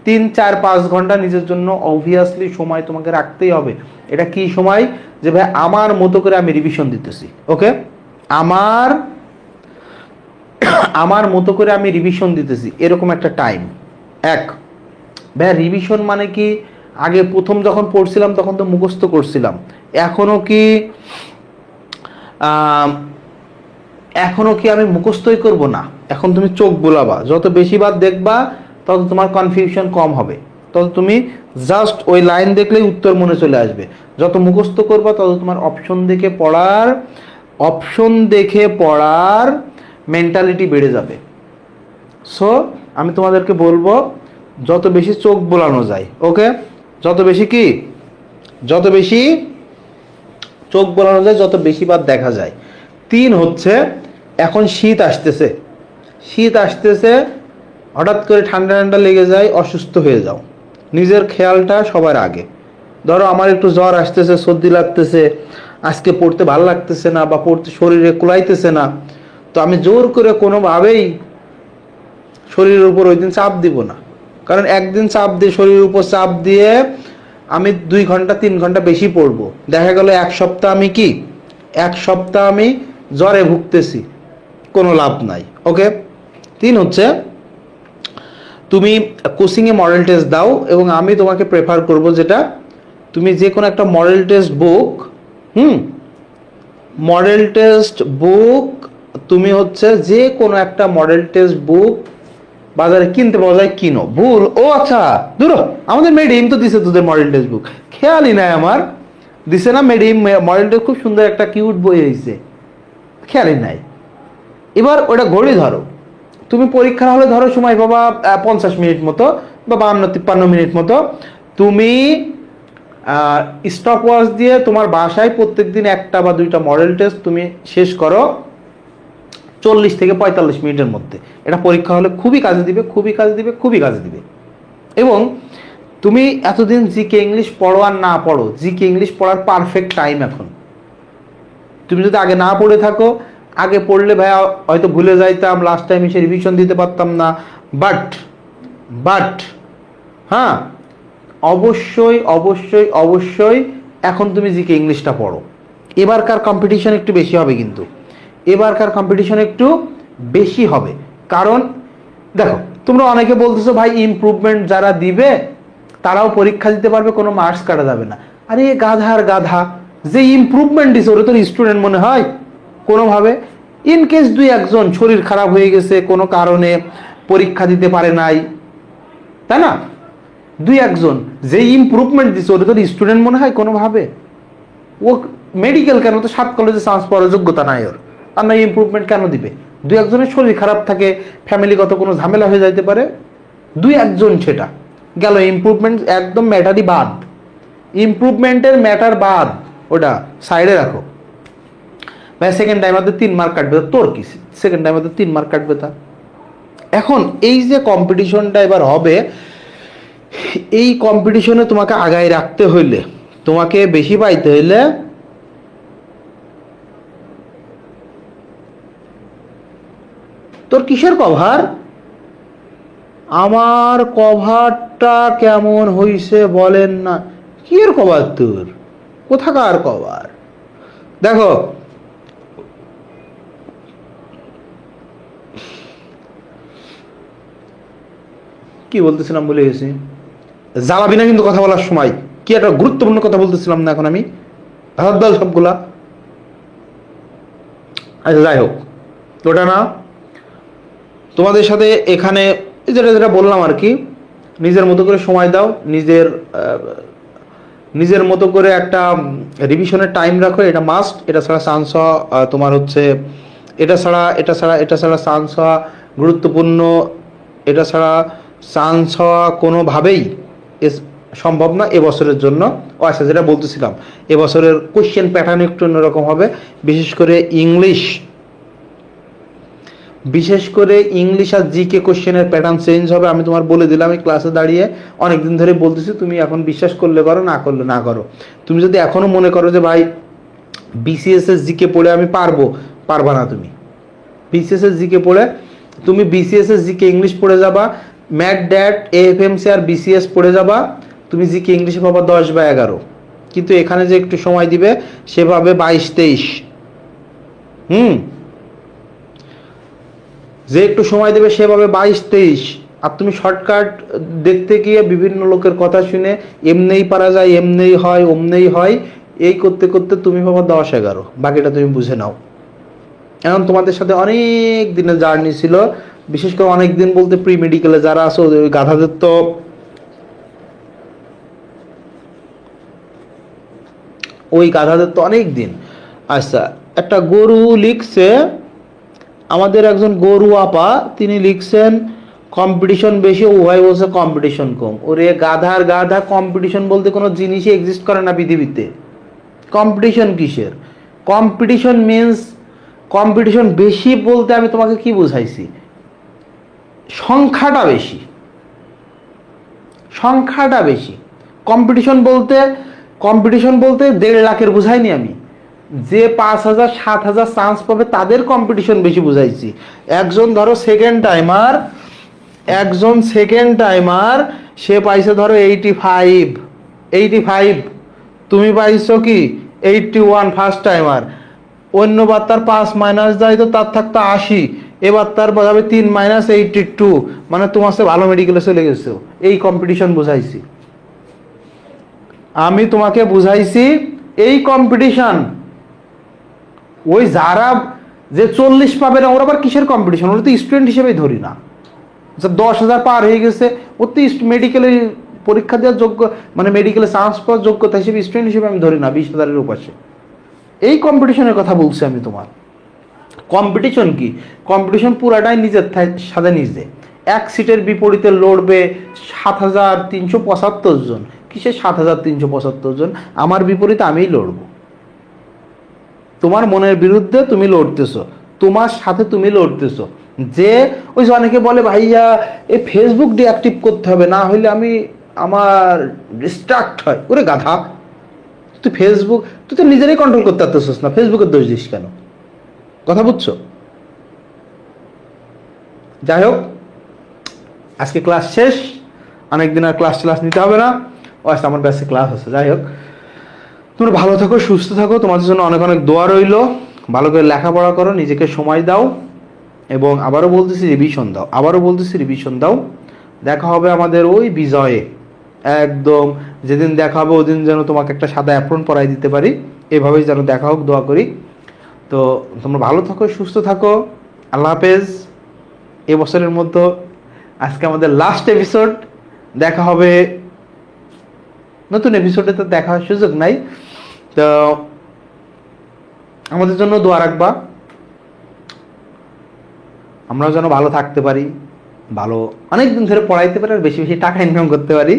3-4-5 ঘন্টা নিজের জন্য অবভিয়াসলি সময় তোমাকে রাখতেই হবে। এটা কি সময়? যে ভাই আমার মতো করে আমি রিভিশন দিতেছি, ওকে, আমার মতো করে আমি রিভিশন দিতেছি, এরকম একটা টাইম। ভাই রিভিশন মানে কি? আগে প্রথম যখন পড়ছিলাম তখন তো মুখস্থ করছিলাম, এখনো কি আমি মুখস্থই করব? না, এখন তুমি চোখ বোলাবা, যত বেশি বার দেখবা তত তোমার কনফিউশন কম হবে, তত তুমি জাস্ট ওই লাইন দেখলেই উত্তর মনে চলে আসবে। যত মুখস্থ করবা তত তোমার অপশন দেখে পড়ার মেন্টালিটি বেড়ে যাবে। সো আমি তোমাদেরকে বলবো যত বেশি চোখ বোলানো যায়, ওকে, যত বেশি চোখ বোলানো যায়, যত বেশি বার দেখা যায়। 3 হচ্ছে এখন শীত আসতেছে, হঠাৎ করে ঠান্ডা ঠান্ডা লেগে যায়, অসুস্থ হয়ে যাও, নিজের খেয়ালটা সবার আগে। ধরো আমার একটু জ্বর আসতেছে, সর্দি লাগতেছে, আজকে পড়তে ভালো লাগতেছে না, বা পড়তে শরীরে কুলাইতেছে না, তো আমি জোর করে কোনোভাবেই শরীরের উপর ওই দিন চাপ দিব না। কারণ একদিন চাপ দিয়ে, শরীরের উপর চাপ দিয়ে আমি 2 ঘন্টা 3 ঘন্টা বেশি পড়বো, দেখা গেল 1 সপ্তাহ আমি জ্বরে ভুগতেছি, কোনো লাভ নাই, ওকে। 3 হচ্ছে তুমি কোচিংয়ে মডেল টেস্ট দাও, এবং আমি তোমাকে প্রেফার করব যেটা, তুমি যে কোনো একটা মডেল টেস্ট বুক তুমি হচ্ছে যে কোনো একটা মডেল টেস্ট বুক বাজারে কিনতে পাওয়া যায়, কিনো। ভুল, ও আচ্ছা দূর, আমাদের মেডিম তো দিছে তোদের মডেল টেস্ট বুক, খেয়ালই নাই আমার, দিছে না মেডিম মডেল টেস্ট, খুব সুন্দর একটা কিউট বই হয়েছে, খেয়ালই নাই। এবার ওটা ঘড়ি ধরো, তুমি পরীক্ষার হলে ধরো সময় পাবা 50 মিনিট মতো বা 52-53 মিনিট মতো, তুমি স্টপ ওয়াচ দিয়ে তোমার বাসায় প্রত্যেকদিন একটা বা দুইটা মডেল টেস্ট তুমি শেষ করো 40 থেকে 45 মিনিটের মধ্যে। এটা পরীক্ষা হলে খুবই কাজে দিবে, খুবই কাজে দিবে, খুবই কাজে দিবে। এবং তুমি এতদিন জিকে ইংলিশ পড়ো আর না পড়ো, জিকে ইংলিশ পড়ার পারফেক্ট টাইম এখন। তুমি যদি আগে না পড়ে থাকো, আগে পড়লে ভাইয়া হয়তো ভুলে যাইতাম, লাস্ট টাইম এসে রিভিশন দিতে পারতাম না, বাট হ্যাঁ, অবশ্যই অবশ্যই অবশ্যই এখন তুমি জিকে ইংলিশটা পড়ো। এবারকার কম্পিটিশন একটু বেশি হবে, কিন্তু এবারকার কম্পিটিশন একটু বেশি হবে। কারণ দেখো, তোমরা অনেকে বলতেছো ভাই ইমপ্রুভমেন্ট যারা দিবে তারাও পরীক্ষা দিতে পারবে, কোনো মার্কস কাটা যাবে না। আরে গাধার গাধা, যে ইমপ্রুভমেন্ট দিছে ওরা তোর স্টুডেন্ট মনে হয় কোনোভাবে? ইন কেস দুই একজন শরীর খারাপ হয়ে গেছে, কোনো কারণে পরীক্ষা দিতে পারে নাই, তাই না? দুই একজন যে ইমপ্রুভমেন্ট দিছে ওরা তোর স্টুডেন্ট মনে হয় কোনোভাবে? ও মেডিকেল কেন, তো 7 কলেজে চান্স পাওয়ার যোগ্যতা নাই ওর, আর না ইমপ্রুভমেন্ট কেন দিবে? দুই একজনের শরীর খারাপ থাকে, ফ্যামিলিগত কোনো ঝামেলা হয়ে যাইতে পারে, দুই একজন, সেটা গেল। ইমপ্রুভমেন্ট একদম ম্যাটারই বাদ, ইমপ্রুভমেন্টের ম্যাটার বাদ, ওটা সাইডে রাখো। ভাই সেকেন্ড টাইম আমাদের 3 মার্ক কাটবে, তোর কি সেকেন্ড টাইম আমাদের 3 মার্ক কাটবে তা? এখন এই যে কম্পিটিশনটা এবার হবে, এই কম্পিটিশনে তোমাকে আগায় রাখতে হইলে, তোমাকে বেশি পাইতে হইলে তোর কিসের কভার? আমার কভারটা কেমন হইছে বলেন না? কি এর কভার তোর? কোথাকার কভার? দেখো, কি বলতেছিলাম বলে গেছি, জ্বালাবি না কিন্তু কথা বলার সময়। কি একটা গুরুত্বপূর্ণ কথা বলতেছিলাম না এখন আমি? ভারতদল সবগুলা। আচ্ছা যাই হোক, ওটা না, তোমাদের সাথে এখানে যেটা যেটা বললাম আর কি, নিজের মতো করে সময় দাও, নিজের মতো করে একটা রিভিশনের টাইম রাখো, এটা মাস্ট। এটা ছাড়া চান্স হওয়া তোমার হচ্ছে, এটা ছাড়া চান্স হওয়া গুরুত্বপূর্ণ, এটা ছাড়া চান্স হওয়া কোনোভাবেই সম্ভব না এবছরের জন্য। ও আচ্ছা, যেটা বলতেছিলাম, এবছরের কোশ্চেন প্যাটার্ন একটু অন্যরকম হবে, বিশেষ করে ইংলিশ আর জিকে কোশ্চেনের প্যাটার্ন চেঞ্জ হবে। আমি তোমার বলে দিলাম, আমি ক্লাসে দাঁড়িয়ে অনেকদিন ধরে বলতেছি, তুমি এখন বিশ্বাস করলে করো, না করলে না করো। তুমি যদি এখনো মনে করো যে ভাই বিসিএস এর জিকে পড়ে আমি পারবা না। তুমি বিসিএস এর জিকে পড়ে, তুমি বিসিএস এর জিকে ইংলিশ পড়ে যাবা, ম্যাট ড্যাট এএফএমসি আর বিসিএস পড়ে যাবা, তুমি জিকে ইংলিশে পাবা 10 বা 11। কিন্তু এখানে যে একটু সময় দিবে সেভাবে 22-23, যে একটু সময় দেবে সেভাবে 22-23। আর তুমি শর্টকাট দেখতে গিয়ে বিভিন্ন লোকের কথা শুনে এমনিই পারা যায়, এমনিই হয়, অমনেই হয়, এই করতে করতে তুমি পাবা 10-11, বাকিটা তুমি বুঝে নাও। এখন তোমাদের সাথে অনেক দিনের জার্নি ছিল, বিশেষ করে অনেক দিন বলতে প্রি মেডিকেলে যারা আছো, ওই গাধাদের তো অনেক দিন। আচ্ছা, একটা গরু লিখছে, আমাদের একজন গরু আপা, তিনি লিখছেন কম্পিটিশন বেশি, উভয় বলছে কম্পিটিশন কম। ওরে গাধার গাধা, কম্পিটিশন বলতে কোনো জিনিসই এক্সিস্ট করে না পৃথিবীতে। কম্পিটিশন কিসের? কম্পিটিশন মিন্স, কম্পিটিশন বেশি বলতে আমি তোমাকে কি বুঝাইছি? সংখ্যাটা বেশি। কম্পিটিশন বলতে 1.5 লাখের বুঝাইনি আমি। যে 5,000 7,000 চান্স পাবে তাদের কম্পিটিশন বেশি বুঝাইছি। একজন ধরো সেকেন্ড টাইমার, সে পাইছে ধরো 85, তুমি পাইছো কি 81 ফার্স্ট টাইমার। অন্যবার তার 5 মাইনাস যায় তো তার থাকতো 80, এবার তার যাবে 3 মাইনাস 82, মানে তোমার সে ভালো মেডিকেলে চলে গেছো। এই কম্পিটিশন বুঝাইছি আমি তোমাকে, বুঝাইছি এই কম্পিটিশন। ওই যারা যে 40 পাবে না, ওরা আবার কিসের কম্পিটিশন? ওরা তো স্টুডেন্ট হিসেবেই ধরি না। 10,000 পার হয়ে গেছে, ও তো মেডিকেলে পরীক্ষা দেওয়ার যোগ্য, মানে মেডিকেলে চান্স পাওয়ার যোগ্যতা হিসেবে, স্টুডেন্ট হিসেবে আমি ধরি না 20,000-এর উপাসে। এই কম্পিটিশনের কথা বলছি আমি তোমার। কম্পিটিশন কি? কম্পিটিশন পুরাটাই নিজের সাথে নিজে। এক সিটের বিপরীতে লড়বে 7,375 জন, কিসের 7,375 জন? আমার বিপরীতে আমিই লড়বো। তোমার মনের বিরুদ্ধে তুমি লড়তেছো, তোমার সাথে তুমি লড়তেছো। যে ওই যে অনেকে বলে ভাইয়া এই ফেসবুক ডিঅ্যাক্টিভ করতে হবে, না হইলে আমি আমার ডিস্ট্রাক্ট হয়। ওরে গাধা, তুই ফেসবুক, তুই তো নিজেরাই কন্ট্রোল করতে পারতেছিস না, ফেসবুকের দোষ দিস কেন? কথা বুঝছো? যাই হোক, আজকে ক্লাস শেষ, অনেকদিন আর ক্লাস নিতে হবে না। ও আজকে আমার ব্যাসে ক্লাস আছে। যাই হোক, তোমরা ভালো থাকো, সুস্থ থাকো, তোমাদের জন্য অনেক অনেক দোয়া রইল। ভালো করে লেখাপড়া করো, নিজেকে সময় দাও, এবং আবারও বলতেছি রিভিশন দাও। দেখা হবে আমাদের ওই বিজয়ে, একদম যেদিন দেখা হবে ওদিন যেন তোমাকে একটা সাদা অ্যাপ্রন পরাই দিতে পারি, এভাবেই যেন দেখা হোক, দোয়া করি। তো তোমরা ভালো থাকো, সুস্থ থাকো, আল্লাহ হাফেজ। এবছরের মধ্যে আজকে আমাদের লাস্ট এপিসোড। দেখা হবে নতুন এপিসোডে, তো দেখার সুযোগ নাই। তো আমাদের জন্য দোয়া রাখবা, আমরাও যেন ভালো থাকতে পারি, ভালো অনেকদিন ধরে পড়াইতে পারি, আর বেশি বেশি টাকা ইনকাম করতে পারি,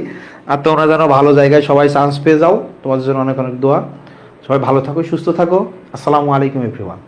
আর তোমরা যেন ভালো জায়গায় সবাই চান্স পেয়ে যাও। তোমাদের জন্য অনেক অনেক দোয়া। সবাই ভালো থাকো, সুস্থ থাকো। আসসালামু আলাইকুম এভরিওয়ান।